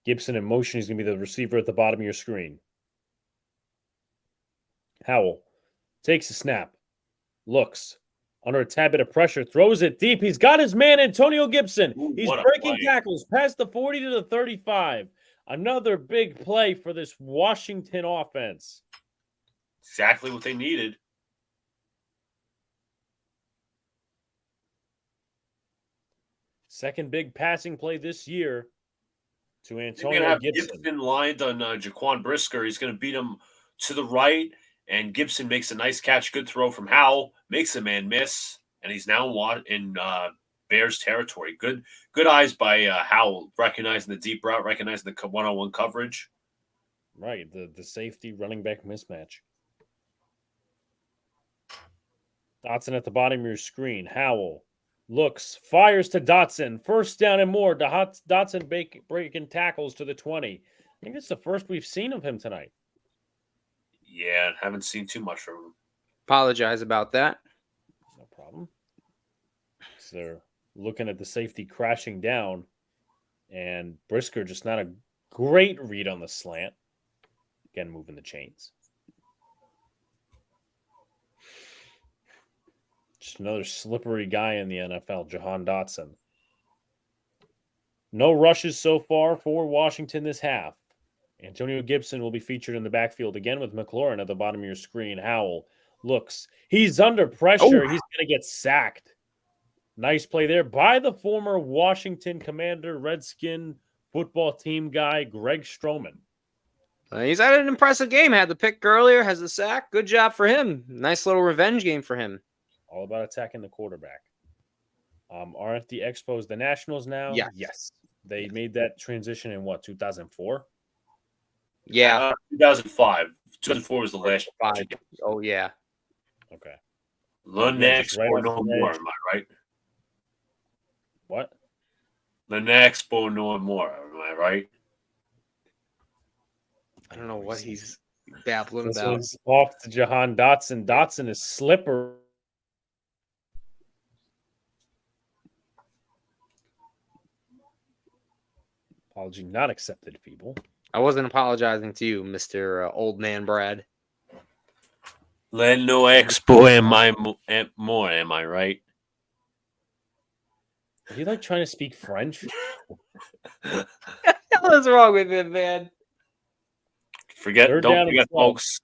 Gibson in motion. He's going to be the receiver at the bottom of your screen. Howell takes a snap. Looks. Under a tad bit of pressure. Throws it deep. He's got his man, Antonio Gibson. Ooh, He's what a breaking play. tackles past the 40 to the 35. Another big play for this Washington offense. Exactly what they needed. Second big passing play this year to They're going to Antonio have Gibson. Gibson lined on Jaquan Brisker. He's going to beat him to the right, and Gibson makes a nice catch. Good throw from Howell. Makes a man miss, and he's now in Bears territory. Good eyes by Howell, recognizing the deep route, recognizing the one-on-one coverage. Right, the safety running back mismatch. Dotson at the bottom of your screen. Howell looks, fires to Dotson. 1st down and more. Dotson breaking tackles to the 20. I think it's the first we've seen of him tonight. Yeah, haven't seen too much from him. Apologize about that. No problem. So they're looking at the safety crashing down, and Brisker just not a great read on the slant. Again, moving the chains. Just another slippery guy in the NFL, Jahan Dotson. No rushes so far for Washington this half. Antonio Gibson will be featured in the backfield again with McLaurin at the bottom of your screen. Howell looks. He's under pressure. He's going to get sacked. Nice play there by the former Washington Commander, Redskin football team guy, Greg Stroman. He's had an impressive game. Had the pick earlier, has the sack. Good job for him. Nice little revenge game for him. All about attacking the quarterback. Aren't the Expos the Nationals now? Yes. They made that transition in what, 2004? Yeah. 2005. 2004 was the last. 5. Oh, yeah. Okay. The next right or off no the more, edge. am I right? What? The next or no more, am I right? I don't know what he's babbling This about. one's off to Jahan Dotson. Dotson is slipper. Apology not accepted, people. I wasn't apologizing to you, Mr. Old Man Brad. Let no expo am I more, am I right? Are you like trying to speak French? What the hell is wrong with him, man? Third down Don't and forget, 12. folks,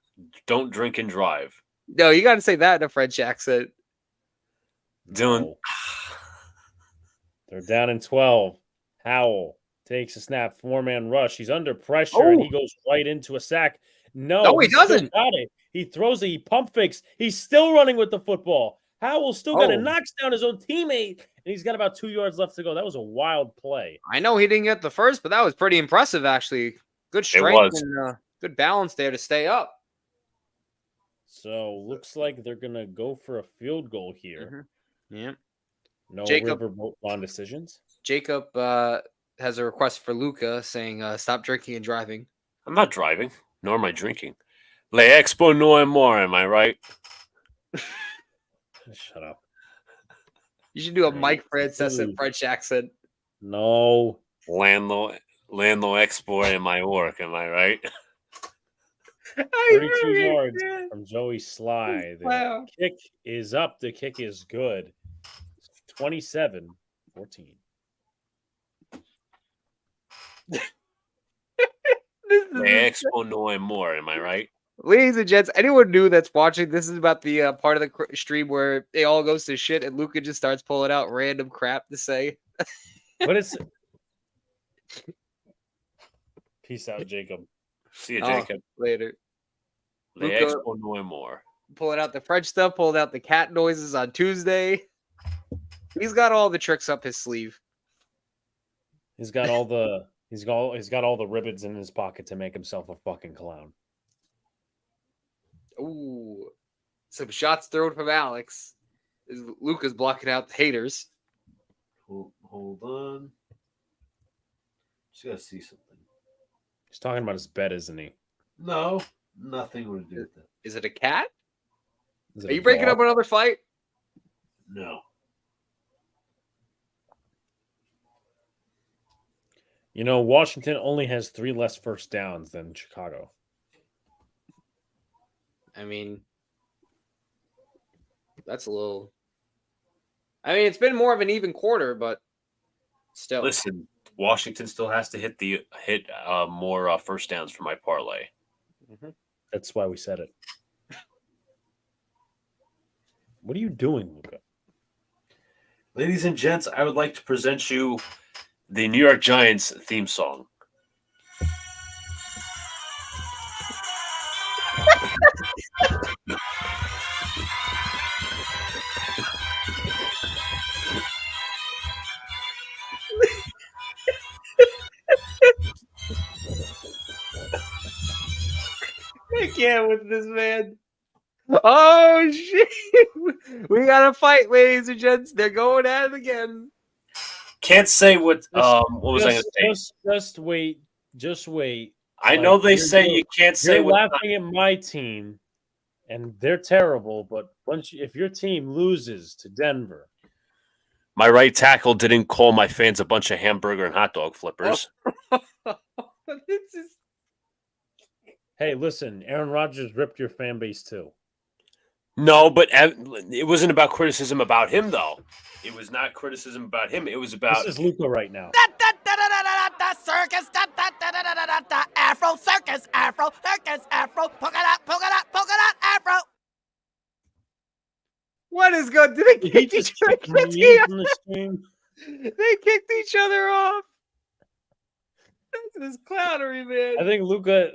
don't drink and drive. No, you got to say that in a French accent. Dylan. No. They're down in 12. Howell takes a snap, 4-man rush. He's under pressure, and he goes right into a sack. No, he still doesn't. got it. He throws it. He pump fakes. He's still running with the football. Howell still got it. Oh. Knocks down his own teammate, and he's got about 2 yards left to go. That was a wild play. I know he didn't get the first, but that was pretty impressive, actually. Good strength was. and good balance there to stay up. So looks like they're going to go for a field goal here. Yeah. No Jacob- river bond decisions. Jacob has a request for Luca saying, stop drinking and driving. I'm not driving, nor am I drinking. Le expo no more, am I right? Shut up. You should do a Right. Mike Francis Dude. French accent. No. Lando expo am I work, am I right? 32 yards from Joey Sly. The Wow. kick is up. The kick is good. 27-14. This is Le expo expo no more. Am I right? Ladies and gents, anyone new that's watching, this is about the part of the stream where it all goes to shit and Luca just starts pulling out random crap to say. What is? Peace out, Jacob. See you, Oh, Jacob. later. Le Luca- expo no more. Pulling out the French stuff, pulling out the cat noises on Tuesday. He's got all the tricks up his sleeve. He's got all the he's got all the ribbons in his pocket to make himself a fucking clown. Ooh. Some shots thrown from Alex. Luca's blocking out the haters. Hold on. Just gotta see something. He's talking about his bed, isn't he? No, nothing to do with that. Is it a cat? Is it Are a you breaking dog? up another fight? No. You know, Washington only has 3 less first downs than Chicago. I mean, that's a little. I mean, it's been more of an even quarter, but still. Listen, Washington still has to hit more first downs for my parlay. That's why we said it. What are you doing, Luca? Ladies and gents, I would like to present you the New York Giants theme song. I can't with this man. Oh shit! We got to fight, ladies and gents. They're going at it again. Can't say what was I going to say? Just wait. Just wait. I know Like, they you're say good. you can't say You're what. laughing at my team, and they're terrible. But if your team loses to Denver, My right tackle didn't call my fans a bunch of hamburger and hot dog flippers. This is hey, listen, Aaron Rodgers ripped your fan base too. No, but it wasn't about criticism about him, though. It was not criticism about him. It was about This is Luca right now. Circus, Afro circus, Afro circus, Afro polka dot, Afro. what is good? Did they kick each other? From the stream. They kicked each other off. This is clownery, man. I think Luca.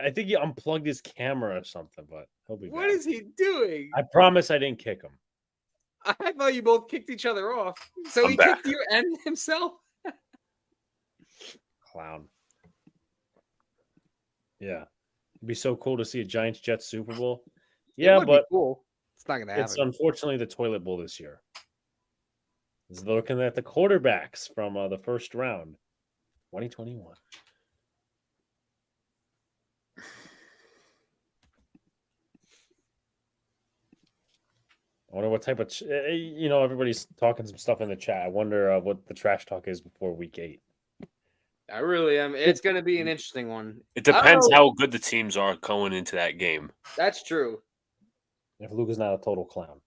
I think he unplugged his camera or something, but he'll be What back. is he doing? I promise I didn't kick him. I thought you both kicked each other off. So I'm he back. kicked you and himself? Clown. Yeah. It'd be so cool to see a Giants Jets Super Bowl. It Yeah, would be but cool. It's not gonna happen. it's unfortunately the toilet bowl this year. Is looking at the quarterbacks from the first round, 2021. I wonder what type of everybody's talking some stuff in the chat. I wonder what the trash talk is before week 8. I really am. It's gonna be an interesting one. it depends Oh. how good the teams are going into that game. That's true. If Luca's not a total clown.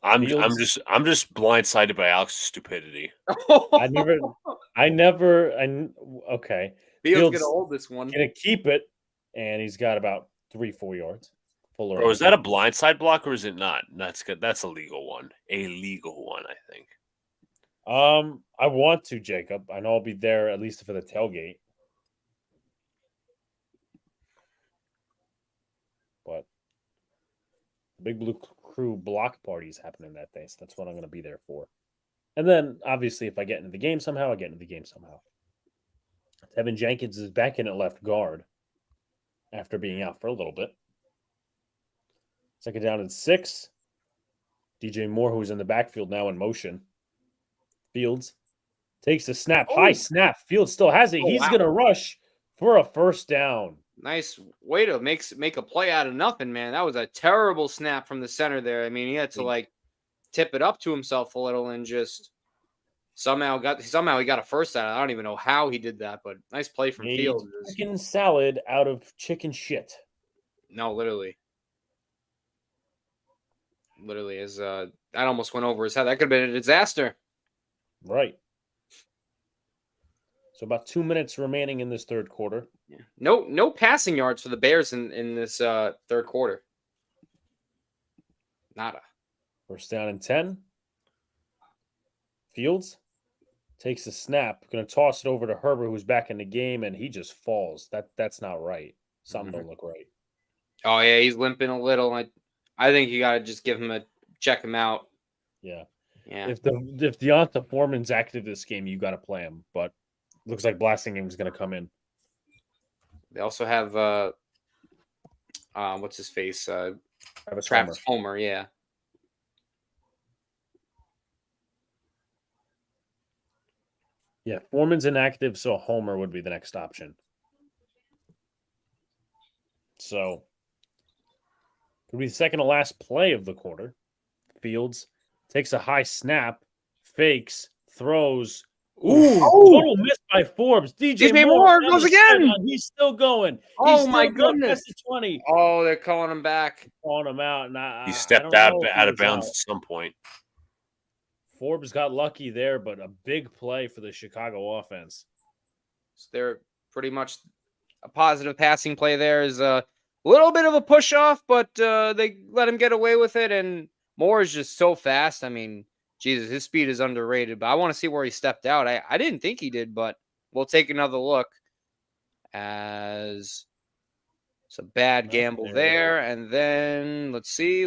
I'm Fields? just blindsided by Alex's stupidity. Okay. Fields Fields- gonna hold this one. Gonna keep it, and he's got about 3-4 yards. Fuller. Bro, is that a blindside block or is it not? That's good. That's a legal one. A legal one, I think. I want to, Jacob. I know I'll be there at least for the tailgate. But Big Blue Crew block party is happening that day, so that's what I'm going to be there for. And then, obviously, if I get into the game somehow, I get into the game somehow. Tevin Jenkins is back in at left guard after being out for a little bit. Second down and 6. DJ Moore, who's in the backfield now in motion. Fields takes the snap. High snap. Fields still has it. He's going to rush for a first down. Nice way to make a play out of nothing, man. That was a terrible snap from the center there. I mean, he had to tip it up to himself a little and just somehow he got a first out. I don't even know how he did that, but nice play from Fields. Chicken salad out of chicken shit. No, literally. Literally, that almost went over his head. That could have been a disaster. Right. So about 2 minutes remaining in this third quarter. Yeah. No passing yards for the Bears in this third quarter. Nada. First down and 10. Fields takes a snap, going to toss it over to Herbert, who's back in the game, and he just falls. That's not right. Something don't look right. Oh yeah, he's limping a little. I think you got to just give him check him out. Yeah. Yeah. If Deonta Foreman's active this game, you got to play him. But looks like Blasingame is going to come in. They also have what's his face? Travis Homer. Yeah. Yeah, Foreman's inactive, so Homer would be the next option. So, could be the second to last play of the quarter. Fields takes a high snap, fakes, throws. Ooh. Total miss by Forbes. DJ Moore down goes the again. sideline. He's still going. Oh, He's still my going goodness. past the 20. Oh, they're calling him back. Calling him out. And He I stepped don't out know if he of was bounds out. at some point. Forbes got lucky there, but a big play for the Chicago offense. So they're pretty much a positive passing play there. Is a little bit of a push off, but they let him get away with it. And Moore is just so fast. I mean, Jesus, his speed is underrated. But I want to see where he stepped out. I didn't think he did, but we'll take another look. As it's a bad gamble there. And then let's see.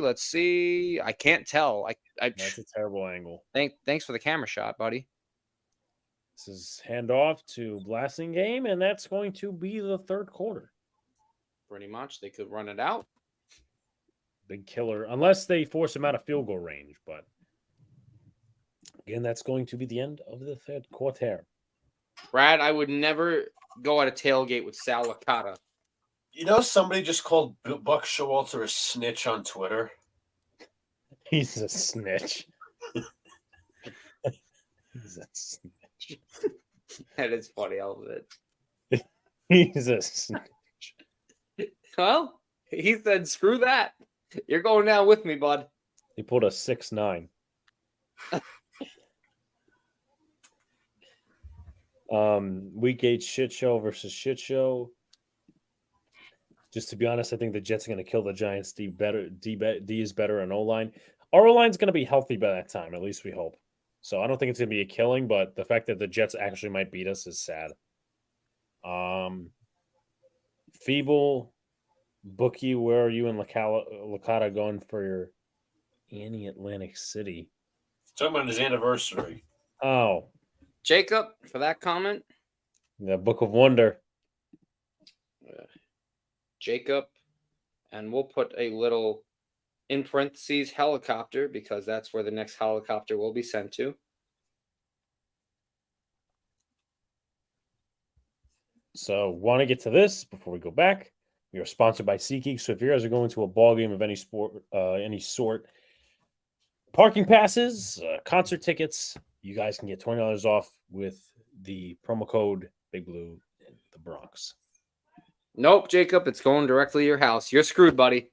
I can't tell. That's a terrible angle. Thanks for the camera shot, buddy. This is handoff to Blasingame, and that's going to be the third quarter. Pretty much. They could run it out. Big killer, unless they force him out of field goal range. But again, that's going to be the end of the third quarter. Brad, I would never go at a tailgate with Sal Licata. You know, somebody just called Buck Showalter a snitch on Twitter. He's a snitch. He's a snitch. That is funny, all of it. He's a snitch. Well, he said, screw that. You're going down with me, bud. He pulled a 6'9". Week 8 shit show versus shit show. Just to be honest, I think the Jets are going to kill the Giants. D is better on O-line. Our O-line's going to be healthy by that time, at least we hope. So I don't think it's going to be a killing, but the fact that the Jets actually might beat us is sad. Feeble, Bookie, where are you in Licata going for your Annie Atlantic City? Talking about his anniversary. Oh, Jacob, for that comment. the Book of Wonder. Jacob, and we'll put a little in parentheses helicopter because that's where the next helicopter will be sent to. So, want to get to this before we go back. We are sponsored by SeatGeek. So, if you guys are going to a ball game of any sport, any sort, parking passes, concert tickets, you guys can get $20 off with the promo code Big Blue in the Bronx. Nope, Jacob, it's going directly to your house. You're screwed, buddy.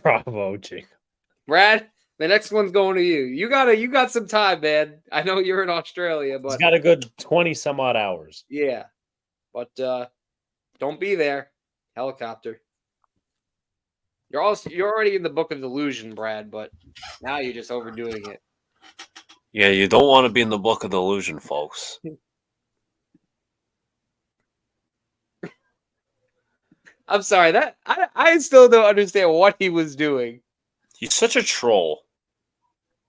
Bravo, Jake. Brad, the next one's going to you. You got some time, man. I know you're in Australia, but He's got a good 20 some odd hours. yeah. But don't be there. Helicopter. You're already in the book of delusion, Brad, but now you're just overdoing it. Yeah, you don't want to be in the book of delusion, folks. I'm sorry, that I still don't understand what he was doing. He's such a troll.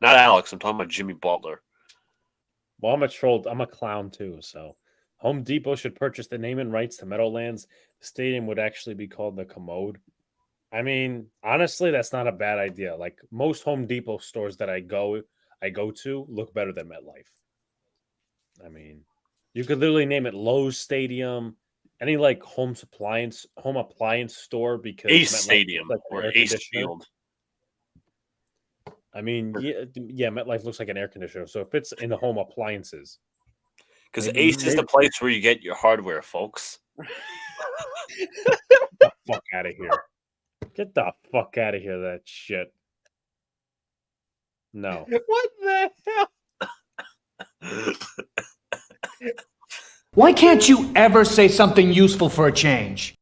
Not Alex. I'm talking about Jimmy Butler. Well, I'm a troll. I'm a clown too. So, Home Depot should purchase the naming rights to Meadowlands. The stadium would actually be called the Commode. I mean, honestly, that's not a bad idea. Like most Home Depot stores that I go to look better than MetLife. I mean, you could literally name it Lowe's Stadium, any like home appliance store because Ace MetLife Stadium looks like an or air Ace conditioner. Field. I mean, yeah, MetLife looks like an air conditioner. So if it's in the home appliances, Because maybe- Ace is the place where you get your hardware, folks. get the fuck out of here. Get the fuck out of here, that shit. No. What the hell? Why can't you ever say something useful for a change?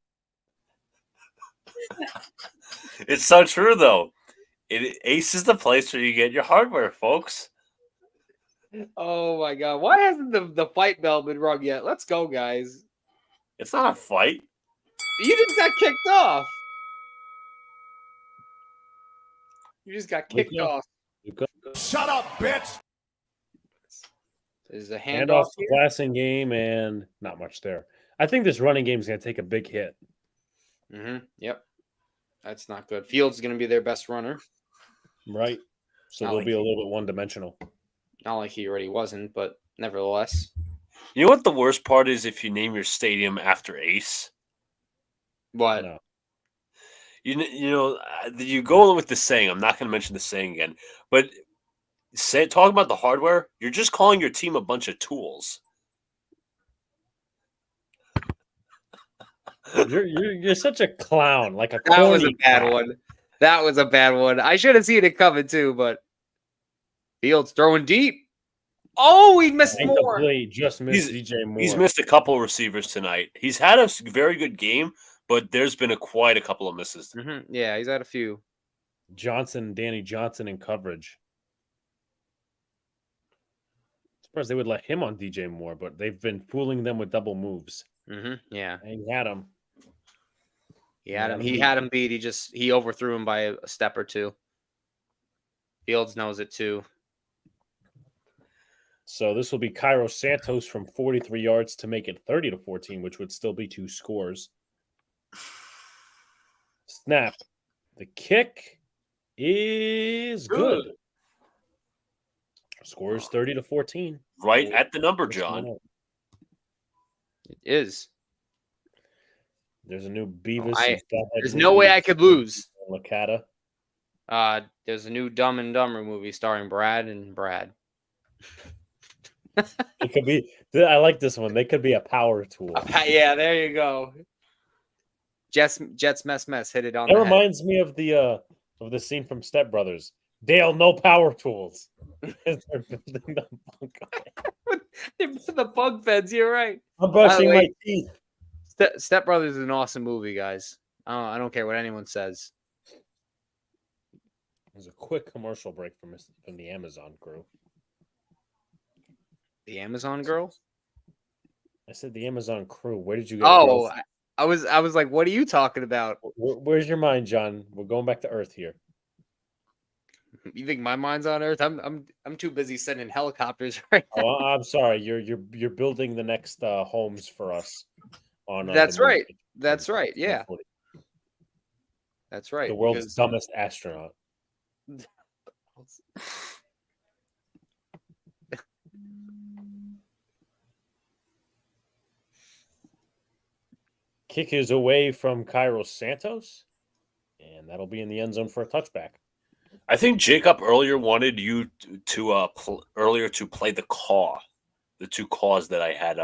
It's so true, though. Ace is the place where you get your hardware, folks. Oh my god. Why hasn't the fight bell been rung yet? Let's go, guys. It's not a fight. You just got kicked off. You just got kicked Luca? off. Luca. Shut up, bitch! There's a Handoff handoff to here. passing game, and not much there. I think this running game is going to take a big hit. Yep. That's not good. Fields is going to be their best runner. Right. So Not they'll like be a little bit one-dimensional. Not like he already wasn't, but nevertheless. You know what the worst part is if you name your stadium after Ace? What? No. You go with the saying. I'm not going to mention the saying again, but talk about the hardware. You're just calling your team a bunch of tools. You're such a clown, like a That was a corny bad clown. one. That was a bad one. I should have seen it coming too, but Fields throwing deep. Oh, he missed more. Incomplete, just missed DJ Moore. He's missed a couple receivers tonight. He's had a very good game, but there's been quite a couple of misses. Yeah, he's had a few. Danny Johnson in coverage. Surprised they would let him on DJ Moore, but they've been fooling them with double moves. Yeah. And he had him. He had him beat. He overthrew him by a step or two. Fields knows it too. So this will be Cairo Santos from 43 yards to make it 30-14, which would still be 2 scores. Snap. The kick is good. Score is 30-14. Right at the number, John. It is. There's a new Beavis. There's no way I could lose. Licata. There's a new Dumb and Dumber movie starring Brad and Brad. It could be. I like this one. They could be a power tool. Yeah, there you go. Jets mess hit it on. That the reminds me of the scene from Step Brothers. Dale, no power tools. They're building the bunk. The bug beds. You're right. I'm brushing my teeth. Step Brothers is an awesome movie, guys. I don't care what anyone says. There's a quick commercial break from the Amazon crew. The Amazon girl? I said the Amazon crew. Where did you get? Oh, I was like, what are you talking about? Where's your mind, John? We're going back to Earth here. You think my mind's on Earth? I'm too busy sending helicopters right now. Oh, I'm sorry. You're building the next homes for us. On That's right. That's right. Yeah. That's right. The world's dumbest astronaut. Kick is away from Cairo Santos, and that'll be in the end zone for a touchback. I think Jacob earlier wanted you to play the the 2 caws that I had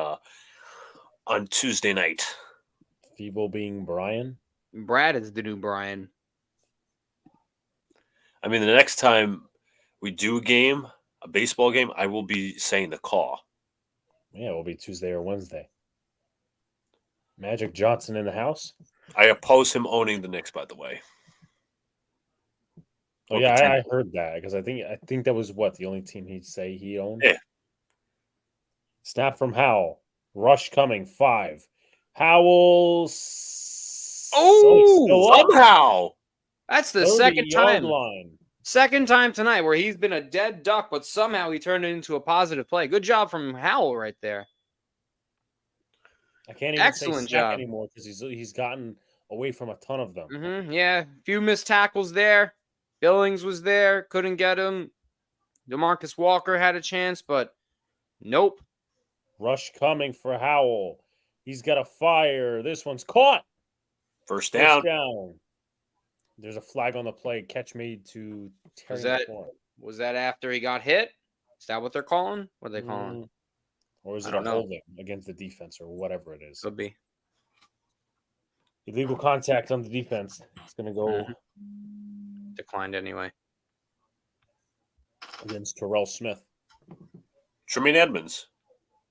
on Tuesday night. Feeble being Brian. Brad is the new Brian. I mean, the next time we do a baseball game, I will be saying the caw. Yeah, it will be Tuesday or Wednesday. Magic Johnson in the house. I oppose him owning the Knicks, by the way. Oh yeah, I heard that because I think that was the only team he'd say he owned. Yeah. Snap from Howell. Rush coming 5. Howell. Somehow. That's the second time. Line. Second time tonight where he's been a dead duck, but somehow he turned it into a positive play. Good job from Howell right there. I can't even Excellent say sack job anymore because he's gotten away from a ton of them. Yeah, a few missed tackles there. Billings was there, couldn't get him. DeMarcus Walker had a chance, but nope. Rush coming for Howell. He's got a fire. This one's caught. First down. There's a flag on the play. Catch made to Terry McLaurin. Was that after he got hit? Is that what they're calling? What are they calling? Or is it a holding against the defense or whatever it is? Could be. Illegal contact on the defense. It's going to go declined anyway. Against Terrell Smith. Tremaine Edmonds.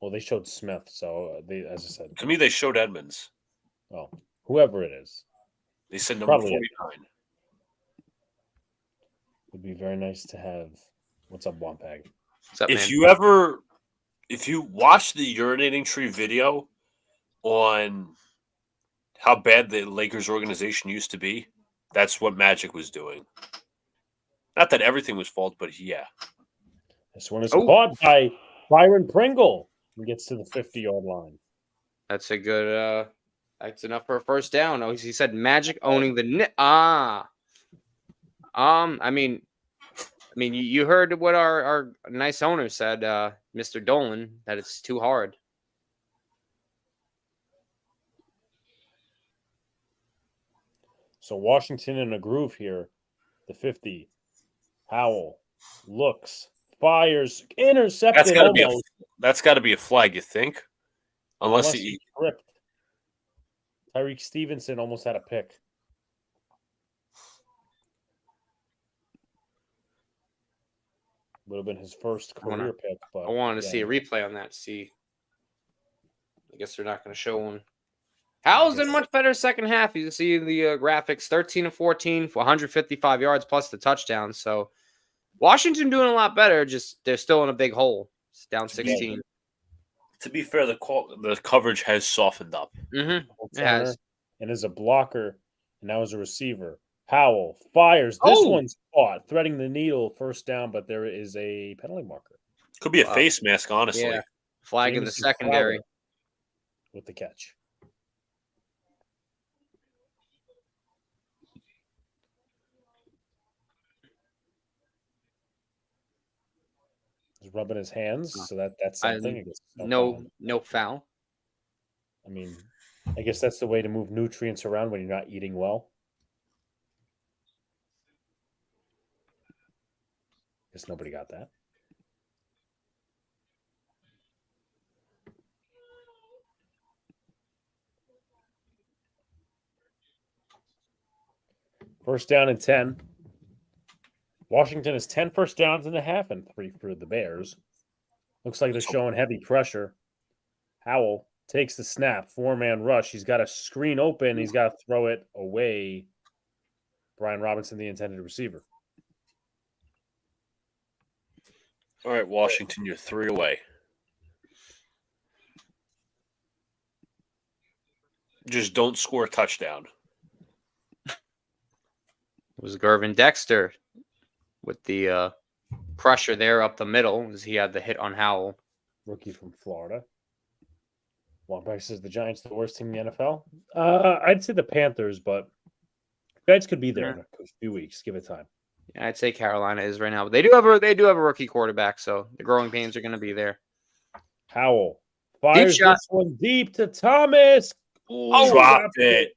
Well, they showed Smith, so as I said, To me, they showed Edmonds. oh, whoever it is, They said number Probably 49. would be very nice to have. What's up, Wampag? What's up, man? If you watch the urinating tree video on how bad the Lakers organization used to be, that's what Magic was doing. Not that everything was fault, but yeah. This one is Oh. caught by Byron Pringle. He gets to the 50-yard line. That's a good. That's enough for a first down. Oh, he said Magic owning the I mean, you heard what our nice owner said, Mr. Dolan, that it's too hard. So Washington in a groove here. The 50. Howell looks, fires, intercepted almost. That's got to be a flag, you think? Unless he tripped. Tyreek Stevenson almost had a pick. Would have been his first career pick, but I wanted to see a replay on that. See, I guess they're not going to show one. Howell's in much better second half. You can see the graphics: 13 of 14 for 155 yards plus the touchdown. So Washington doing a lot better. Just they're still in a big hole. It's down 16. To be fair, the coverage has softened up. Mm-hmm. It has. And as a blocker, and now as a receiver, Howell fires. This one's caught, threading the needle, first down, but there is a penalty marker. Could be a face mask, honestly. Yeah. Flag in the secondary. With the catch. He's rubbing his hands, so that's something. I guess no foul. I mean, I guess that's the way to move nutrients around when you're not eating well. Guess nobody got that. First down and 10. Washington has 10 first downs and a half and 3 for the Bears. Looks like they're showing heavy pressure. Howell takes the snap, 4-man rush. He's got a screen open. He's got to throw it away. Brian Robinson, the intended receiver. All right, Washington, you're 3 away. Just don't score a touchdown. It was Gervin Dexter with the pressure there up the middle as he had the hit on Howell. Rookie from Florida. Wampag says the Giants the worst team in the NFL. I'd say the Panthers, but Giants could be there in a few weeks. Give it time. Yeah, I'd say Carolina is right now, but they do have a rookie quarterback, so the growing pains are going to be there. Howell fires this one deep to Thomas. Ooh, dropped it.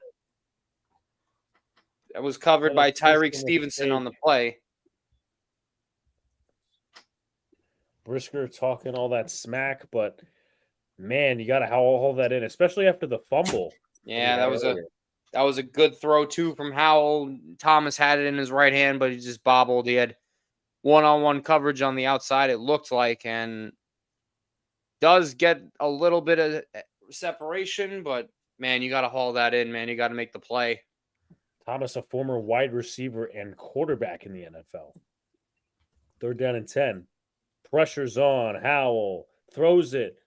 That was covered by Tyreek Stevenson on the play. Brisker talking all that smack, but man, you got to hold that in, especially after the fumble. Yeah, that was a good throw too from Howell. Thomas had it in his right hand, but he just bobbled. He had one-on-one coverage on the outside, it looked like, and does get a little bit of separation, but man, you got to haul that in, man. You got to make the play. Thomas, a former wide receiver and quarterback in the NFL. Third down and 10. Pressure's on. Howell throws it.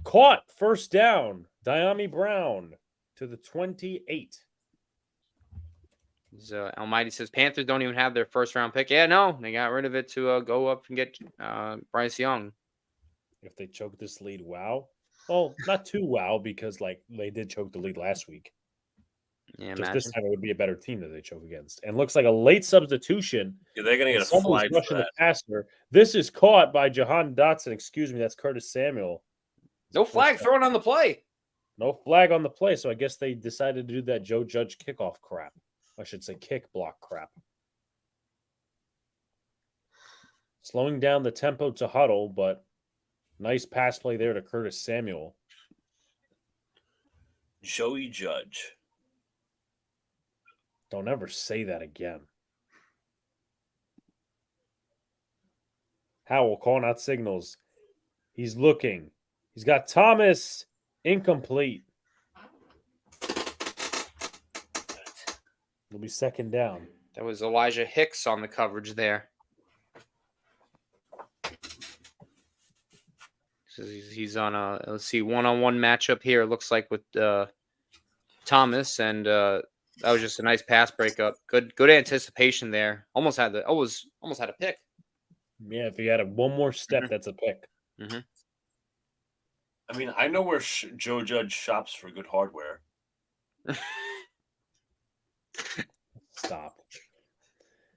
Caught. First down. Diami Brown to the 28. Almighty says Panthers don't even have their first-round pick. Yeah, no. They got rid of it to go up and get Bryce Young. If they choke this lead, wow. Well, not too wow, because they did choke the lead last week. Yeah, just this time it would be a better team that they choke against. And looks like a late substitution. Yeah, they're going to get a flag for that. The passer. This is caught by Jahan Dotson. Excuse me, that's Curtis Samuel. No flag thrown on the play. No flag on the play, so I guess they decided to do that Joe Judge kickoff crap. I should say kick block crap. Slowing down the tempo to huddle, but nice pass play there to Curtis Samuel. Joey Judge. Don't ever say that again. Howell calling out signals. He's looking. He's got Thomas, incomplete. It'll be second down. That was Elijah Hicks on the coverage there. He's on a, let's see, one-on-one matchup here. It looks like with Thomas, and that was just a nice pass breakup. Good anticipation there. Almost had a pick. Yeah, if he had one more step, that's a pick. Mm-hmm. I mean, I know where Joe Judge shops for good hardware. Stop.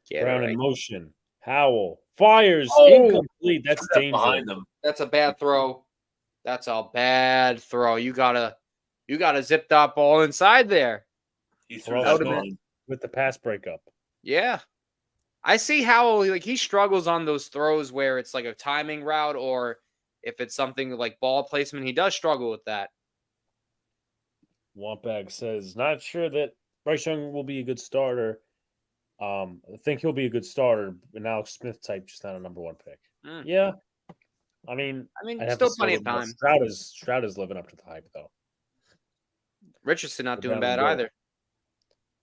Get Brown it right. in motion. Howell fires incomplete. That's That dangerous. behind them. That's a bad throw. That's a bad throw. You gotta zip that ball inside there. He threw That that would've behind. with the pass breakup. Yeah. I see how he struggles on those throws where it's like a timing route, or if it's something like ball placement, he does struggle with that. Wampag says, not sure that Bryce Young will be a good starter. I think he'll be a good starter, but Alex Smith type, just not a number one pick. Yeah. I mean, I'd have still to plenty say of time. Stroud is living up to the hype, though. Richardson not We're doing down bad to goal. either.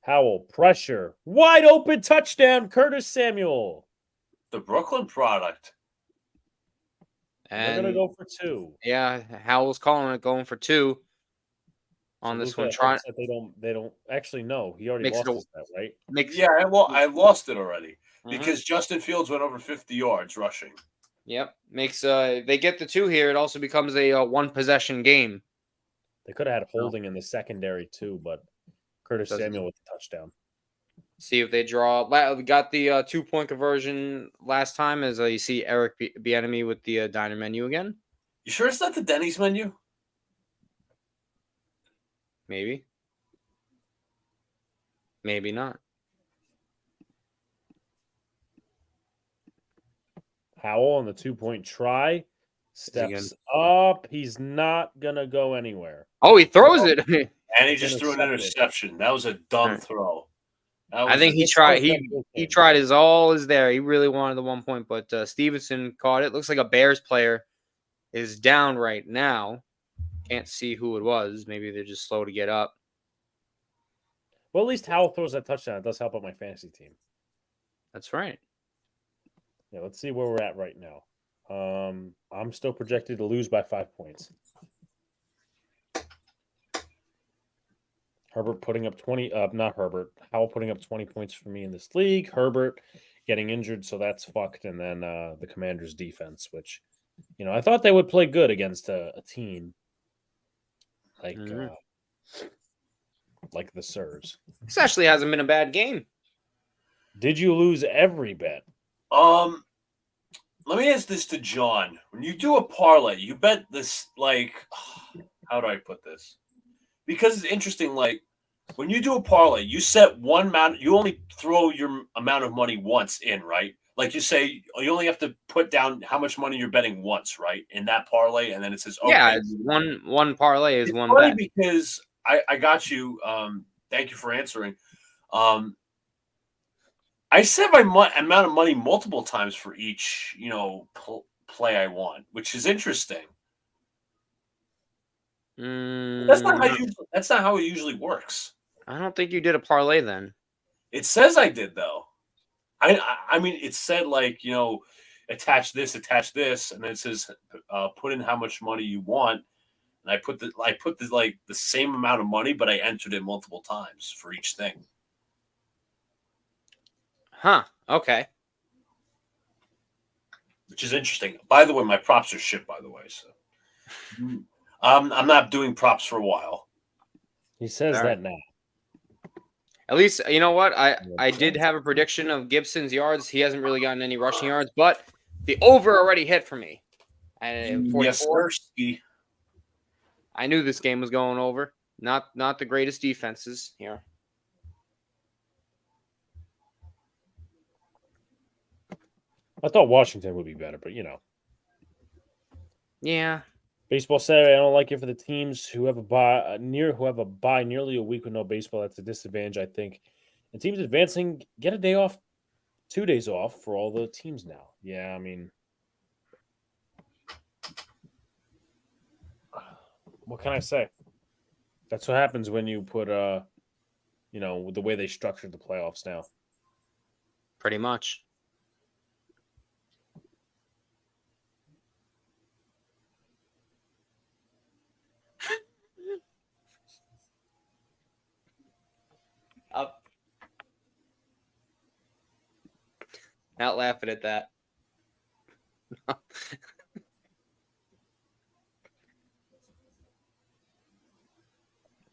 Howell, pressure. Wide open touchdown, Curtis Samuel. The Brooklyn product. They're going to And go for 2. yeah, Howell's calling it, going for 2 on So this Luca one. Trying hopes that they don't actually know. He already Makes lost it a- his bet, right? makes Yeah, I lost it already Mhm. because Justin Fields went over 50 yards rushing. Yep, makes they get the 2 here. It also becomes a one possession game. They could have had holding in the secondary too, but Curtis Doesn't- Samuel with the touchdown. See if they draw. We got the 2-point conversion last time, as you see Eric Bieniemy with the diner menu again. You sure it's not the Denny's menu? Maybe not. Howell on the 2-point try. Again. Steps up. He's not going to go anywhere. Oh, he throws it. And he just threw an interception. That was a dumb throw. I think he tried. He tried his all is there. He really wanted the 1 point, but Stevenson caught it. Looks like a Bears player is down right now. Can't see who it was. Maybe they're just slow to get up. Well, at least Howell throws that touchdown. It does help out my fantasy team. That's right. Yeah, let's see where we're at right now. I'm still projected to lose by 5 points. Herbert putting up 20. Not Herbert. Howell putting up 20 points for me in this league. Herbert getting injured, so that's fucked. And then the Commanders' defense, which, I thought they would play good against a team like like the Sirs. This actually hasn't been a bad game. Did you lose every bet? Let me ask this to John. When you do a parlay, you bet this, like, how do I put this? Because it's interesting, like, when you do a parlay, you set one amount, you only throw your amount of money once in, right? Like you say, you only have to put down how much money you're betting once, right? In that parlay, and then it says, okay. Yeah, it's one parlay is It's one funny bet. because I got you. Thank you for answering. I set my amount of money multiple times for each, play I want, which is interesting. That's not how it usually works. I don't think you did a parlay then. It says I did though. I mean, it said like attach this, and then it says put in how much money you want, and I put the same amount of money, but I entered it multiple times for each thing. Huh. Okay. Which is interesting. By the way, my props are shit. By the way, so I'm not doing props for a while. He says All that right. now. At least, you know what? I did have a prediction of Gibson's yards. He hasn't really gotten any rushing yards, but the over already hit for me. And 44. Yes, sir. Ski. I knew this game was going over. Not the greatest defenses here. I thought Washington would be better, but Yeah. Baseball Saturday, I don't like it for the teams who have a bye nearly a week with no baseball. That's a disadvantage, I think. And teams advancing get a day off, 2 days off for all the teams now. Yeah, I mean, What can I say? That's what happens when you put the way they structured the playoffs now. Pretty much. Up. Not laughing at that.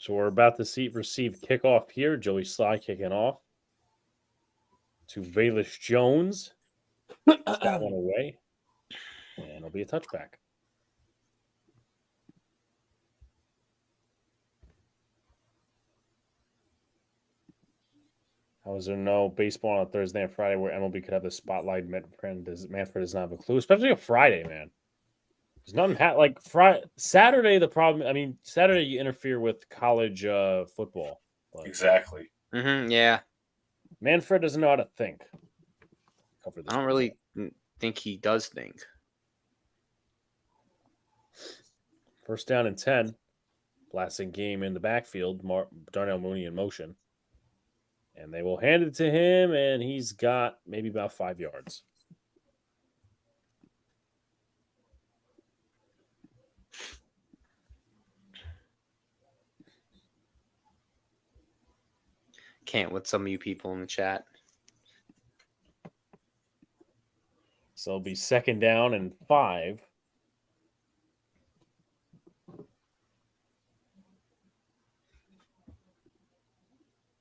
So we're about to receive kickoff here. Joey Sly kicking off to Bayless Jones. That one away. And it'll be a touchback. How is there no baseball on a Thursday and Friday where MLB could have the spotlight? Manfred does not have a clue, especially a Friday, man. There's nothing like Friday, Saturday. The problem, I mean, Saturday you interfere with college football. But Exactly. Yeah. Manfred doesn't know how to think. I don't really think he does think. First down and 10. Blasting game in the backfield. Darnell Mooney in motion. And they will hand it to him, and he's got maybe about 5 yards. Can't with some of you people in the chat. So it'll be second down and 5.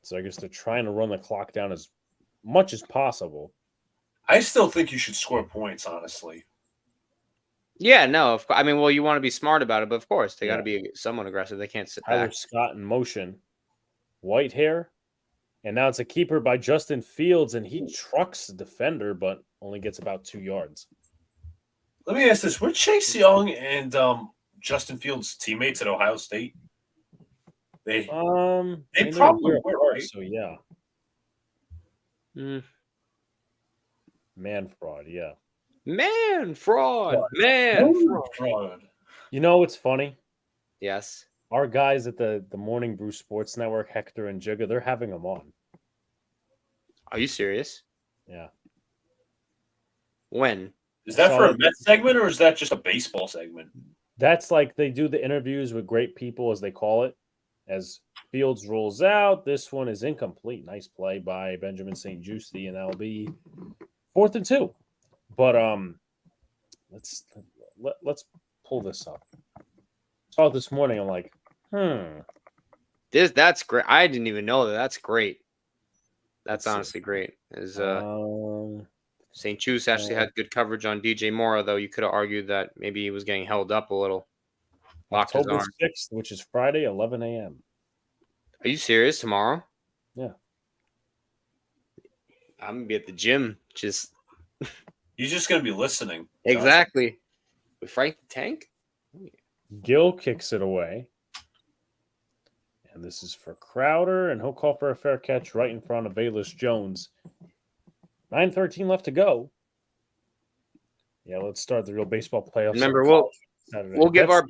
So I guess they're trying to run the clock down as much as possible. I still think you should score points, honestly. Yeah, no. I mean, well, you want to be smart about it, but of course, they got to be somewhat aggressive. They can't sit Tyler back. Scott in motion. White hair. And now it's a keeper by Justin Fields, and he trucks the defender, but only gets about 2 yards. Let me ask this. Were Chase Young and Justin Fields teammates at Ohio State? They probably were, right? So, yeah. Man fraud, yeah. Man fraud. Man fraud. You know what's funny? Yes. Our guys at the Morning Brew Sports Network, Hector and Jigga, they're having them on. Are you serious? Yeah. When? Is that for a Mets segment or is that just a baseball segment? That's like they do the interviews with great people, as they call it. As Fields rolls out, this one is incomplete. Nice play by Benjamin St. Juste, and that'll be 4th and 2. But let's pull this up. Saw it this morning. I'm like, That's great. I didn't even know that. That's great. That's honestly great. St. Juste actually had good coverage on DJ Mora, though. You could have argued that maybe he was getting held up a little. October 6th, which is Friday, 11 a.m. Are you serious? Tomorrow? Yeah. I'm going to be at the gym. You're just going to be listening. Exactly. With Frank the Tank? Gill kicks it away. And this is for Crowder, and he'll call for a fair catch right in front of Bayless Jones. 9:13 left to go. Yeah, let's start the real baseball playoffs. Remember, we'll give our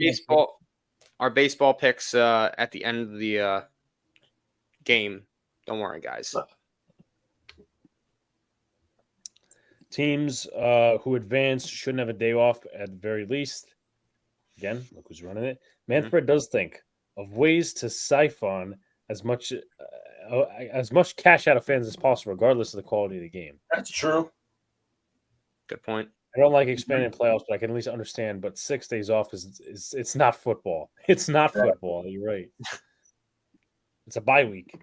baseball picks at the end of the game. Don't worry, guys. Teams who advance shouldn't have a day off at the very least. Again, look who's running it. Manfred does think of ways to siphon as much cash out of fans as possible, regardless of the quality of the game. That's true. Good point. I don't like expanding playoffs, but I can at least understand. But 6 days off is it's not football. It's not football. You're right. It's a bye week.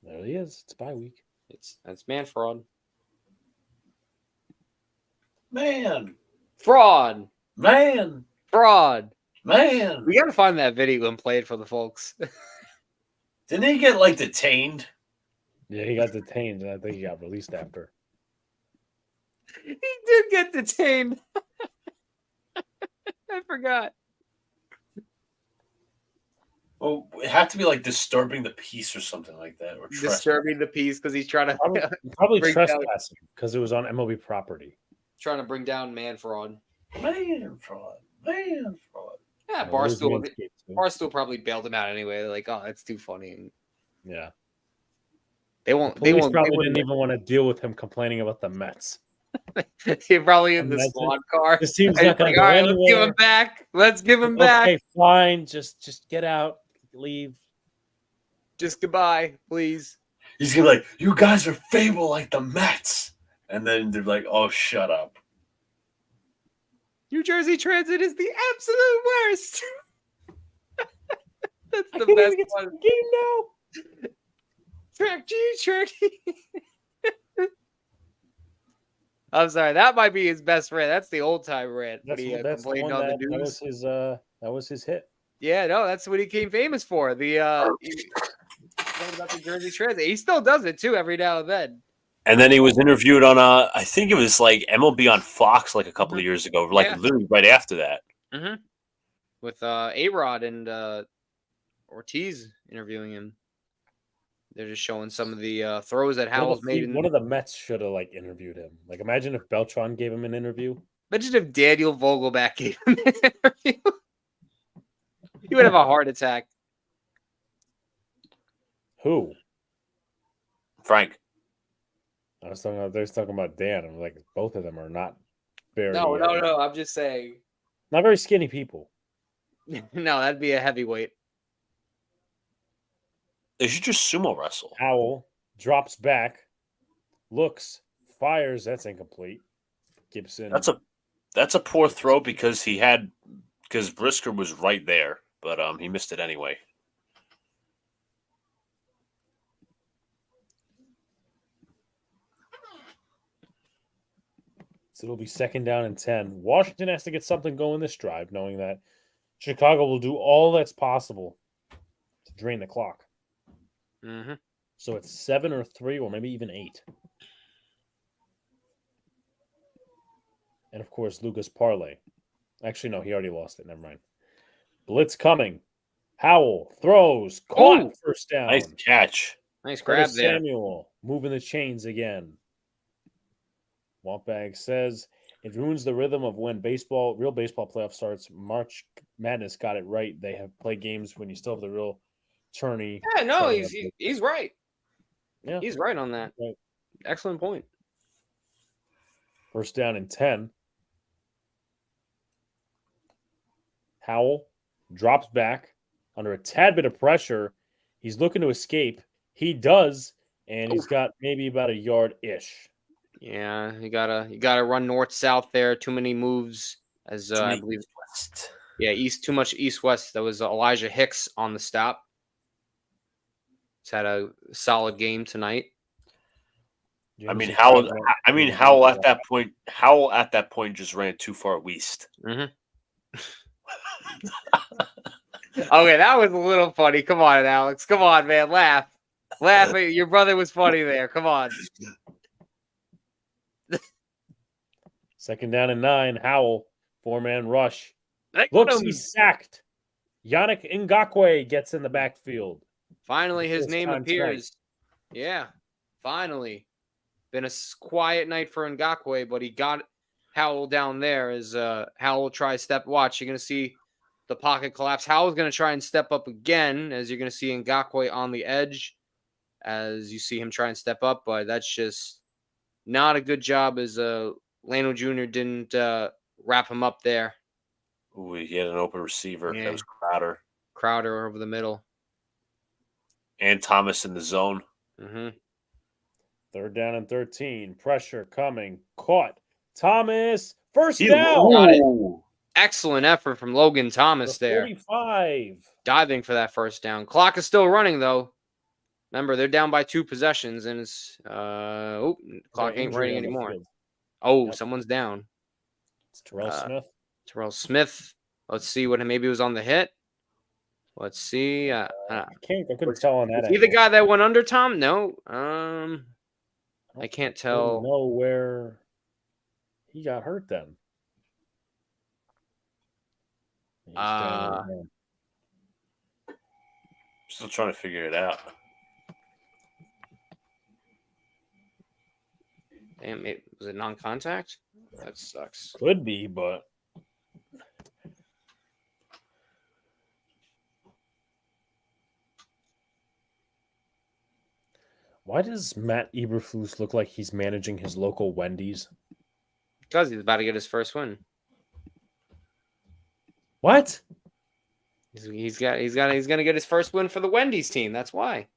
There he is. It's bye week. That's man fraud. Man. Fraud. Man. Fraud. Man. We got to find that video and play it for the folks. Didn't he get detained? Yeah, he got detained, and I think he got released after. He did get detained. I forgot. Well, it had to be disturbing the peace or something like that. Or disturbing the peace because he's trying to probably trespassing because it was on MLB property. Trying to bring down man fraud. Man fraud. Man fraud. Yeah, Well, it is Barstool. Manscaped, too. Barstool probably bailed him out anyway. They're like, oh, that's too funny. And Yeah. they The won't. police They probably wouldn't. didn't even want to deal with him complaining about the Mets. They're probably in the Imagine. squad car. This team's And not he's going like, to all go right, let's give him anywhere. back. Let's give him back. Okay, fine. Just get out. Leave. Just goodbye, please. He's gonna be like, you guys are fable like the Mets. And then they're like, oh, shut up. New Jersey Transit is the absolute worst. That's I the can't best even get to one. the game now. Track G, track G. I'm sorry, that might be his best rant. That's the old time rant. That's when he the complained one on that, the that news. was his hit. Yeah, no, that's what he became famous for. He complained about the Jersey Transit. He still does it too every now and then. And then he was interviewed on, I think it was like MLB on Fox like a couple of years ago, like Yeah. literally right after that. Mm-hmm. With A-Rod and Ortiz interviewing him. They're just showing some of the throws that Howell's made. One of the Mets should have interviewed him. Imagine if Beltran gave him an interview. Imagine if Daniel Vogelback gave him an interview. He would have a heart attack. Who? Frank. I was talking about. They're talking about Dan. I'm like, both of them are not very. No. I'm just saying. Not very skinny people. No, that'd be a heavyweight. They should just sumo wrestle. Howell drops back, looks, fires. That's incomplete. Gibson. That's a poor throw because Brisker was right there, but he missed it anyway. So it'll be 2nd down and 10. Washington has to get something going this drive, knowing that Chicago will do all that's possible to drain the clock. Mm-hmm. So it's 7 or 3 or maybe even 8. And of course, Luca's parlay. Actually, no, he already lost it. Never mind. Blitz coming. Howell throws. Caught. Ooh. First down. Nice catch. Nice grab Curtis there. Samuel moving the chains again. Wampag says it ruins the rhythm of when real baseball playoff starts. March Madness got it right. They have played games when you still have the real tourney. Yeah, no, he's right. Yeah, He's right on that. Right. Excellent point. 1st down and 10. Howell drops back under a tad bit of pressure. He's looking to escape. He does, and he's got maybe about a yard-ish. Yeah, you gotta run north south there. Too many moves, as I believe. West. Yeah, too much east west. That was Elijah Hicks on the stop. He's had a solid game tonight. Howell at that point just ran too far west. Mm-hmm. Okay, that was a little funny. Come on, Alex. Come on, man. Laugh. Your brother was funny there. Come on. 2nd down and 9. Howell, 4-man rush. Look Looks, at him. he's sacked. Yannick Ngakwe gets in the backfield. Finally, his First name time appears. Yeah, finally. Been a quiet night for Ngakwe, but he got Howell down there as Howell tries step. Watch, you're going to see the pocket collapse. Howell's going to try and step up again, as you're going to see Ngakwe on the edge as you see him try and step up, but that's just not a good job as Lano Jr. didn't wrap him up there. Ooh, he had an open receiver. Yeah. That was Crowder. Crowder over the middle. And Thomas in the zone. Mm-hmm. 3rd down and 13. Pressure coming. Caught. Thomas. First down. Got it. Excellent effort from Logan Thomas there. 45. Diving for that first down. Clock is still running, though. Remember, they're down by 2 possessions, and it's clock ain't running anymore. Oh, someone's down. It's Terrell Smith. Terrell Smith. Let's see what maybe was on the hit. Let's see. I couldn't tell on that. Is he the guy that went under Tom? No. I can't I don't tell. know where he got hurt then. Still trying to figure it out. Damn, was it non-contact? That sucks. Could be, but Why does Matt Eberflus look like he's managing his local Wendy's? Because he's about to get his first win. What? He's gonna get his first win for the Wendy's team. That's why.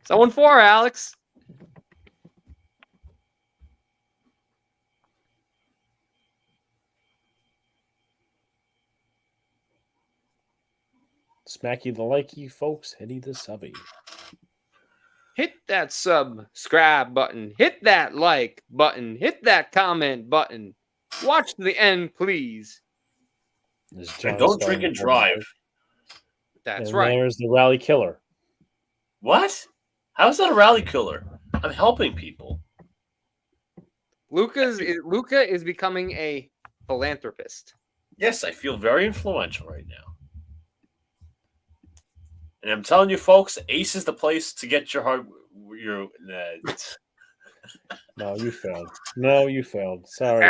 0-4, Alex. Smacky the likey, folks. Hitty the subby. Hit that subscribe button. Hit that like button. Hit that comment button. Watch to the end, please. And don't drink and drive. That's and right. There's the rally killer. What? How is that a rally killer? I'm helping people. Luca is becoming a philanthropist. Yes, I feel very influential right now. And I'm telling you, folks, Ace is the place to get your heart. No, you failed. No, you failed. Sorry.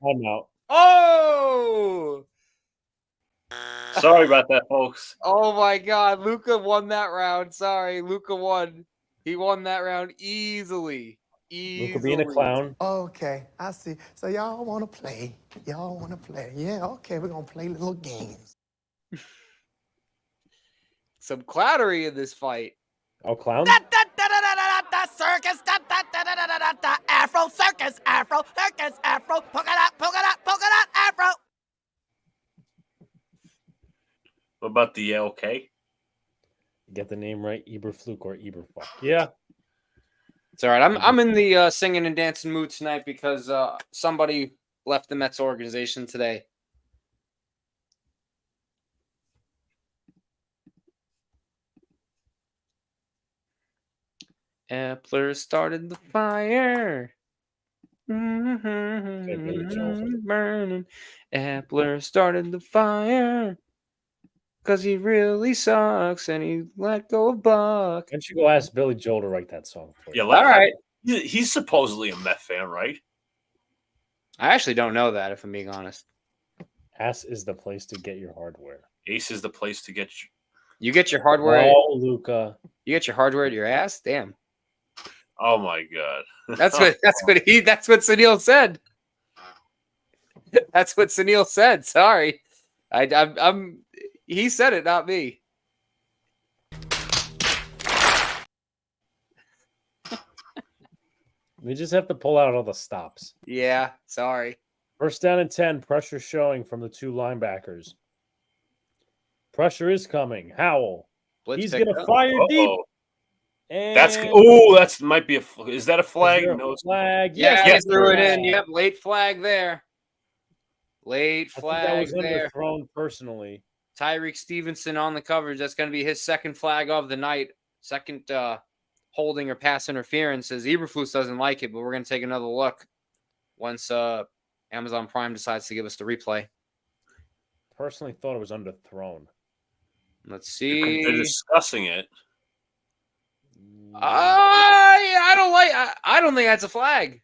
I'm out. Oh! Sorry about that, folks. Oh my God, Luca won that round. Sorry, Luca won. He won that round easily. Luca being a clown. Okay, I see. So y'all want to play. Y'all want to play. Yeah, okay, we're going to play little games. Some clattery in this fight. Oh, clown? Circus, Afro circus, Afro circus, Afro polka dot, Afro. What about the okay? Get the name right, Eberfluk or Eberfuck. Yeah. It's all right. I'm in the singing and dancing mood tonight because somebody left the Mets organization today. Epler started the fire. Burning. Epler started the fire. Because he really sucks and he let go of Buck. Why don't you go ask Billy Joel to write that song for you? Yeah, All right. He's supposedly a Met fan, right? I actually don't know that, if I'm being honest. Ass is the place to get your hardware. Ace is the place to get you. You get your hardware. Oh, Luca. You get your hardware at your ass? Damn. Oh my God. That's what Sunil said. That's what Sunil said. Sorry. I'm he said it, not me. We just have to pull out all the stops. Yeah, sorry. First down and 10. Pressure showing from the two linebackers. Pressure is coming. Howell. Blitz He's picked going to up. fire deep. Uh-oh. And That's might be is that a flag? is there a No, it's flag. Yeah, Yes, he threw it flag. in. Yep, late flag there. Late I think that flag was there. underthrown personally. Tyreek Stevenson on the coverage. That's going to be his second flag of the night. Second holding or pass interference. As Eberflus doesn't like it, but we're going to take another look once Amazon Prime decides to give us the replay. Personally thought it was underthrown. Let's see. they're discussing it. I don't think that's a flag.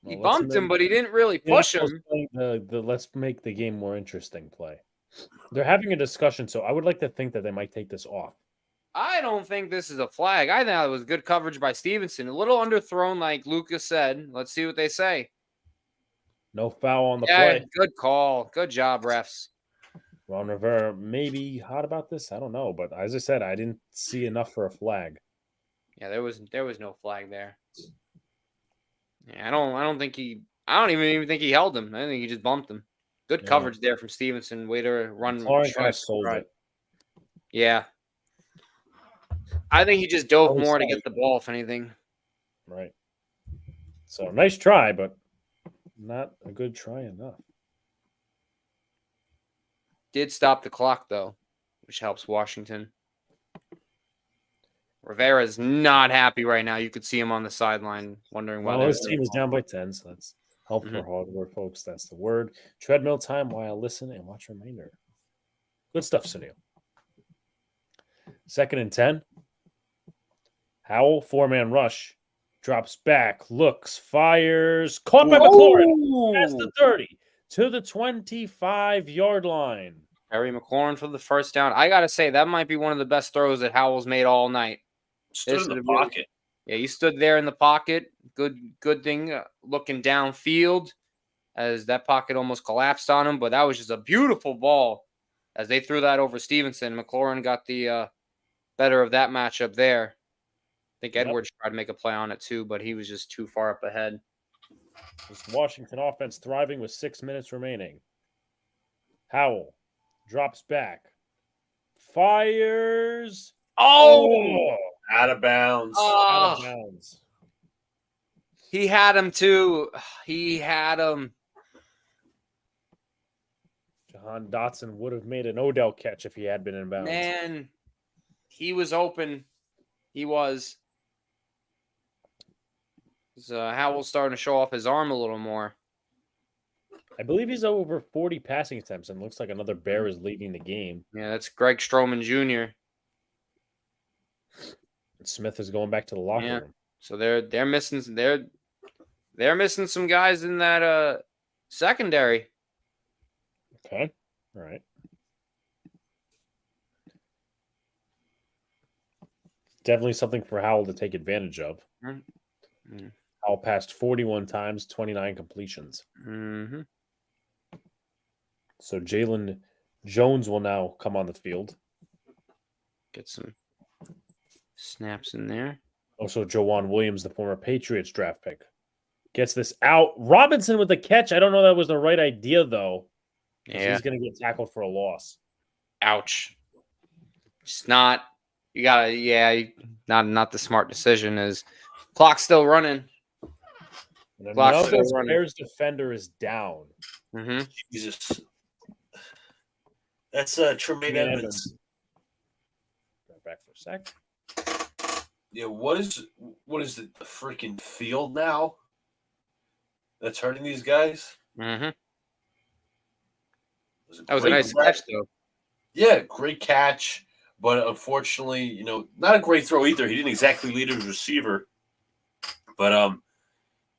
He Well, let's bumped him, make- but he didn't really Yeah, push let's him. play the let's make the game more interesting play. They're having a discussion, so I would like to think that they might take this off. I don't think this is a flag. I thought it was good coverage by Stevenson. A little underthrown, like Luca said. Let's see what they say. No foul on the Yeah, play. good call. Good job, refs. Ron Rivera may be hot about this. I don't know, but as I said, I didn't see enough for a flag. Yeah, there was no flag there. Yeah, I don't even think he held him. I think he just bumped him. Good Yeah. coverage there from Stevenson. Way to run. Florence strike, kind of sold right. it. Yeah. I think he just dove Always more to tight. get the ball, if anything. Right. So nice try, but not a good try enough. Did stop the clock, though, which helps Washington. Rivera's not happy right now. You could see him on the sideline wondering why. Well, his there's team no is ball. down by 10, so that's help Mhm. for hardware, folks. That's the word. Treadmill time while listen and watch remainder. Good stuff, Sunil. Second and 10. Howell, four-man rush. Drops back, looks, fires. Caught by McLaurin. Past the 30 to the 25-yard line. Terry McLaurin for the first down. I got to say, that might be one of the best throws that Howell's made all night. Stood This in the is a really- pocket. Yeah, he stood there in the pocket. Good thing looking downfield as that pocket almost collapsed on him. But that was just a beautiful ball as they threw that over Stevenson. McLaurin got the better of that matchup there. I think Yep. Edwards tried to make a play on it too, but he was just too far up ahead. This Washington offense thriving with 6 minutes remaining. Howell drops back. Fires. Oh! Out of bounds. Out of bounds. He had him too. He had him. Jahan Dotson would have made an Odell catch if he had been in bounds. Man, he was open. He was. Howell's starting to show off his arm a little more. I believe he's over 40 passing attempts, and looks like another Bear is leaving the game. Yeah, that's Greg Stroman Jr. Smith is going back to the locker Yeah. room. So they're missing some guys in that secondary. Okay. All right. Definitely something for Howell to take advantage of. Mm-hmm. Howell passed 41 times, 29 completions. Mm-hmm. So Jalen Jones will now come on the field. Get some snaps in there. Also, Jawan Williams, the former Patriots draft pick, gets this out. Robinson with the catch. I don't know that was the right idea, though. Yeah. He's going to get tackled for a loss. Ouch. It's not. You gotta. Yeah. Not the smart decision. Is clock's still running. And Clock's another still running. Bears defender is down. Mm-hmm. Jesus. That's Tremaine Tremaine Edmonds. Right back for a sec. Yeah, what is the freaking field now that's hurting these guys? Mm-hmm. It That was a great nice grab. catch, though. Yeah, great catch, but unfortunately, not a great throw either. He didn't exactly lead his receiver, but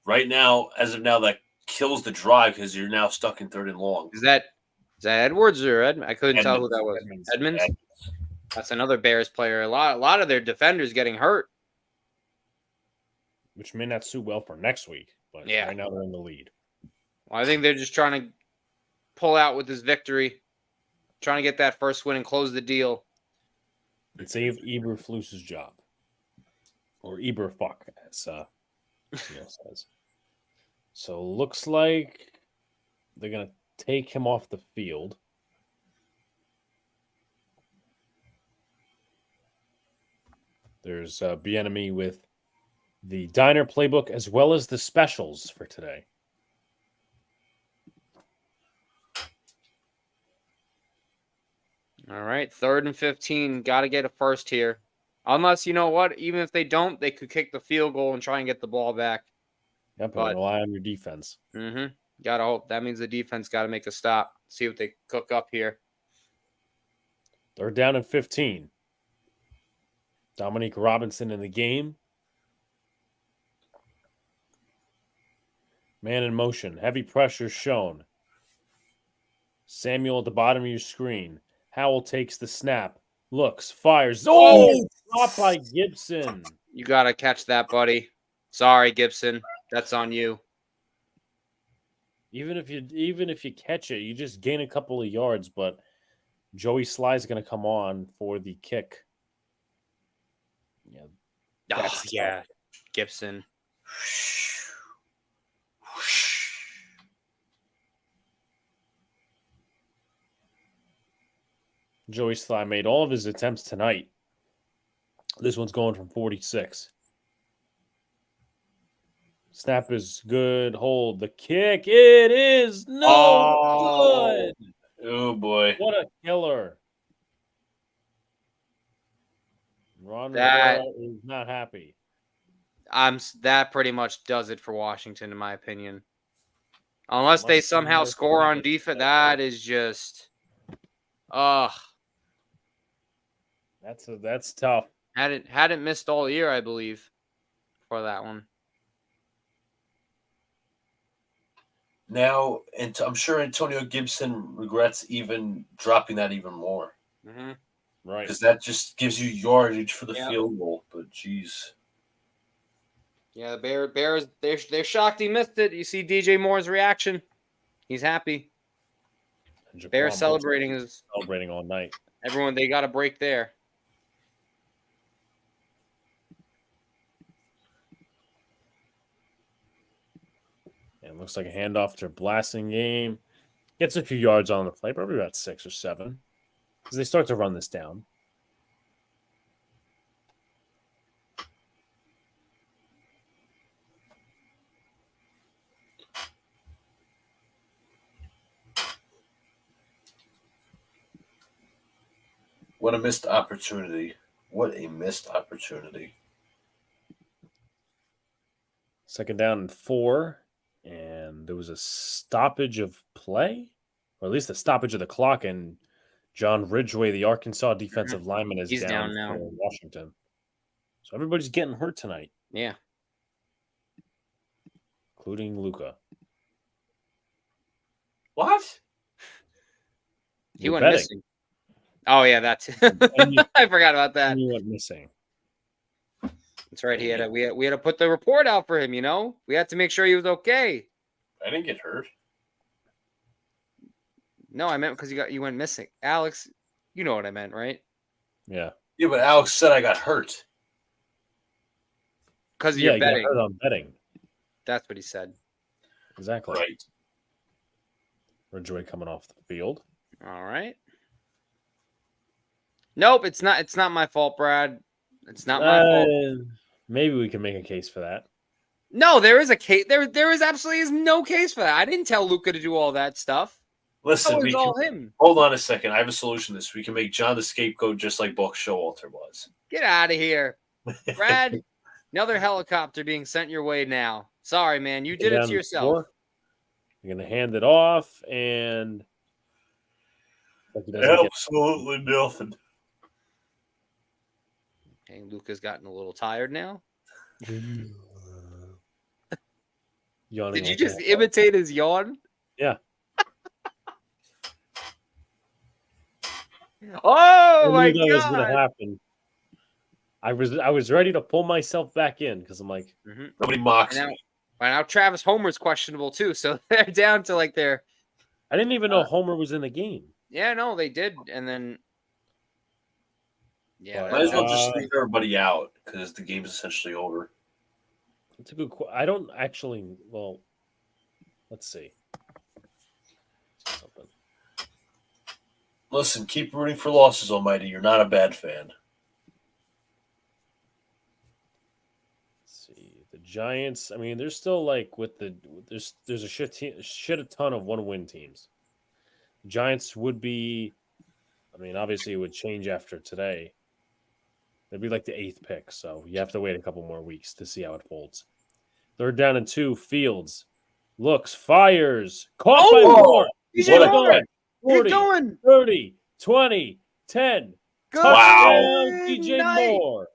right now, as of now, that kills the drive because you're now stuck in 3rd and long. Is that Edwards or Edmonds? I couldn't tell who that was. Edmonds. Edmonds. That's another Bears player. A lot of their defenders getting hurt. Which may not suit well for next week, but Yeah. right now they're in the lead. Well, I think they're just trying to pull out with this victory, trying to get that first win and close the deal. And save Eberflus's job. Or Eberfuck, as Neil says. So looks like they're going to take him off the field. There's Bieniemy with the Diner playbook as well as the specials for today. All right, 3rd and 15. Got to get a first here. Unless, you know what, even if they don't, they could kick the field goal and try and get the ball back. Yep, But- and rely on your defense. Mm-hmm. Got to hope. That means the defense got to make a stop. See what they cook up here. They're down at 15. Dominique Robinson in the game. Man in motion. Heavy pressure shown. Samuel at the bottom of your screen. Howell takes the snap. Looks. Fires. Oh! Dropped by Gibson. You got to catch that, buddy. Sorry, Gibson. That's on you. Even if you catch it, you just gain a couple of yards, but Joey Sly's going to come on for the kick. Yeah. That's yeah. Gibson. Joey Sly made all of his attempts tonight. This one's going from 46. Snap is good. Hold the kick. It is no good. Oh boy. What a killer. Ron That- Rivera is not happy. That pretty much does it for Washington, in my opinion. Unless they somehow score on defense, that is just, That's tough. hadn't missed all year, I believe, for that one. now, and I'm sure Antonio Gibson regrets even dropping that even more Mm-hmm. Right. because that just gives you yardage for the Yep. field goal. But geez, Yeah, the Bears, they're shocked he missed it. You see DJ Moore's reaction. He's happy. And Jaquan Bears Brisker celebrating his celebrating all night. everyone. They got a break there. And it looks like a handoff to a blasting game. Gets a few yards on the play, probably about 6 or 7. Because they start to run this down. what a missed opportunity! What a missed opportunity! Second down and 4. And there was a stoppage of play, or at least a stoppage of the clock. And John Ridgway, the Arkansas defensive lineman, is He's down down now. for Washington. So everybody's getting hurt tonight, Yeah. including Luca. What? He You're went betting. missing. Oh yeah, that's And you- I forgot about that. And you went missing. That's right. We had to put the report out for him. You know, we had to make sure he was okay. I didn't get hurt. No, I meant because you went missing, Alex. You know what I meant, right? Yeah. Yeah, but Alex said I got hurt. Because Yeah, you're you got betting. hurt on betting. That's what he said. Exactly. Right. Ridgway coming off the field. All right. Nope, it's not. It's not my fault, Brad. It's not my fault. Maybe we can make a case for that. No, there is a case. There is absolutely is no case for that. I didn't tell Luca to do all that stuff. Listen, That we was all can, him. hold on a second. I have a solution to this. We can make John the scapegoat just like Buck Showalter was. Get out of here, Brad. Another helicopter being sent your way now. Sorry, man. You did it Down to to yourself. 4. You're going to hand it off, and like he doesn't get Absolutely nothing. Okay, Luca's gotten a little tired now. yawning. Did you like just that. imitate his yawn? Yeah. Oh I my knew that was going to god! happen. I was ready to pull myself back in because I'm like, Mm-hmm. Nobody mocks Now, me. now Travis Homer's questionable too, so they're down to like their. I didn't even know Homer was in the game. Yeah, no, they did, and then. Yeah, But, Might as well just Uh, leave everybody out because the game's essentially over. It's a good. I don't actually. Well, let's see. Something. Listen, keep rooting for losses, Almighty. You're not a bad fan. Let's see. The Giants. I mean, they're still like with the. There's a shit a ton of 1-win teams. Giants would be. I mean, obviously, it would change after today. They'd be like the 8th pick, so you have to wait a couple more weeks to see how it folds. 3rd down and 2. Fields looks, fires, caught by Moore. He's What a going. catch. 40, He's going. 30, 20, 10. Good Touchdown, DJ night. Moore.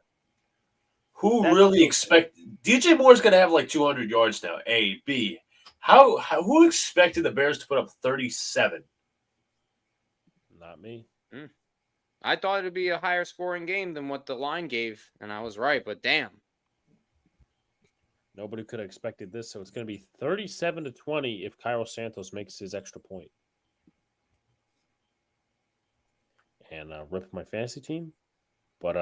Who That's really so expect DJ Moore's going to have like 200 yards now? A, B. Who expected the Bears to put up 37? Not me. I thought it'd be a higher scoring game than what the line gave, and I was right. But damn, Nobody could have expected this, so it's going to be 37-20 if Cairo Santos makes his extra point. And rip my fantasy team. But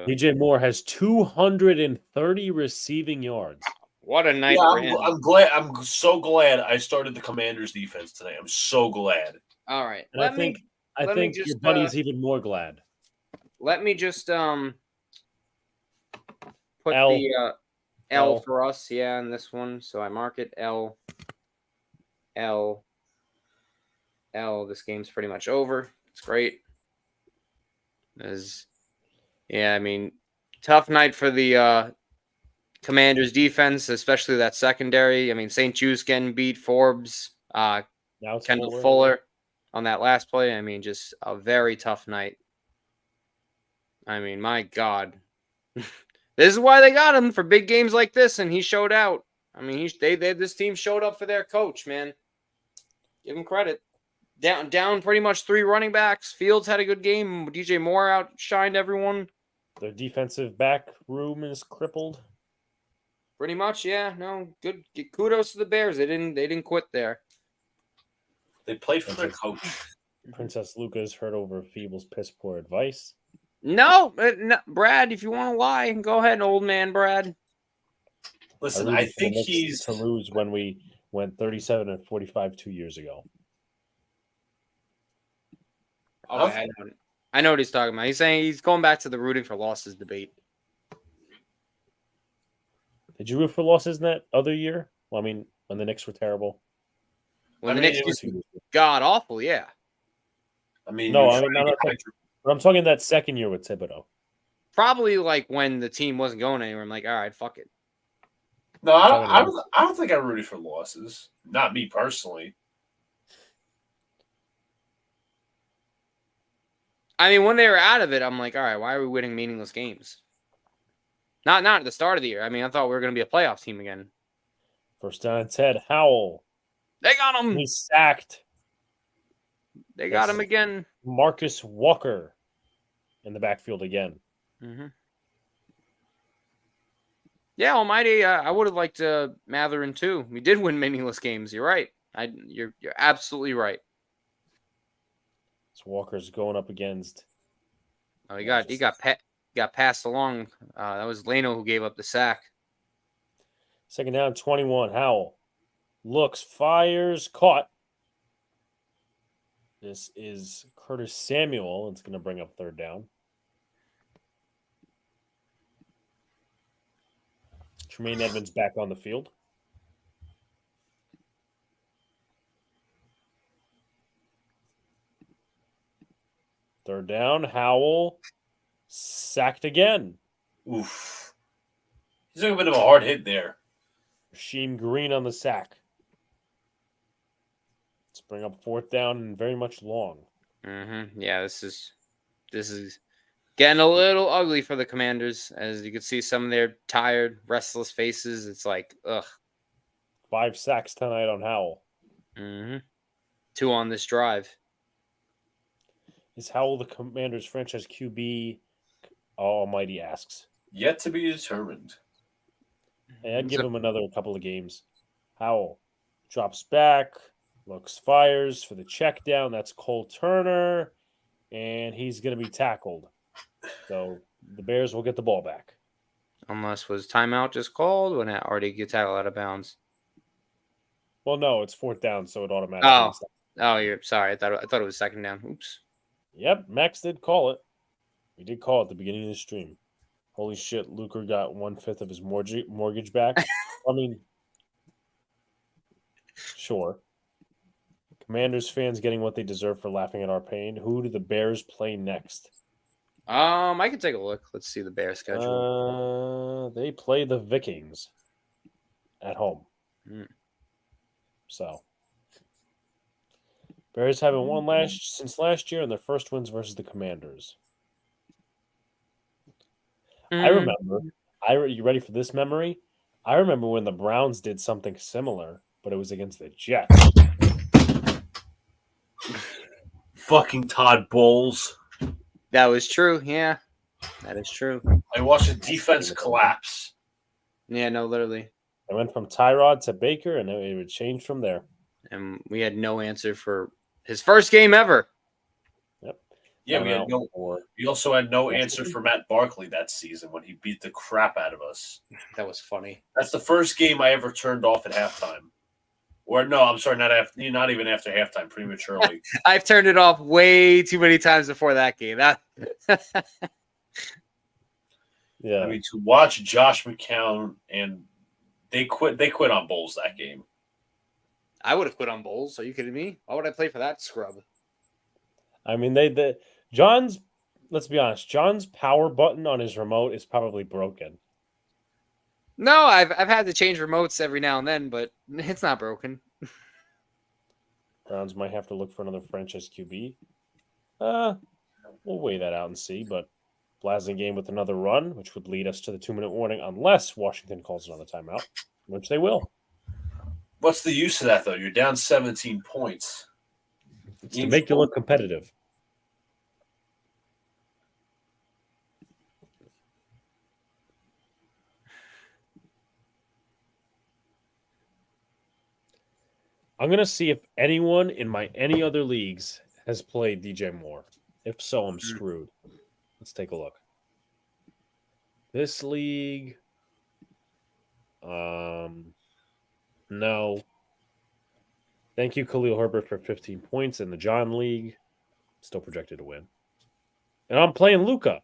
DJ Moore has 230 receiving yards. what a night Yeah, for him! I'm glad. I'm so glad I started the Commanders defense today. I'm so glad. All right, And I think let me your just, buddy's even more glad. let me just put L. the L L. for us, yeah, in this one. So I mark it L. This game's pretty much over. It's great. Yeah, I mean, tough night for the Commanders defense, especially that secondary. I mean, St. Jude's getting beat, Forbes, Now it's Kendall Fuller. Fuller on that last play. I mean, just a very tough night. I mean, my God. This is why they got him for big games like this, and he showed out. I mean, this team showed up for their coach, man. Give him credit. Down pretty much 3 running backs. Fields had a good game. DJ Moore outshined everyone. Their defensive back room is crippled. Pretty much, yeah. No, good. Kudos to the Bears. They didn't quit there. They played for their coach. Princess Luca is hurt over Feeble's piss poor advice. No, Brad. If you want to lie, go ahead, old man, Brad. Listen, I think he's to lose when we went 37-45 2 years ago. Okay, I know what he's talking about. He's saying he's going back to the rooting for losses debate. Did you root for losses in that other year? Well, I mean, when the Knicks were terrible. When the Knicks used to be god awful, yeah. I mean, no, but I'm talking that second year with Thibodeau. Probably like when the team wasn't going anywhere. I'm like, all right, fuck it. No, I don't think I rooted for losses. Not me personally. I mean, when they were out of it, I'm like, all right, why are we winning meaningless games? Not at the start of the year. I mean, I thought we were going to be a playoff team again. First down, Ted Howell. They got him. He's sacked. They got him again. Marcus Walker in the backfield again. Mm-hmm. Yeah, Almighty, I would have liked Matherin too. We did win meaningless games. You're right. You're absolutely right. So Walker's going up against. Oh, he got passed along. That was Leno who gave up the sack. Second down, 21. Howell looks, fires, caught. This is Curtis Samuel. It's going to bring up third down. Tremaine Edmonds back on the field. Third down, Howell sacked again. Oof. He's doing a bit of a hard hit there. Rasheem Green on the sack. Let's bring up fourth down and very much long. Mm-hmm. Yeah, this is getting a little ugly for the Commanders. As you can see, some of their tired, restless faces. It's like, ugh. 5 sacks tonight on Howell. Mm-hmm. 2 on this drive. Is Howell the Commanders' franchise QB? Almighty asks. Yet to be determined. Hey, I'd give him another couple of games. Howell drops back, looks, fires for the check down. That's Cole Turner, and he's going to be tackled. So the Bears will get the ball back. Unless was timeout just called when it already gets tackled out of bounds. Well, no, it's fourth down, so it automatically stops. Oh, you're sorry. I thought it was second down. Oops. Yep, Max did call it. We did call it at the beginning of the stream. Holy shit, Luca got 1/5 of his mortgage back. I mean, sure. Commanders fans getting what they deserve for laughing at our pain. Who do the Bears play next? I can take a look. Let's see the Bears schedule. They play the Vikings at home. So Bears haven't won since last year, and their first wins versus the Commanders. I remember. You ready for this memory? I remember when the Browns did something similar, but it was against the Jets. Fucking Todd Bowles. That was true. Yeah, that is true. I watched the defense collapse. Yeah, no, literally. I went from Tyrod to Baker, and it would change from there. And we had no answer for his first game ever. Yep. Yeah, we also had no answer for Matt Barkley that season when he beat the crap out of us. That was funny. That's the first game I ever turned off at halftime. Or no, I'm sorry, not even after halftime, prematurely. I've turned it off way too many times before that game. Yeah. I mean, to watch Josh McCown and they quit on Bowles that game. I would have quit on Bowles. Are you kidding me? Why would I play for that scrub? I mean, let's be honest, John's power button on his remote is probably broken. No, I've had to change remotes every now and then, but it's not broken. Browns might have to look for another franchise QB. We'll weigh that out and see, but Blasing game with another run, which would lead us to the 2-minute warning unless Washington calls another timeout. which they will. What's the use of that, though? You're down 17 points. It's to make you look competitive. I'm going to see if anyone in any other leagues has played DJ Moore. If so, I'm screwed. Let's take a look. This league, no. Thank you, Khalil Herbert, for 15 points in the John League. Still projected to win. And I'm playing Luca.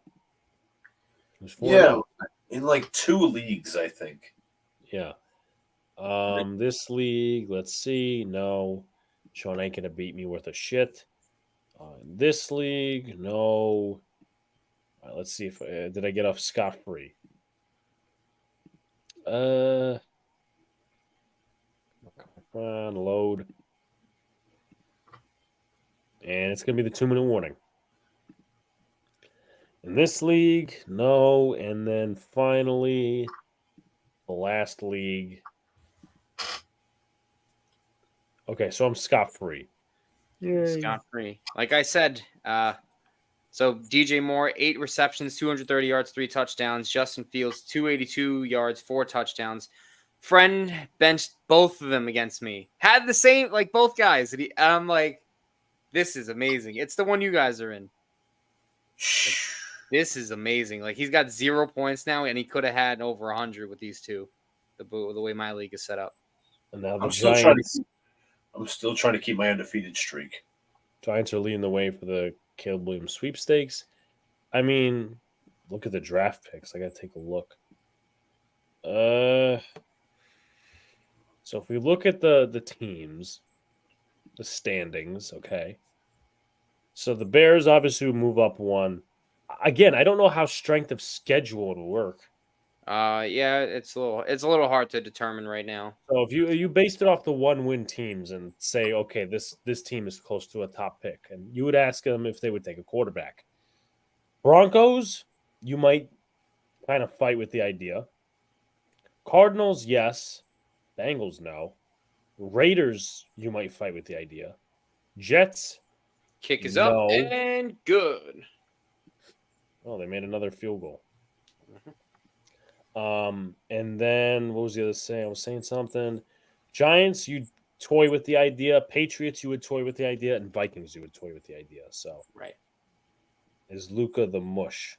Who's 4-0. In like 2 leagues, I think. Yeah. This league, let's see. No. Sean ain't gonna beat me worth a shit. This league, no. All right, let's see if did I get off scot-free. Come on, load. And it's gonna be the 2-minute warning. In this league, no. And then finally, the last league. Okay, so I'm scot-free. Scot-free. Like I said, so DJ Moore, 8 receptions, 230 yards, 3 touchdowns. Justin Fields, 282 yards, 4 touchdowns. Friend benched both of them against me. Had the same, like both guys. And I'm like, this is amazing. It's the one you guys are in. Like, this is amazing. Like he's got 0 points now, and he could have had over 100 with these two. The way my league is set up. And now the I'm Giants. still trying to keep my undefeated streak. Giants are leading the way for the Caleb Williams sweepstakes. I mean, look at the draft picks. I got to take a look. So if we look at the teams, the standings, okay. So the Bears obviously move up 1. Again, I don't know how strength of schedule would work. Yeah, it's a little hard to determine right now. So if you based it off the 1-win teams and say, okay, this team is close to a top pick, and you would ask them if they would take a quarterback. Broncos, you might kind of fight with the idea. Cardinals, yes. Bengals, no. Raiders, you might fight with the idea. Jets, Kick is no. up and good. Oh, they made another field goal. And then what was the other saying? I was saying something. Giants, you toy with the idea. Patriots, you would toy with the idea, and Vikings, you would toy with the idea. So, right, is Luca the mush?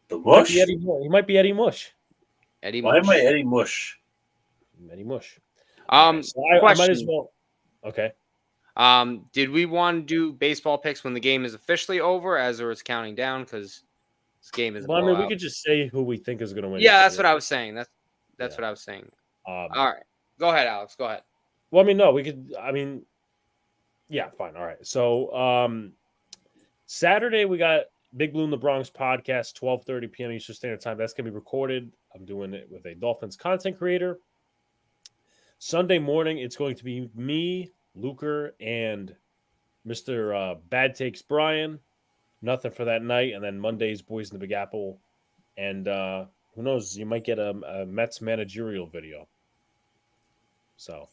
The mush? He might be Eddie Mush. Eddie. Why Mush. am I Eddie Mush? Eddie Mush. So I might as well. Okay. Did we want to do baseball picks when the game is officially over, as or it's counting down? Because this game is. Well, I mean, we could just say who we think is going to win. Yeah, that's what I was saying. That's what I was saying. All right, go ahead, Alex. Go ahead. Well, I mean, no, we could. I mean, yeah, fine. All right. So, Saturday we got Big Blue in the Bronx podcast, 12:30 p.m. Eastern Standard Time. That's gonna be recorded. I'm doing it with a Dolphins content creator. Sunday morning, it's going to be me, Luca, and Mr. Bad Takes Brian. Nothing for that night, and then Monday's Boys in the Big Apple, and who knows? You might get a Mets managerial video. So,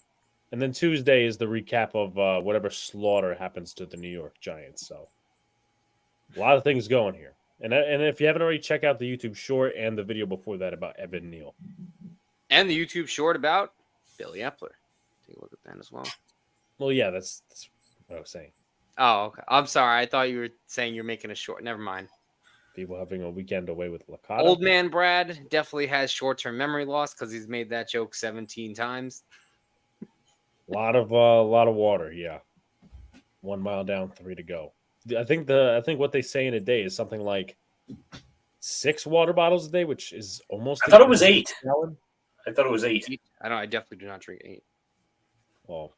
and then Tuesday is the recap of whatever slaughter happens to the New York Giants. So, a lot of things going here. And if you haven't already, check out the YouTube short and the video before that about Evan Neal. And the YouTube short about Billy Epler. Take a look at that as well. Well, yeah, that's what I was saying. Oh, okay. I'm sorry. I thought you were saying you're making a short. Never mind. People having a weekend away with Licata. Old man Brad definitely has short-term memory loss because he's made that joke 17 times. A lot of water, yeah. 1 mile down, 3 to go. I think what they say in a day is something like 6 water bottles a day, which is almost. I thought it was 8. Gallon. I thought it was 8. I definitely do not drink 8. Well,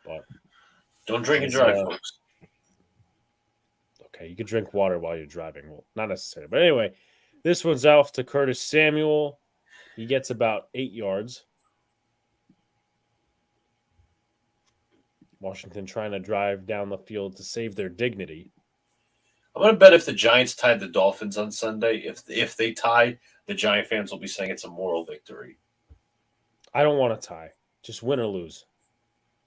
but don't drink and drive, folks. Okay, you can drink water while you're driving. Well, not necessarily, but anyway, this one's off to Curtis Samuel. He gets about 8 yards. Washington trying to drive down the field to save their dignity. I'm going to bet if the Giants tied the Dolphins on Sunday, if they tie, the Giant fans will be saying it's a moral victory. I don't want to tie. Just win or lose.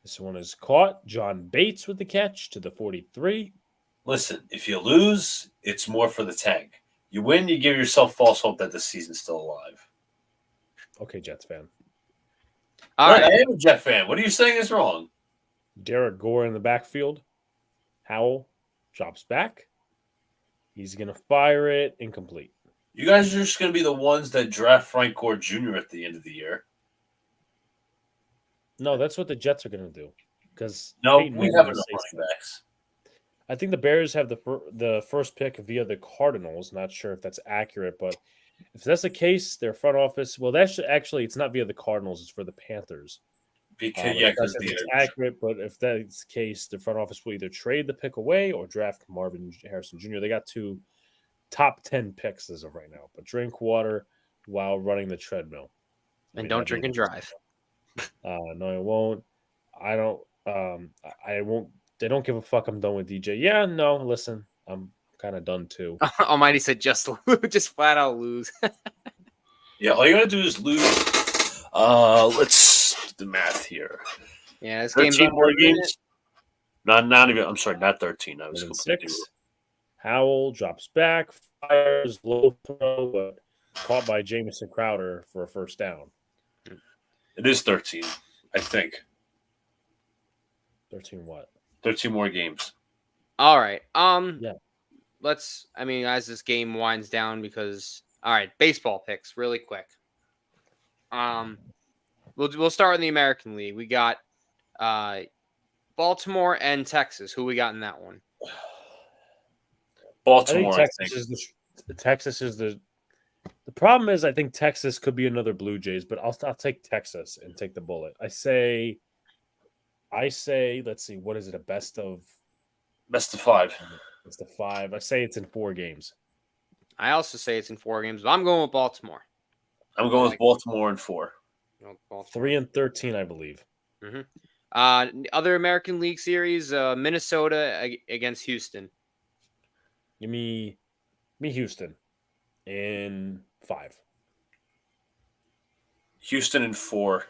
This one is caught. John Bates with the catch to the 43. Listen, if you lose, it's more for the tank. You win, you give yourself false hope that the season's still alive. Okay, Jets fan. All What? right. I am a Jet fan. What are you saying is wrong? Derek Gore in the backfield. Howell drops back. He's going to fire it incomplete. You guys are just going to be the ones that draft Frank Gore Jr. at the end of the year. No, that's what the Jets are going to do. Because No, Peyton we Manning have will enough say running so. backs. I think the Bears have the first pick via the Cardinals. Not sure if that's accurate, but if that's the case, their front office. Well, that's actually it's not via the Cardinals; it's for the Panthers. Because If it's accurate, but if that's the case, the front office will either trade the pick away or draft Marvin Harrison Jr. They got 2 top 10 picks as of right now. But drink water while running the treadmill, And don't drink and drive. No, I won't. I don't. I won't. They don't give a fuck. I'm done with DJ. Yeah, no. Listen, I'm kind of done too. Almighty said just just flat out lose. Yeah, all you got to do is lose. Let's do the math here. Yeah, this game's 13 under more a minute. games. Not even. I'm sorry, not 13. I was completely 6. Howell drops back, fires, low throw, but caught by Jamison Crowder for a first down. It is 13, I think. 13 what? 13 more games. All right. Yeah. Let's. I mean, as this game winds down, because all right, baseball picks really quick. We'll start in the American League. We got Baltimore and Texas. Who we got in that one? Baltimore, I think. Texas is the problem is I think Texas could be another Blue Jays, but I'll take Texas and take the bullet. I say let's see, what is it? A best of 5. Best of 5. I say it's in 4 games. I also say it's in 4 games, but I'm going with Baltimore. I'm going with Baltimore in 4. 3-13, I believe. Other American League series, Minnesota against Houston. Give me Houston in 5. Houston in 4.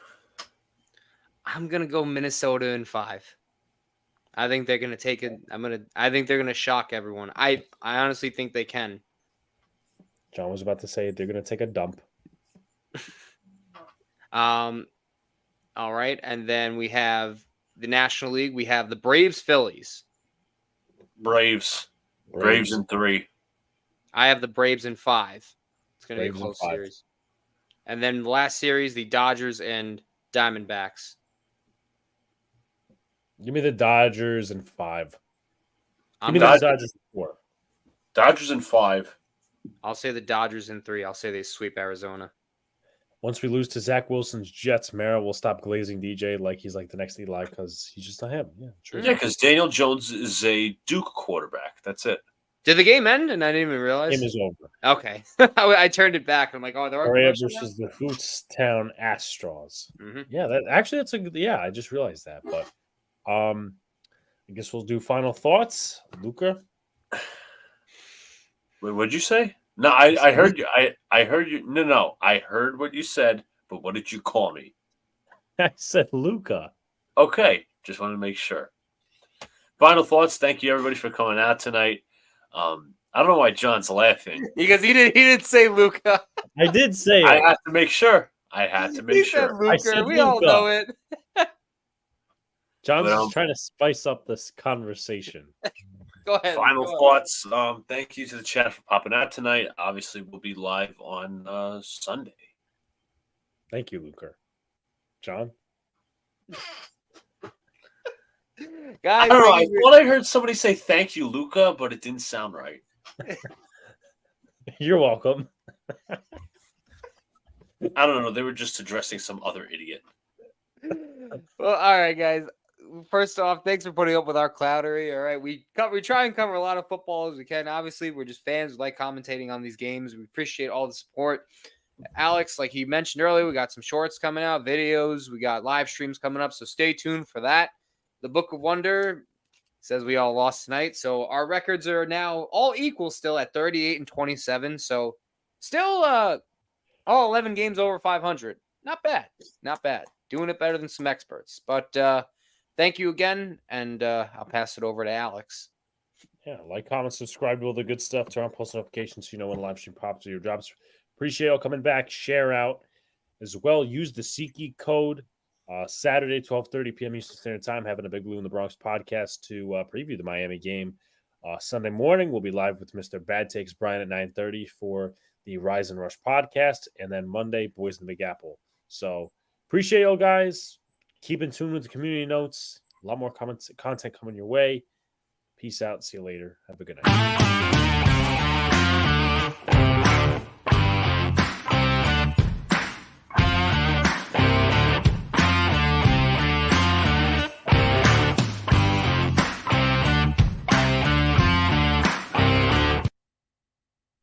I'm gonna go Minnesota in 5. I think they're gonna take it. I think they're gonna shock everyone. I honestly think they can. John was about to say they're gonna take a dump. All right, and then we have the National League. We have the Braves, Phillies. Braves in 3. I have the Braves in 5. It's gonna Braves be a in close 5. series. And then the last series, the Dodgers and Diamondbacks. Give me the Dodgers in 5. I'm Give me gonna, the Dodgers in 4. Dodgers in 5. I'll say the Dodgers in 3. I'll say they sweep Arizona. Once we lose to Zach Wilson's Jets, Mara will stop glazing DJ like he's like the next Eli because he's just not him. Yeah, true. Yeah, because Daniel Jones is a Duke quarterback. That's it. Did the game end? And I didn't even realize. Game is over. Okay, I turned it back. I'm like, oh, there are Aria commercials versus the Hootstown Astros. now? Mhm. Yeah, that's a good. Yeah, I just realized that. But I guess we'll do final thoughts, Luca. Wait, what'd you say? No, I heard you. I heard you. No. I heard what you said, but what did you call me? I said Luca. Okay, just wanted to make sure. Final thoughts. Thank you, everybody, for coming out tonight. I don't know why John's laughing. Because he didn't say Luca. I did say I it. had to make sure. I had to He make said sure. Luca. I said We all Luca. know it. John's Well- just trying to spice up this conversation. Go ahead. Final go thoughts. Thank you to the chat for popping out tonight. Obviously, we'll be live on Sunday. Thank you, Luca. John? Guys, I don't know. I thought I heard somebody say thank you, Luca, but it didn't sound right. You're welcome. I don't know. They were just addressing some other idiot. Well, all right, guys. First off, thanks for putting up with our clowdery. All right, we try and cover a lot of football as we can. Obviously, we're just fans. We like commentating on these games. We appreciate all the support. Alex, like he mentioned earlier, we got some shorts coming out, videos. We got live streams coming up, so stay tuned for that. The Book of Wonder says we all lost tonight, so our records are now all equal still at 38 and 27. So still all 11 games over 500. not bad. Not bad. Doing it better than some experts. But thank you again, and I'll pass it over to Alex. Yeah, like, comment, subscribe to all the good stuff. Turn on post notifications so you know when live stream pops to your jobs. Appreciate y'all coming back. Share out as well. Use the SeatGeek code. Saturday, 12:30 p.m. Eastern Standard Time, having a Big Blue in the Bronx podcast to preview the Miami game. Sunday morning, we'll be live with Mr. Bad Takes Brian at 9:30 for the Rise and Rush podcast. And then Monday, Boys in the Big Apple. So appreciate y'all guys. Keep in tune with the community notes. A lot more content coming your way. Peace out. See you later. Have a good night.